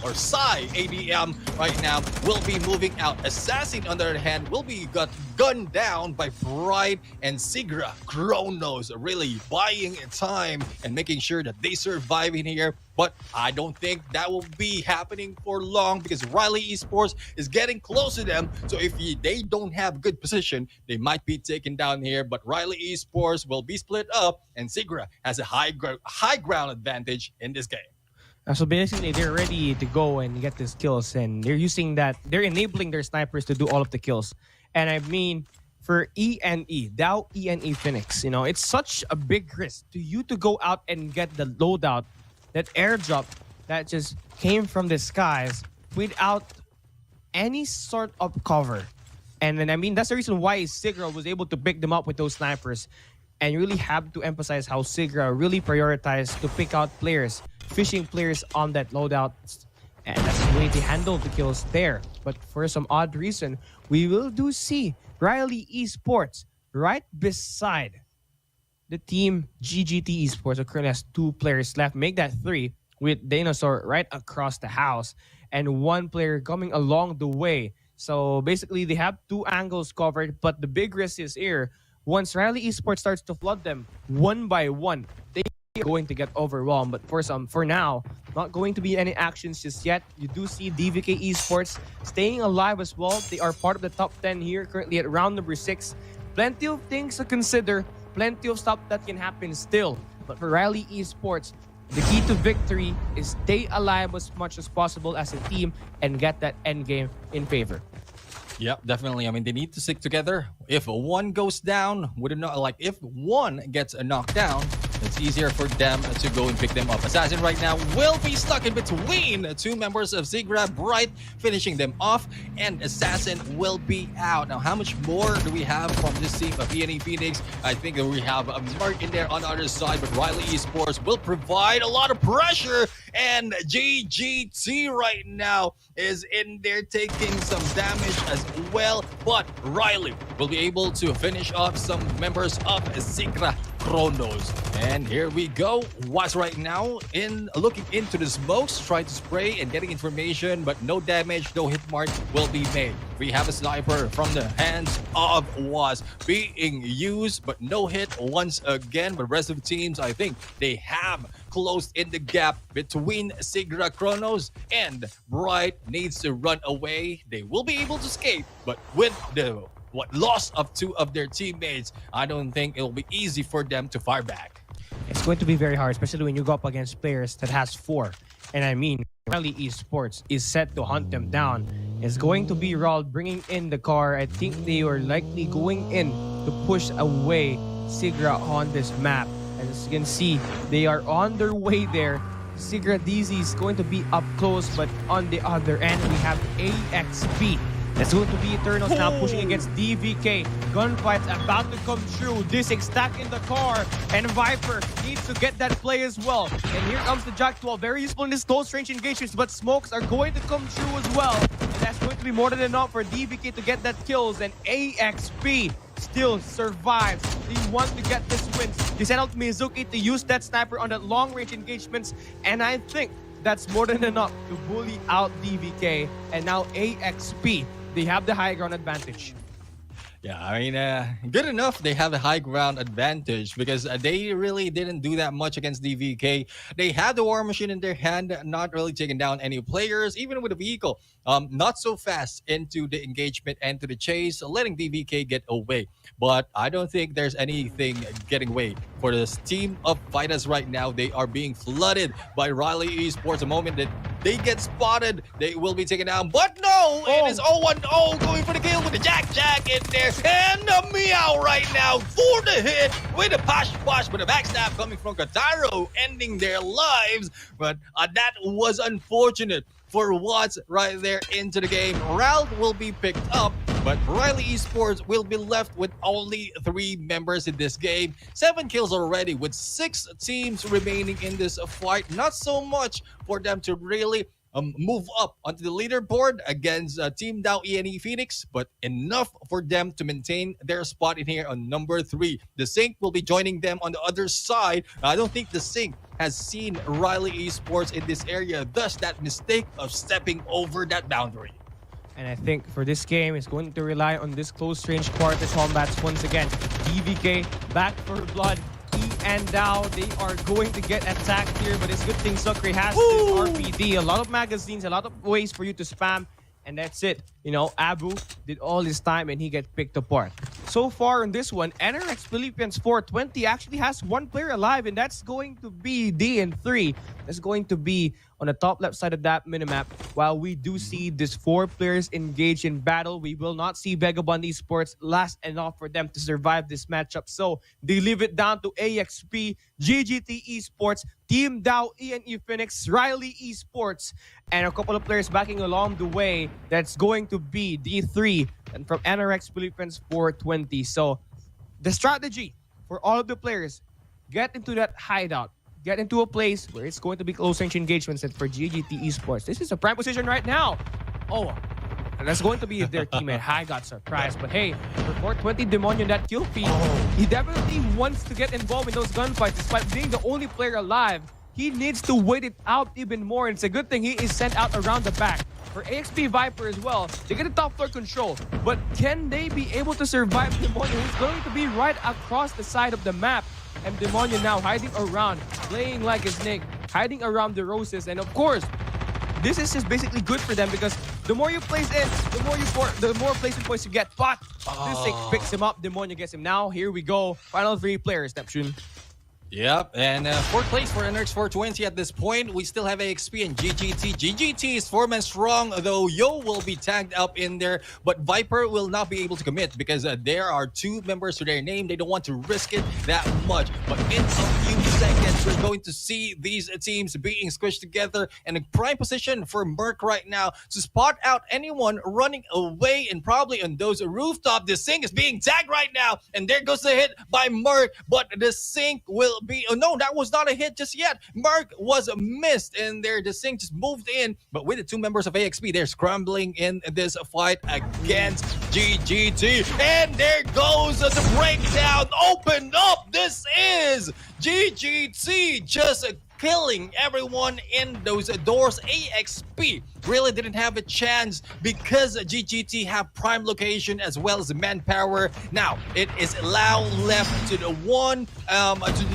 E: or Psy ADM right now will be moving out. Assassin, on the other hand, will be gunned down by Pride and SIGRA. KRONUS really buying time and making sure that they survive in here. But I don't think that will be happening for long, because Riley Esports is getting close to them. So if they don't have good position, they might be taken down here. But Riley Esports will be split up, and SIGRA has a high ground advantage in this game.
D: So basically, they're ready to go and get these kills, and they're using that. They're enabling their snipers to do all of the kills. And I mean, for DAO ENE Phoenix, it's such a big risk to you to go out and get the loadout, that airdrop that just came from the skies without any sort of cover. And then, I mean, that's the reason why SIGRA was able to pick them up with those snipers. And you really have to emphasize how SIGRA really prioritized to pick out players, fishing players on that loadout. And that's the way they handle the kills there. But for some odd reason, we will see Riley Esports right beside the team GGT Esports, who currently has 2 players left. Make that 3 with Dinosaur right across the house. And 1 player coming along the way So basically, they have 2 angles covered, but the big risk is here. Once Riley Esports starts to flood them one by one, they are going to get overwhelmed. But for now, not going to be any actions just yet. You do see DVK Esports staying alive as well. They are part of the top 10 here, currently at round number 6. Plenty of things to consider, plenty of stuff that can happen still. But for Riley Esports, the key to victory is stay alive as much as possible as a team and get that end game in favor.
E: Yep, definitely. I mean, they need to stick together. If one goes down, if one gets knocked down, it's easier for them to go and pick them up. Assassin right now will be stuck in between 2 members of SIGRA, Bright finishing them off, and Assassin will be out. Now, how much more do we have from this team of ENE Phoenix? I think that we have a Mark in there on the other side, but Riley Esports will provide a lot of pressure, and GGT right now is in there taking some damage as well, but Riley will be able to finish off some members of SIGRA KRONUS. And here we go. Was right now looking into the smokes, trying to spray and getting information, but no damage, no hit mark will be made. We have a sniper from the hands of Was being used, but no hit once again. But the rest of the teams, I think they have closed in the gap between SIGRA KRONUS, and Bright needs to run away. They will be able to escape, but with the loss of 2 of their teammates, I don't think it'll be easy for them to fire back.
D: It's going to be very hard, especially when you go up against players that has 4. And I mean, Riley Esports is set to hunt them down. It's going to be ROL bringing in the car. I think they are likely going in to push away SIGRA on this map. As you can see, they are on their way there. SIGRA DZ is going to be up close, but on the other end, we have AXP. That's going to be Eternals now pushing against DVK. Gunfight's about to come true. Disik stack in the car, and Viper needs to get that play as well. And here comes the Jack 12. Very useful in this close range engagements, but smokes are going to come true as well. And that's going to be more than enough for DVK to get that kills, and AXP still survives. They want to get this win. They sent out Mizuki to use that sniper on that long range engagements, and I think that's more than enough to bully out DVK. And now AXP, they have the high ground advantage.
E: Yeah, I mean, good enough they have a high ground advantage because they really didn't do that much against DVK. They had the war machine in their hand, not really taking down any players, even with a vehicle. Not so fast into the engagement and to the chase, letting DVK get away. But I don't think there's anything getting away for this team of VITAS right now. They are being flooded by Riley Esports. The moment that they get spotted, they will be taken down. But no, it is 0-1-0 going for the kill with the Jack in there. And the Meow right now for the hit with the Posh, but a backstab coming from Kataro, ending their lives. But that was unfortunate for what's right there into the game. Ralph will be picked up, but Riley Esports will be left with only 3 members in this game. 7 kills already with 6 teams remaining in this fight. Not so much for them to really move up onto the leaderboard against Team Dow ENE Phoenix, but enough for them to maintain their spot in here on number 3. The Sync will be joining them on the other side. I don't think the Sync has seen Riley Esports in this area, thus that mistake of stepping over that boundary.
D: And I think for this game, it's going to rely on this close range quarter combats once again. DVK back for blood. And now they are going to get attacked here, but it's a good thing Sucre has this RPD. A lot of magazines, a lot of ways for you to spam, and that's it. You know, Abu did all his time and he get picked apart. So far in this one, NRX Philippians 420 actually has 1 player alive, and that's going to be D and 3. That's going to be on the top left side of that minimap. While we do see these 4 players engaged in battle, we will not see VAGABONDS Esports last enough for them to survive this matchup. So they leave it down to AXP, GGT Esports, Team Dow ENE Phoenix, Riley Esports, and a couple of players backing along the way. That's going to be D3 and from NRX Philippians 420. So the strategy for all of the players, get into that hideout. Get into a place where it's going to be close range engagements. And for GGT Esports, this is a prime position right now. Oh, and that's going to be their teammate. I got surprised. But hey, for 420 Demonio, that kill feed, he definitely wants to get involved in those gunfights. Despite being the only player alive, he needs to wait it out even more. And it's a good thing he is sent out around the back. for AXP Viper as well. They get the top floor control, but can they be able to survive Demonio, who's going to be right across the side of the map? And Demonio now hiding around, playing like a snake, hiding around the roses. And of course, this is just basically good for them because the more you place in, the more placement points you get. But this thing picks him up. Demonio gets him. Now, here we go. Final 3 players, Neptune.
E: Yep, and fourth place for NRX 420 at this point. We still have AXP and GGT. GGT is 4-man strong, though Yo will be tagged up in there, but Viper will not be able to commit because there are 2 members to their name. They don't want to risk it that much. But in a few seconds, we're going to see these teams being squished together in a prime position for Merc right now to spot out anyone running away, and probably on those rooftop. The Sync is being tagged right now, and there goes the hit by Merc, but the Sync will be, oh no, that was not a hit just yet. Mark was missed, and there the Sync just moved in, but with the 2 members of AXP, they're scrambling in this fight against GGT, and there goes the breakdown. Open up. This is GGT just killing everyone in those doors. AXP really didn't have a chance because GGT have prime location as well as manpower. Now it is Lau left to the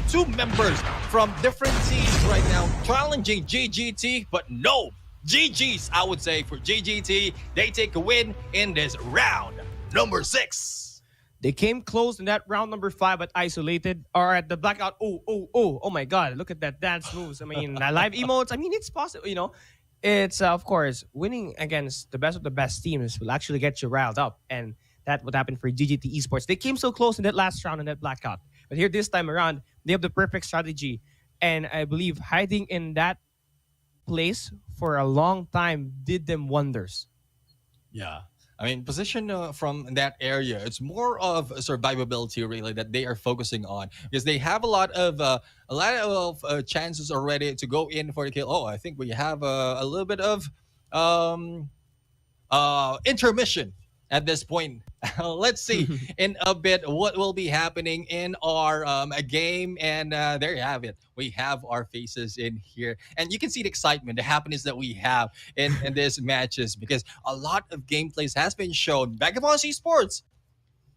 E: 2 members from different teams right now challenging GGT, but no, GG's, I would say, for GGT. They take a win in this round number 6.
D: They came close in that round number 5, but isolated or at the blackout. Oh my God! Look at that dance moves. I mean, live emotes. I mean, it's possible. You know, it's of course winning against the best of the best teams will actually get you riled up, and that would happen for GGT Esports. They came so close in that last round in that blackout, but here this time around, they have the perfect strategy, and I believe hiding in that place for a long time did them wonders.
E: Yeah. I mean, position from that area, it's more of survivability really that they are focusing on, because they have a lot of chances already to go in for the kill. Oh, I think we have a little bit of intermission at this point. Let's see in a bit what will be happening in our game, and there you have it. We have our faces in here, and you can see the excitement, the happiness that we have in these matches, because a lot of gameplays has been shown. VAGABONDS Esports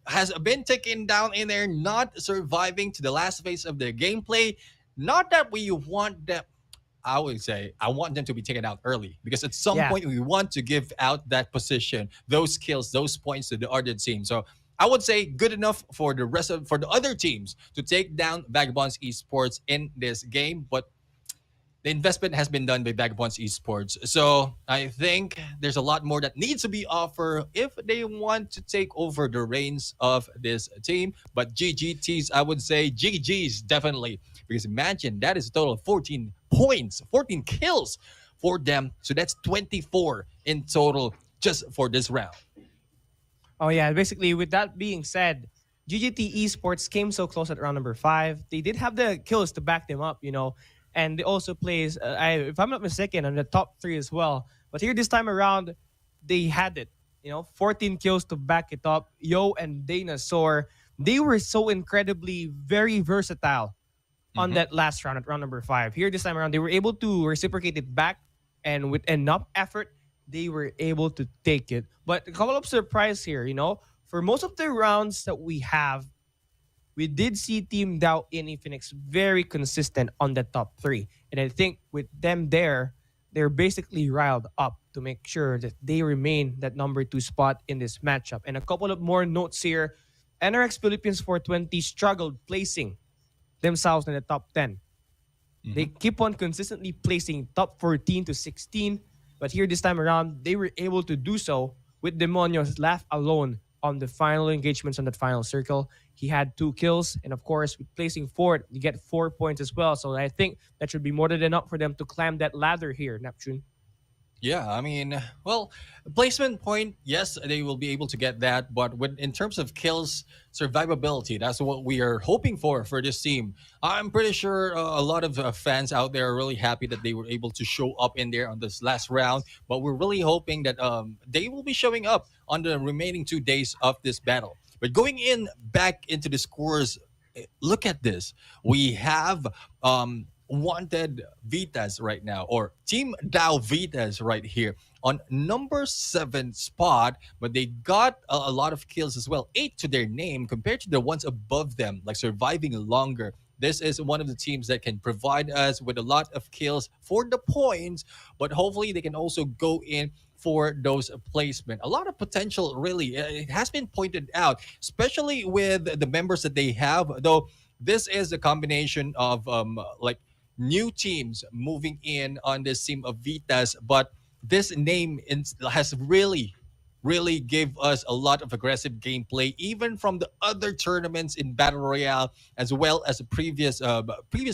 E: has been taken down in there, not surviving to the last phase of the gameplay. Not that we want them, I would say I want them to be taken out early, because at some point we want to give out that position, those kills, those points to the other team. So I would say good enough for the other teams to take down VAGABONDS Esports in this game, but the investment has been done by VAGABONDS Esports. So I think there's a lot more that needs to be offered if they want to take over the reins of this team. But GGTs, I would say GG's definitely, because imagine that is a total of 14 points, 14 kills for them. So that's 24 in total just for this round.
D: Oh yeah, basically with that being said, GGT Esports came so close at round number 5. They did have the kills to back them up, you know, and they also plays, if I'm not mistaken, on the top 3 as well. But here this time around, they had it, you know, 14 kills to back it up. Yo and Dinosaur, they were so incredibly very versatile on that last round at round number 5. Here this time around, they were able to reciprocate it back, and with enough effort, they were able to take it. But a couple of surprise here, you know, for most of the rounds that we have, we did see Team Dow in Phoenix very consistent on the top 3. And I think with them there, they're basically riled up to make sure that they remain that number 2 spot in this matchup. And a couple of more notes here. NRX Philippians 420 struggled placing themselves in the top 10. They keep on consistently placing top 14 to 16. But here this time around, they were able to do so with Demonio's left alone on the final engagements on that final circle. He had 2 kills, and of course, with placing 4th, you get 4 points as well. So I think that should be more than enough for them to climb that ladder here, Neptune.
E: Yeah, I mean, well, placement point, yes, they will be able to get that. But in terms of kills, survivability, that's what we are hoping for this team. I'm pretty sure a lot of fans out there are really happy that they were able to show up in there on this last round. But we're really hoping that they will be showing up on the remaining 2 days of this battle. But going back into the scores, look at this. We have wanted VITAS right now, or Team Dow VITAS right here, on number 7 spot, but they got a lot of kills as well, 8 to their name compared to the ones above them, like surviving longer. This is one of the teams that can provide us with a lot of kills for the points, but hopefully they can also go in for those placement. A lot of potential, really. It has been pointed out, especially with the members that they have. Though this is a combination of like new teams moving in on this team of Vitas, but this name has really give us a lot of aggressive gameplay, even from the other tournaments in Battle Royale, as well as the previous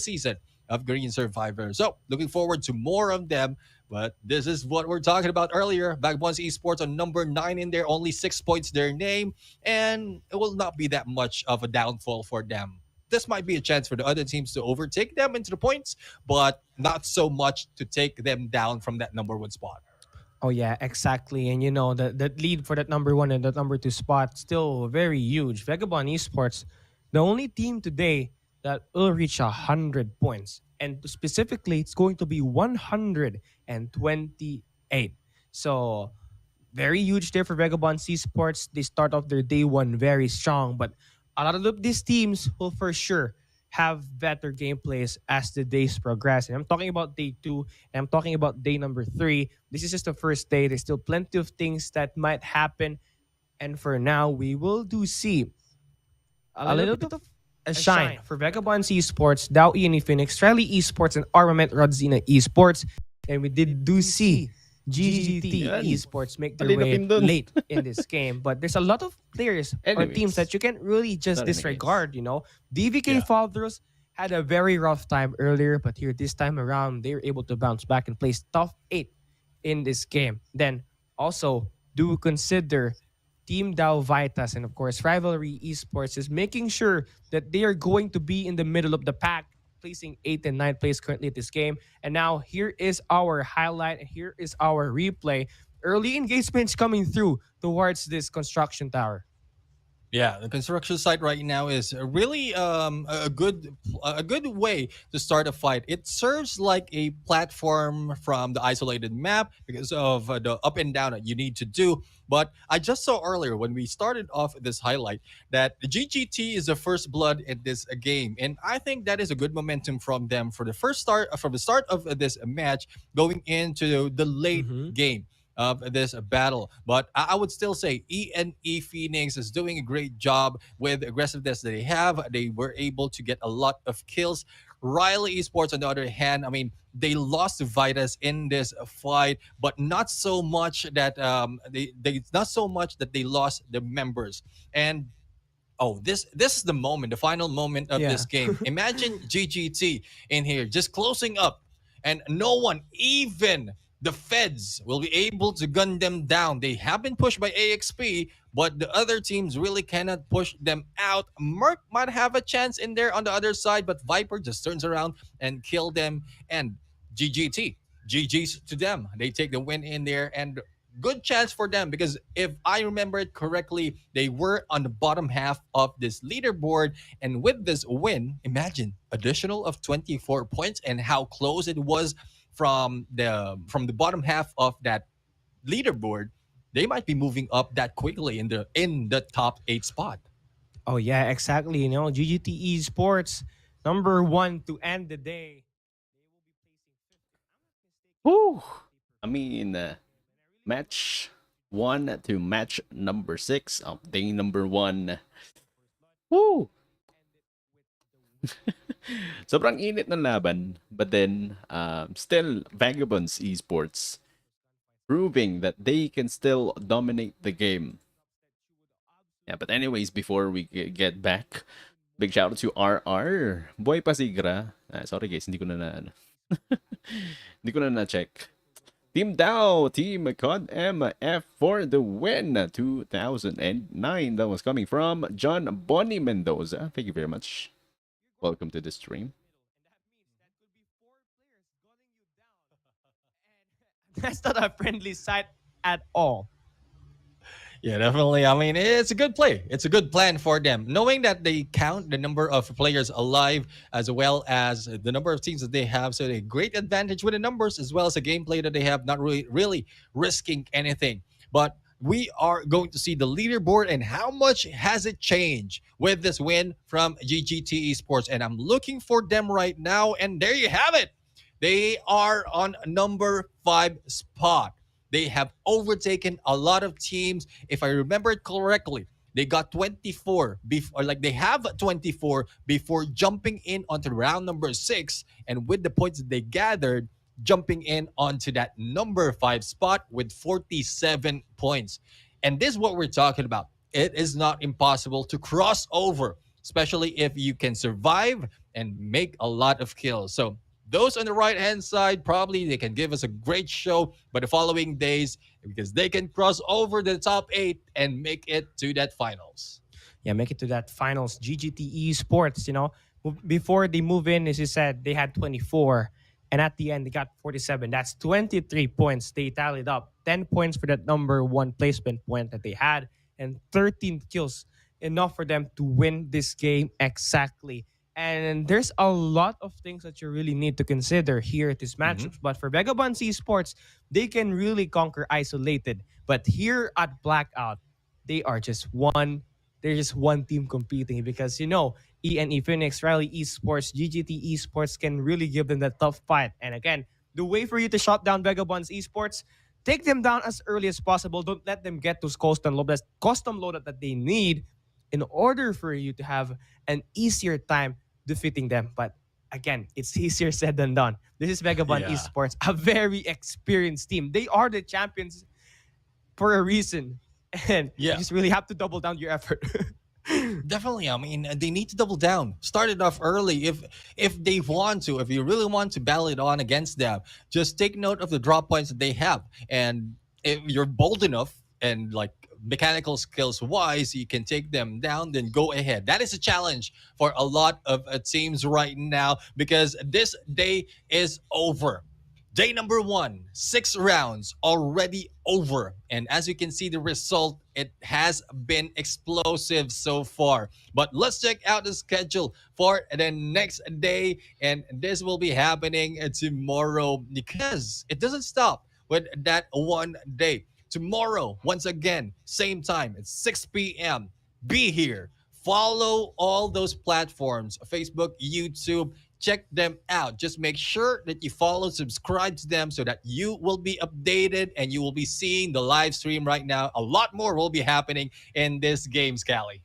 E: season of Green Survivor. So looking forward to more of them. But this is what we're talking about earlier. Vagabonds Esports on number 9 in there, only 6 points their name, and it will not be that much of a downfall for them. This might be a chance for the other teams to overtake them into the points, but not so much to take them down from that number 1 spot.
D: Oh yeah, exactly. And the lead for that number 1 and that number 2 spot still very huge. Vagabond Esports, the only team today that will reach 100 points. And specifically, it's going to be 128. So very huge there for Vagabond Esports. They start off their day 1 very strong, but a lot of these teams will for sure have better gameplays as the days progress. And I'm talking about day 2, and I'm talking about day number 3. This is just the first day. There's still plenty of things that might happen. And for now, we will see a little bit of a shine for Vagabond Esports, D Phoenix, Riley Esports, and ARMAMENT RODZINA Esports. And we do see GGT Esports make their way late in this game. But there's a lot of players or teams that you can't really just disregard, DVK FALDRUS had a very rough time earlier, but here this time around, they were able to bounce back and place top 8 in this game. Then also do consider Team DAO VITAS and of course Rivalry Esports is making sure that they are going to be in the middle of the pack, placing 8th and 9th place currently at this game. And now here is our highlight. Here is our replay. Early engagements coming through towards this construction tower.
E: Yeah, the construction site right now is really a good way to start a fight. It serves like a platform from the isolated map because of the up and down that you need to do. But I just saw earlier when we started off this highlight that the GGT is the first blood in this game, and I think that is a good momentum from them for the from the start of this match going into the late game of this battle. But I would still say ENE Phoenix is doing a great job with the aggressiveness that they have. They were able to get a lot of kills. Riley Esports, on the other hand, I mean, they lost to VITAS in this fight, but not so much that they lost the members. And this is the moment, the final moment of this game. Imagine GGT in here just closing up, and no one, even the feds, will be able to gun them down. They have been pushed by AXP, but the other teams really cannot push them out. Merc might have a chance in there on the other side, but Viper just turns around and kill them. And GG's to them. They take the win in there, and good chance for them because if I remember it correctly, they were on the bottom half of this leaderboard. And with this win, imagine additional of 24 points and how close it was from the bottom half of that leaderboard. They might be moving up that quickly in the top 8 spot.
D: Oh yeah, exactly. GGT Esports number 1 to end the day.
C: Woo! I mean, match 1 to match number 6 of day number 1. Woo! Sobrang init ng laban, but then still Vagabonds Esports proving that they can still dominate the game. Yeah, but anyways, before we get back, big shout out to RR. Boy pa SIGRA. Sorry guys, hindi ko na check. Team DAO, Team COD MF for the win. 2009. That was coming from John Bonnie Mendoza. Thank you very much. Welcome to the stream.
D: That's not a friendly sight at all.
E: Yeah, definitely. I mean, it's a good play. It's a good plan for them. Knowing that they count the number of players alive as well as the number of teams that they have. So they great advantage with the numbers as well as the gameplay that they have, not really risking anything. But we are going to see the leaderboard and how much has it changed with this win from GGT Esports. And I'm looking for them right now. And there you have it. They are on number 5 spot. They have overtaken a lot of teams. If I remember it correctly, they got 24 before, like they have 24 before jumping in onto round number 6. And with the points that they gathered, jumping in onto that number 5 spot with 47 points. And this is what we're talking about. It is not impossible to cross over, especially if you can survive and make a lot of kills. So those on the right hand side, probably they can give us a great show by the following days because they can cross over the top 8 and make it to that finals.
D: Yeah, make it to that finals. GGT Esports, before they move in, as you said, they had 24. And at the end, they got 47. That's 23 points. They tallied up 10 points for that number 1 placement point that they had and 13 kills. Enough for them to win this game exactly. And there's a lot of things that you really need to consider here at this matchup. But for Vagabonds Esports, they can really conquer isolated. But here at Blackout, they're just one team competing because ENE Phoenix, Riley Esports, GGT Esports can really give them that tough fight. And again, the way for you to shut down Vagabonds Esports, take them down as early as possible. Don't let them get those custom loaded that they need in order for you to have an easier time defeating them. But again, it's easier said than done. This is Vagabond Esports, a very experienced team. They are the champions for a reason. And you just really have to double down your effort.
E: Definitely. I mean, they need to double down. Start it off early if they want to. If you really want to battle it on against them, just take note of the drop points that they have. And if you're bold enough and like mechanical skills wise, you can take them down, then go ahead. That is a challenge for a lot of teams right now because this day is over. Day number 1, 6 rounds already over. And as you can see the result, it has been explosive so far. But let's check out the schedule for the next day. And this will be happening tomorrow because it doesn't stop with that one day. Tomorrow, once again, same time, it's 6 p.m. Be here. Follow all those platforms, Facebook, YouTube. Check them out. Just make sure that you follow, subscribe to them so that you will be updated and you will be seeing the live stream right now. A lot more will be happening in this game, Scally.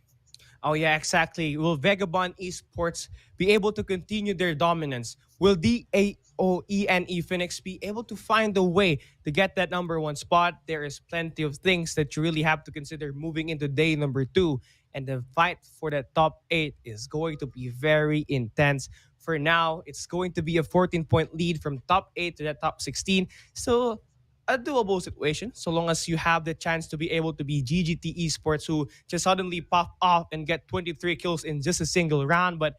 D: Oh, yeah, exactly. Will Vagabond Esports be able to continue their dominance? Will ENE Phoenix be able to find a way to get that number 1 spot? There is plenty of things that you really have to consider moving into day number 2. And the fight for the top 8 is going to be very intense. For now, it's going to be a 14-point lead from top 8 to the top 16. So a doable situation, so long as you have the chance to be able to be GGT Esports, who just suddenly pop off and get 23 kills in just a single round. But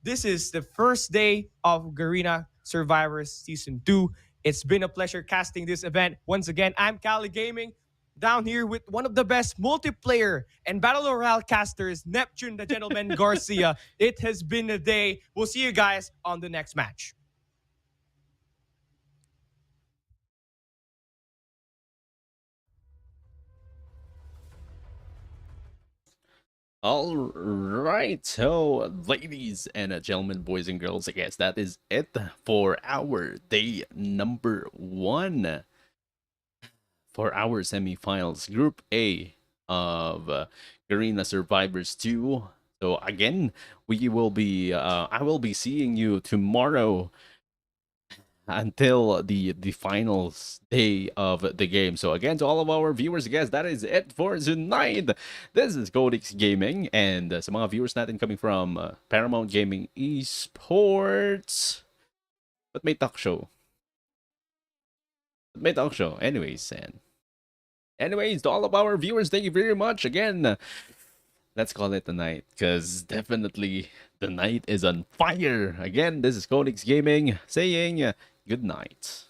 D: this is the first day of Garena Survivors Season 2. It's been a pleasure casting this event. Once again, I'm Cali Gaming, down here with one of the best multiplayer and Battle Royale casters, Neptune the Gentleman Garcia. It has been a day. We'll see you guys on the next match.
C: All right, so ladies and gentlemen, boys and girls, I guess that is it for our day number 1 for our semifinals, Group A of Garena Survivors 2. So again, we will be I will be seeing you tomorrow until the finals day of the game. So again, to all of our viewers, I guess that is it for tonight. This is Colicx Gaming, and sa mga viewers natin coming from Paramount Gaming Esports. But may talk show. Anyways, to all of our viewers, thank you very much again. Let's call it a night, because definitely the night is on fire. Again, this is Colicx Gaming saying good night.